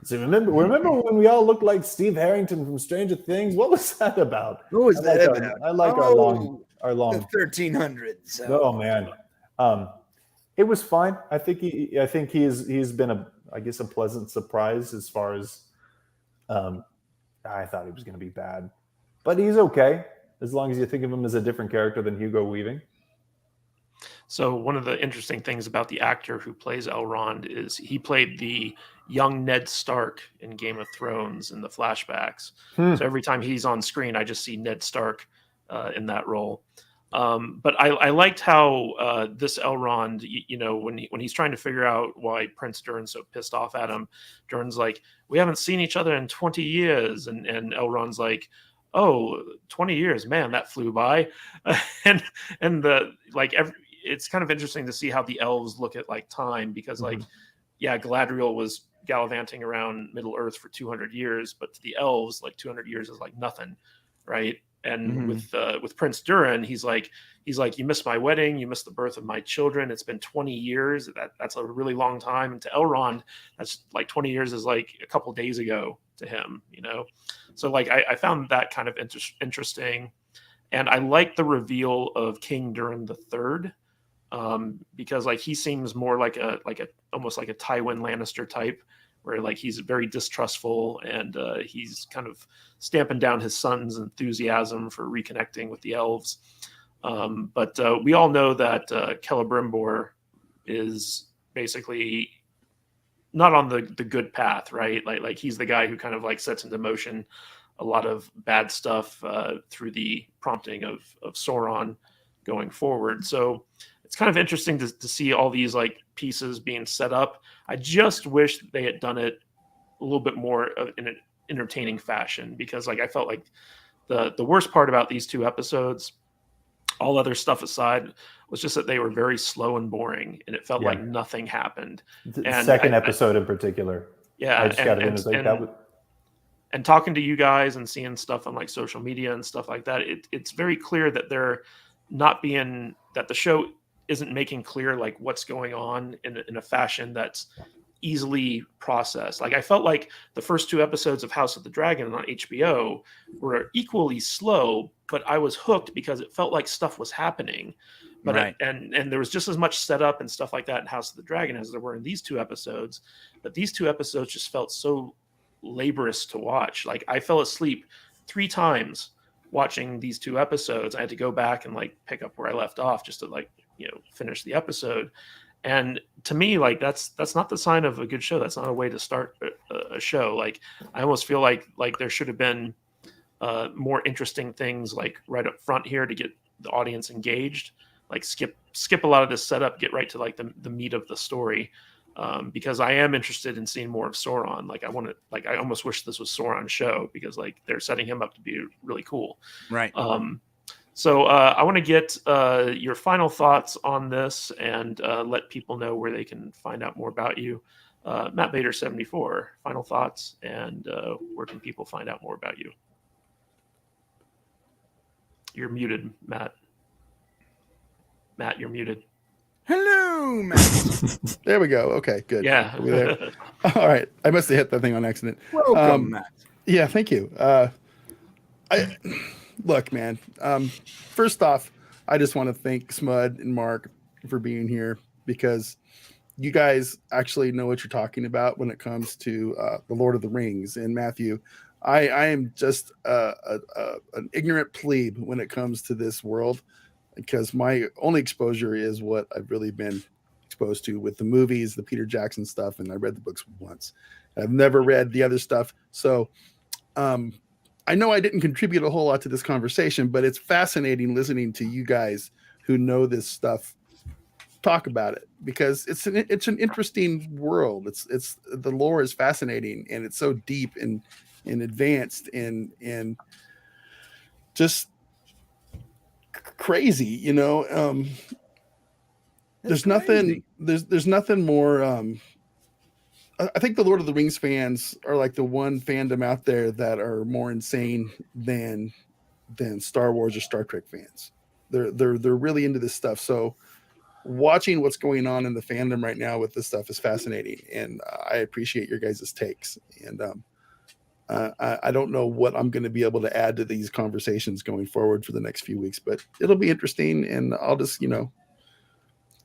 Speaker 4: So remember when we all looked like Steve Harrington from Stranger Things? What was that about?
Speaker 3: What was that about?
Speaker 4: I like our long.
Speaker 3: The 1300s.
Speaker 4: Oh man, it was fine. I think he's been a pleasant surprise as far as I thought he was going to be bad, but he's okay as long as you think of him as a different character than Hugo Weaving.
Speaker 1: So one of the interesting things about the actor who plays Elrond is he played the young Ned Stark in Game of Thrones in the flashbacks. So every time he's on screen, I just see Ned Stark in that role. But I liked how this Elrond, when he's trying to figure out why Prince Durin's so pissed off at him, Durin's like, we haven't seen each other in 20 years. And Elrond's like, oh, 20 years, man, that flew by. It's kind of interesting to see how the elves look at like time, because Galadriel was gallivanting around Middle Earth for 200 years, but to the elves, like 200 years is like nothing, right? And with Prince Durin, he's like, you missed my wedding, you missed the birth of my children. It's been 20 years. That's a really long time. And to Elrond, that's like 20 years is like a couple days ago to him, So like I found that kind of interesting, and I like the reveal of King Durin III. Because like he seems more like a almost like a Tywin Lannister type, where like he's very distrustful, and he's kind of stamping down his son's enthusiasm for reconnecting with the elves. But we all know that Celebrimbor is basically not on the good path, right? Like he's the guy who kind of like sets into motion a lot of bad stuff through the prompting of Sauron going forward. So it's kind of interesting to see all these like pieces being set up. I just wish they had done it a little bit more in an entertaining fashion, because like I felt like the worst part about these two episodes, all other stuff aside, was just that they were very slow and boring, and it felt like nothing happened.
Speaker 4: The second episode in particular.
Speaker 1: Yeah,
Speaker 4: I just got it in as like that was.
Speaker 1: And talking to you guys and seeing stuff on like social media and stuff like that, it's very clear that that the show isn't making clear like what's going on in a fashion that's easily processed. Like I felt like the first two episodes of House of the Dragon on HBO were equally slow, but I was hooked because it felt like stuff was happening. But and there was just as much setup and stuff like that in House of the Dragon as there were in these two episodes. But these two episodes just felt so laborious to watch. Like I fell asleep 3 times watching these two episodes. I had to go back and like pick up where I left off just to like finish the episode. And to me, like that's not the sign of a good show. That's not a way to start a show. Like I almost feel like there should have been more interesting things like right up front here to get the audience engaged. Like skip a lot of this setup, get right to like the meat of the story. Because I am interested in seeing more of Sauron. Like I almost wish this was Sauron's show, because like they're setting him up to be really cool.
Speaker 3: Right.
Speaker 1: So I want to get your final thoughts on this, and let people know where they can find out more about you. Matt Bader 74, final thoughts, and where can people find out more about you? You're muted, Matt. Matt, you're muted.
Speaker 3: Hello, Matt.
Speaker 2: There we go. Okay, good.
Speaker 1: Yeah.
Speaker 2: Are we there? All right. I must have hit that thing on accident.
Speaker 3: Welcome, Matt.
Speaker 2: Yeah, thank you. Look, man. First off, I just want to thank Smud and Mark for being here, because you guys actually know what you're talking about when it comes to the Lord of the Rings. And Matthew, I am just an ignorant plebe when it comes to this world, because my only exposure is what I've really been exposed to with the movies, the Peter Jackson stuff, and I read the books once. I've never read the other stuff. So I know I didn't contribute a whole lot to this conversation, but it's fascinating listening to you guys who know this stuff talk about it, because it's an interesting world. It's the lore is fascinating, and it's so deep and advanced and just crazy, there's nothing there's nothing more I think the Lord of the Rings fans are like the one fandom out there that are more insane than Star Wars or Star Trek fans. They're really into this stuff. So watching what's going on in the fandom right now with this stuff is fascinating, and I appreciate your guys' takes. And I don't know what I'm going to be able to add to these conversations going forward for the next few weeks, but it'll be interesting, and I'll just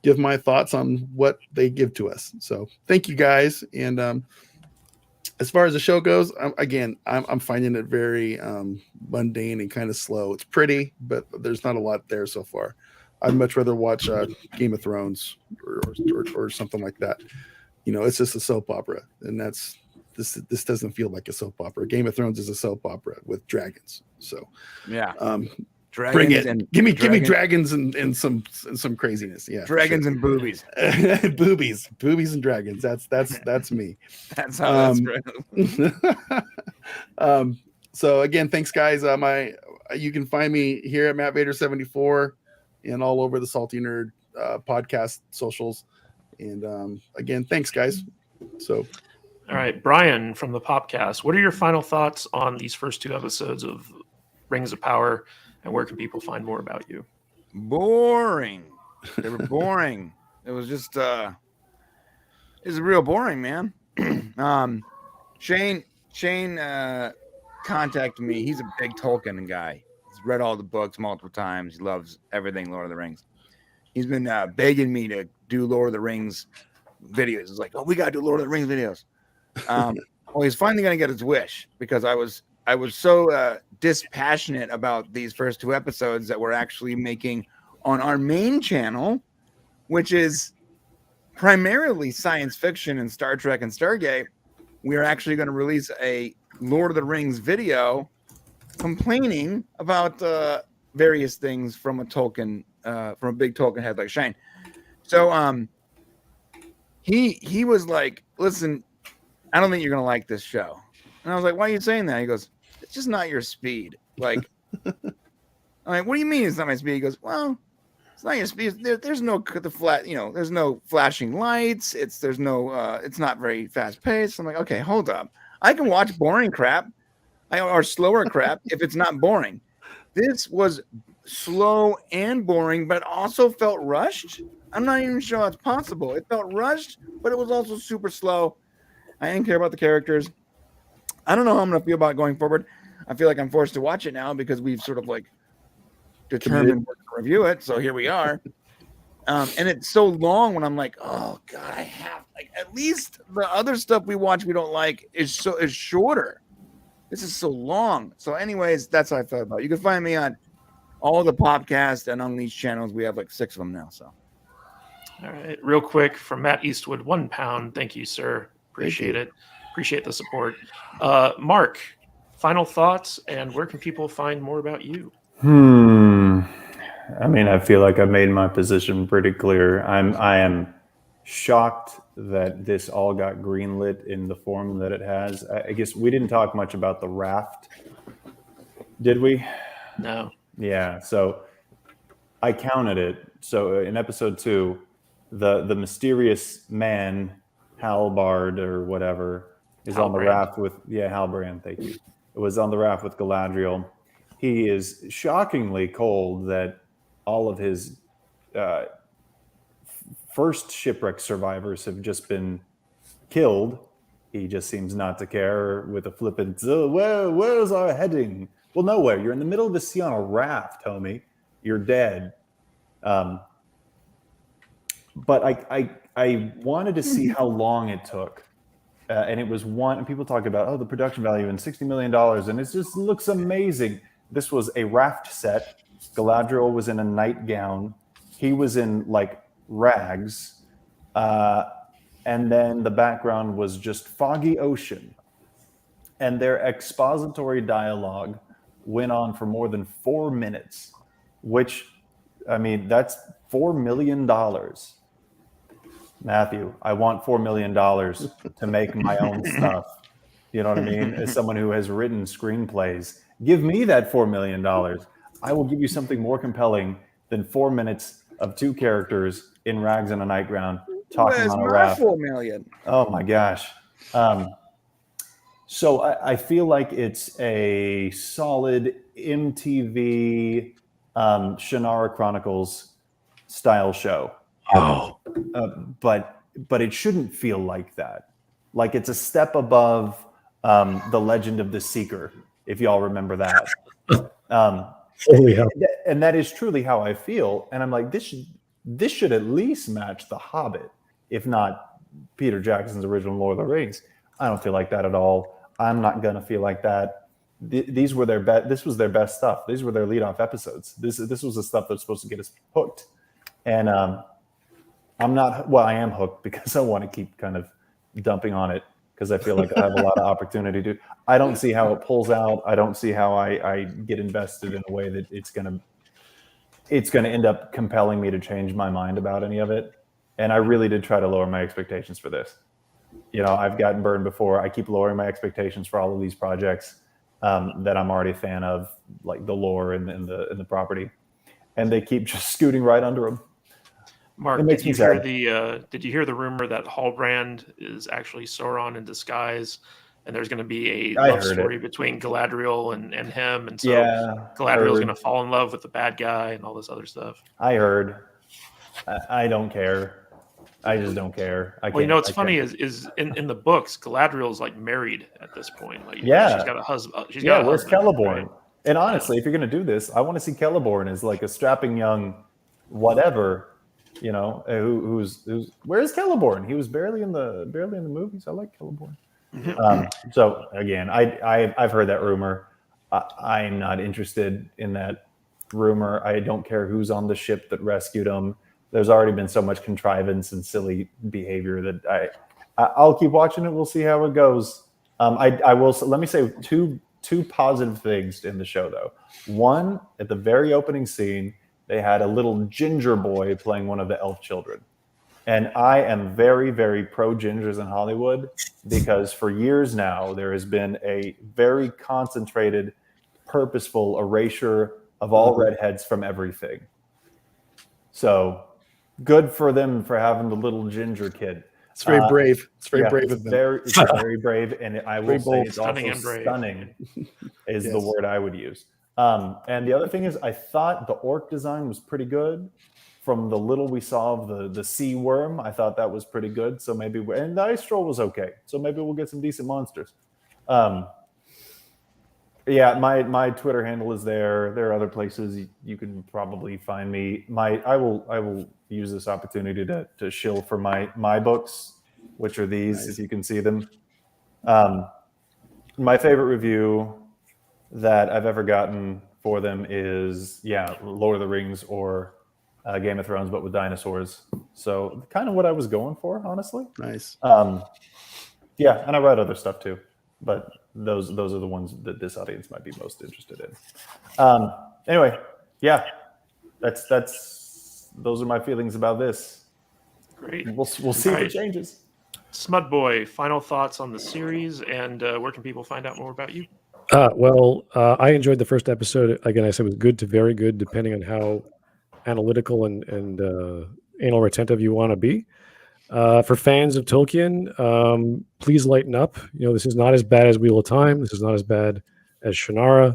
Speaker 2: give my thoughts on what they give to us. So thank you guys. And as far as the show goes, I'm finding it very mundane and kind of slow. It's pretty, but there's not a lot there so far. I'd much rather watch Game of Thrones or something like that. It's just a soap opera, and this doesn't feel like a soap opera. Game of Thrones is a soap opera with dragons. So
Speaker 3: yeah,
Speaker 2: dragons, bring it. Give me dragons and some craziness. Yeah,
Speaker 3: dragons and boobies,
Speaker 2: boobies and dragons. That's me.
Speaker 3: That's how
Speaker 2: that's so again, thanks guys. You can find me here at Matt Vader 74 and all over the Salty Nerd podcast socials. And again, thanks guys. So.
Speaker 1: All right, Brian from the Popcast, what are your final thoughts on these first 2 episodes of Rings of Power, and where can people find more about you?
Speaker 3: Boring. They were boring. It was just it's real boring, man. Shane contacted me. He's a big Tolkien guy. He's read all the books multiple times. He loves everything Lord of the Rings. He's been begging me to do Lord of the Rings videos. It's like, oh, we gotta do Lord of the Rings videos. Well, he's finally gonna get his wish, because I was so dispassionate about these first 2 episodes that we're actually making on our main channel, which is primarily science fiction and Star Trek and Stargate. We are actually going to release a Lord of the Rings video complaining about various things from a Tolkien, from a big Tolkien head like Shane. So he was like, listen, I don't think you're going to like this show. And I was like, why are you saying that? He goes, it's just not your speed. Like, I'm like, what do you mean it's not my speed? He goes, well, it's not your speed. There's no there's no flashing lights. It's not very fast paced. I'm like, okay, hold up. I can watch boring crap or slower crap if it's not boring. This was slow and boring, but also felt rushed. I'm not even sure it's possible. It felt rushed, but it was also super slow. I didn't care about the characters. I don't know how I'm going to feel about going forward. I feel like I'm forced to watch it now because we've sort of like determined to review it. So here we are. And it's so long when I'm like, oh God, I have like at least the other stuff we watch we don't like is shorter. This is so long. So anyways, that's how I felt about it. You can find me on all the podcasts and on these channels. We have like 6 of them now. So
Speaker 1: all right, real quick from Matt Eastwood, £1. Thank you, sir. Appreciate it. Appreciate the support. Mark, final thoughts, and where can people find more about you?
Speaker 4: I mean, I feel like I've made my position pretty clear. I am shocked that this all got greenlit in the form that it has. I guess we didn't talk much about the raft, did we?
Speaker 1: No.
Speaker 4: Yeah, so I counted it. So in episode 2, the mysterious man, Halbard or whatever, is on the raft with Halbrand, thank you. It was on the raft with Galadriel. He is shockingly cold that all of his first shipwreck survivors have just been killed. He just seems not to care with a flippant, where's our heading? Well, nowhere. You're in the middle of the sea on a raft, homie. You're dead. But I wanted to see how long it took. And it was and people talk about, the production value and $60 million, and it just looks amazing. This was a raft set. Galadriel was in a nightgown. He was in like rags. And then the background was just foggy ocean. And their expository dialogue went on for more than 4 minutes, which, I mean, that's $4 million. Matthew, I want $4 million to make my own stuff. You know what I mean? As someone who has written screenplays, give me that $4 million. I will give you something more compelling than 4 minutes of 2 characters in rags and a nightgown, talking
Speaker 3: Where's
Speaker 4: on a
Speaker 3: my
Speaker 4: raft.
Speaker 3: 4 million?
Speaker 4: Oh my gosh. So I feel like it's a solid MTV Shannara Chronicles style show.
Speaker 5: Oh,
Speaker 4: But it shouldn't feel like that. Like it's a step above the Legend of the Seeker, if y'all remember that.
Speaker 5: holy hell!
Speaker 4: And that is truly how I feel. And I'm like, this should at least match The Hobbit, if not Peter Jackson's original Lord of the Rings. I don't feel like that at all. I'm not gonna feel like that. These were their best. This was their best stuff. These were their lead-off episodes. This was the stuff that's supposed to get us hooked. And I'm not. Well, I am hooked because I want to keep kind of dumping on it because I feel like I have a lot of opportunity to. I don't see how it pulls out. I don't see how I get invested in a way that it's gonna end up compelling me to change my mind about any of it. And I really did try to lower my expectations for this. You know, I've gotten burned before. I keep lowering my expectations for all of these projects that I'm already a fan of, like the lore and the property, and they keep just scooting right under them.
Speaker 1: Mark,
Speaker 4: It makes me sad.
Speaker 1: did you hear the rumor that Halbrand is actually Sauron in disguise, and there's going to be a
Speaker 4: I
Speaker 1: love
Speaker 4: heard
Speaker 1: story
Speaker 4: it.
Speaker 1: between Galadriel and him, and so
Speaker 4: Yeah,
Speaker 1: Galadriel's
Speaker 4: I
Speaker 1: going to fall in love with the bad guy and all this other stuff.
Speaker 4: heard. I don't care. I just don't care.
Speaker 1: Well, you know what's funny is in the books, Galadriel's like married at this point. Like,
Speaker 4: Yeah.
Speaker 1: she's got a husband.
Speaker 4: Where's Celeborn?
Speaker 1: Right?
Speaker 4: And honestly, if you're going to do this, I want to see Celeborn as like a strapping young whatever, you know, who's where's Celeborn? He was barely in the movies. I like Celeborn. So again, I've heard that rumor. I'm not interested in that rumor. I don't care who's on the ship that rescued him. There's already been so much contrivance and silly behavior that I'll keep watching it. We'll see how it goes. I will. Let me say two positive things in the show, though. One, at the very opening scene, they had a little ginger boy playing one of the elf children. And I am very, very pro gingers in Hollywood because for years now, there has been a very concentrated, purposeful erasure of all redheads from everything. So good for them for having the little ginger kid.
Speaker 2: It's very brave. It's very brave of them.
Speaker 4: It's very brave, and I will
Speaker 2: Very
Speaker 4: say
Speaker 2: bold.
Speaker 4: it's
Speaker 1: Stunning
Speaker 4: also
Speaker 1: and brave.
Speaker 4: stunning is the
Speaker 2: Yes.
Speaker 4: word I would use. And the other thing is, I thought the orc design was pretty good. From the little we saw of the sea worm, I thought that was pretty good. So maybe, and the ice troll was okay. So maybe we'll get some decent monsters. Yeah, my Twitter handle is there. There are other places you can probably find me. I will use this opportunity to shill for my books, which are these,
Speaker 2: Nice.
Speaker 4: if you can see them. My favorite review that I've ever gotten for them is Lord of the Rings or Game of Thrones, but with dinosaurs. So kind of what I was going for, honestly.
Speaker 2: Nice.
Speaker 4: Yeah, and I read other stuff too, but those are the ones that this audience might be most interested in. Anyway, yeah, that's those are my feelings about this.
Speaker 1: Great.
Speaker 4: We'll see
Speaker 1: All
Speaker 4: if it
Speaker 1: right.
Speaker 4: changes.
Speaker 1: Smudboy, final thoughts on the series, and where can people find out more about you?
Speaker 5: I enjoyed the first episode. Again, I said it was good to very good, depending on how analytical and anal retentive you want to be. For fans of Tolkien, please lighten up. You know, this is not as bad as Wheel of Time. This is not as bad as Shannara.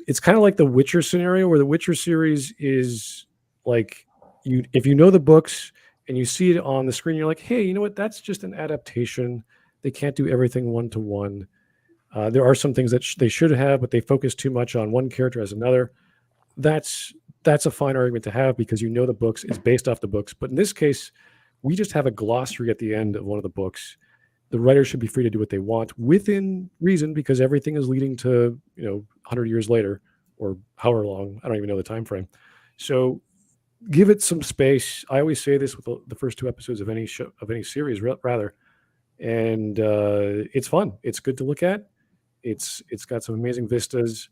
Speaker 5: It's kind of like the Witcher scenario, where the Witcher series is like if you know the books and you see it on the screen, you're like, hey, you know what? That's just an adaptation. They can't do everything one-to-one. There are some things that they should have, but they focus too much on one character as another. That's a fine argument to have because you know the books, it's based off the books. But in this case, we just have a glossary at the end of one of the books. The writers should be free to do what they want within reason because everything is leading to 100 years later or however long. I don't even know the time frame. So give it some space. I always say this with the first two episodes of any show, of any series, rather, and it's fun. It's good to look at. It's got some amazing vistas.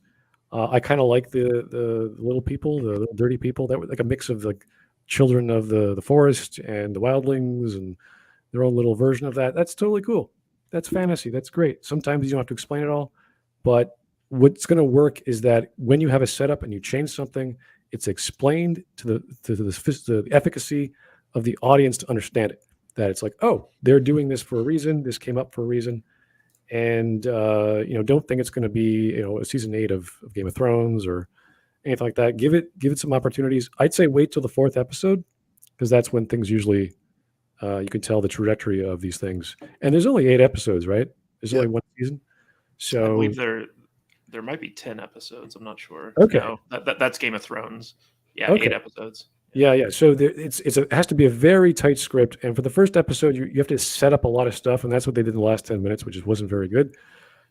Speaker 5: I kind of like the little people, the little dirty people that were like a mix of like children of the forest and the wildlings and their own little version of that. That's totally cool. That's fantasy. That's great. Sometimes you don't have to explain it all, but what's going to work is that when you have a setup and you change something, It's explained to the efficacy of the audience to understand it. That it's like, oh, they're doing this for a reason. This came up for a reason. And don't think it's going to be a season 8 of Game of Thrones or anything like that. Give it some opportunities. I'd say wait till the 4th episode, because that's when things usually you can tell the trajectory of these things. And there's only 8 episodes, right? There's only one season. So
Speaker 1: I believe there might be 10 episodes. I'm not sure.
Speaker 5: Okay.
Speaker 1: No, that's Game of Thrones. Yeah,
Speaker 5: Okay.
Speaker 1: 8 episodes.
Speaker 5: Yeah. So it has to be a very tight script, and for the first episode, you have to set up a lot of stuff, and that's what they did in the last 10 minutes, which wasn't very good.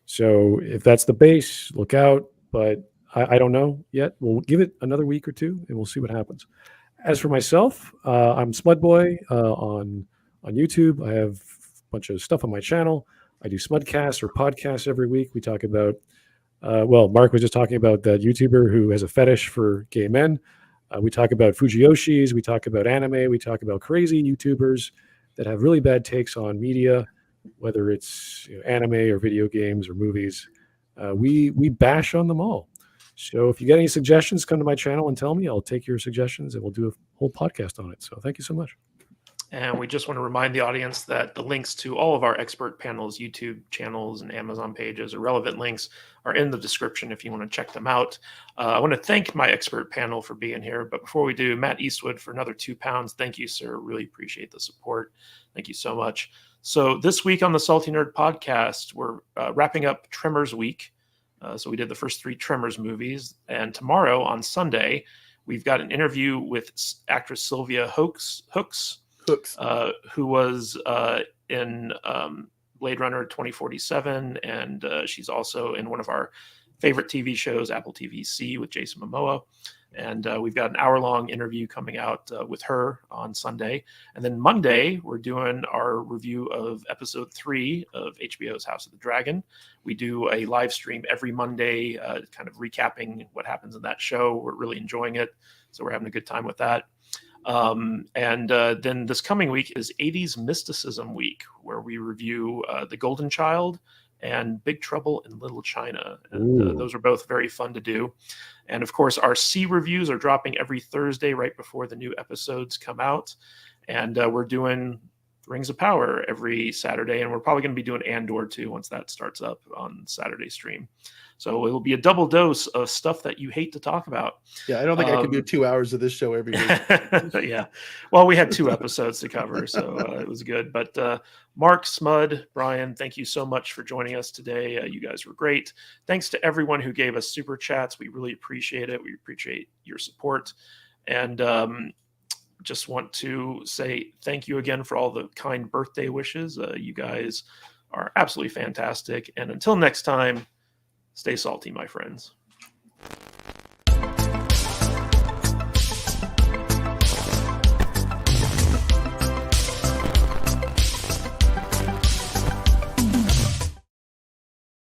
Speaker 5: So if that's the base, look out. But I don't know yet. We'll give it another week or two, and we'll see what happens. As for myself, I'm Smudboy on YouTube. I have a bunch of stuff on my channel. I do Smudcasts or podcasts every week. We talk about, Mark was just talking about that YouTuber who has a fetish for gay men. We talk about Fujiyoshis. We talk about anime. We talk about crazy YouTubers that have really bad takes on media, whether it's anime or video games or movies. We bash on them all. So if you got any suggestions, come to my channel and tell me. I'll take your suggestions and we'll do a whole podcast on it. So thank you so much.
Speaker 1: And we just want to remind the audience that the links to all of our expert panels, YouTube channels, and Amazon pages, or relevant links, are in the description if you want to check them out. I want to thank my expert panel for being here. But before we do, Matt Eastwood for another £2. Thank you, sir. Really appreciate the support. Thank you so much. So this week on the Salty Nerd podcast, we're wrapping up Tremors week. So we did the first 3 Tremors movies. And tomorrow on Sunday, we've got an interview with actress Sylvia Hooks, who was in Blade Runner 2047, and she's also in one of our favorite TV shows, Apple TV C, with Jason Momoa. And we've got an hour-long interview coming out with her on Sunday. And then Monday, we're doing our review of episode 3 of HBO's House of the Dragon. We do a live stream every Monday, kind of recapping what happens in that show. We're really enjoying it, so we're having a good time with that. Then this coming week is 80s Mysticism Week, where we review The Golden Child and Big Trouble in Little China. And those are both very fun to do. And of course, our C reviews are dropping every Thursday right before the new episodes come out. And we're doing Rings of Power every Saturday. And we're probably going to be doing Andor too once that starts up on Saturday stream. So it'll be a double dose of stuff that you hate to talk about.
Speaker 2: Yeah, I don't think I can do 2 hours of this show every week.
Speaker 1: Yeah. Well, we had 2 episodes to cover, so it was good. But Mark, Smud, Brian, thank you so much for joining us today. You guys were great. Thanks to everyone who gave us super chats. We really appreciate it. We appreciate your support. And just want to say thank you again for all the kind birthday wishes. You guys are absolutely fantastic. And until next time, stay salty, my friends.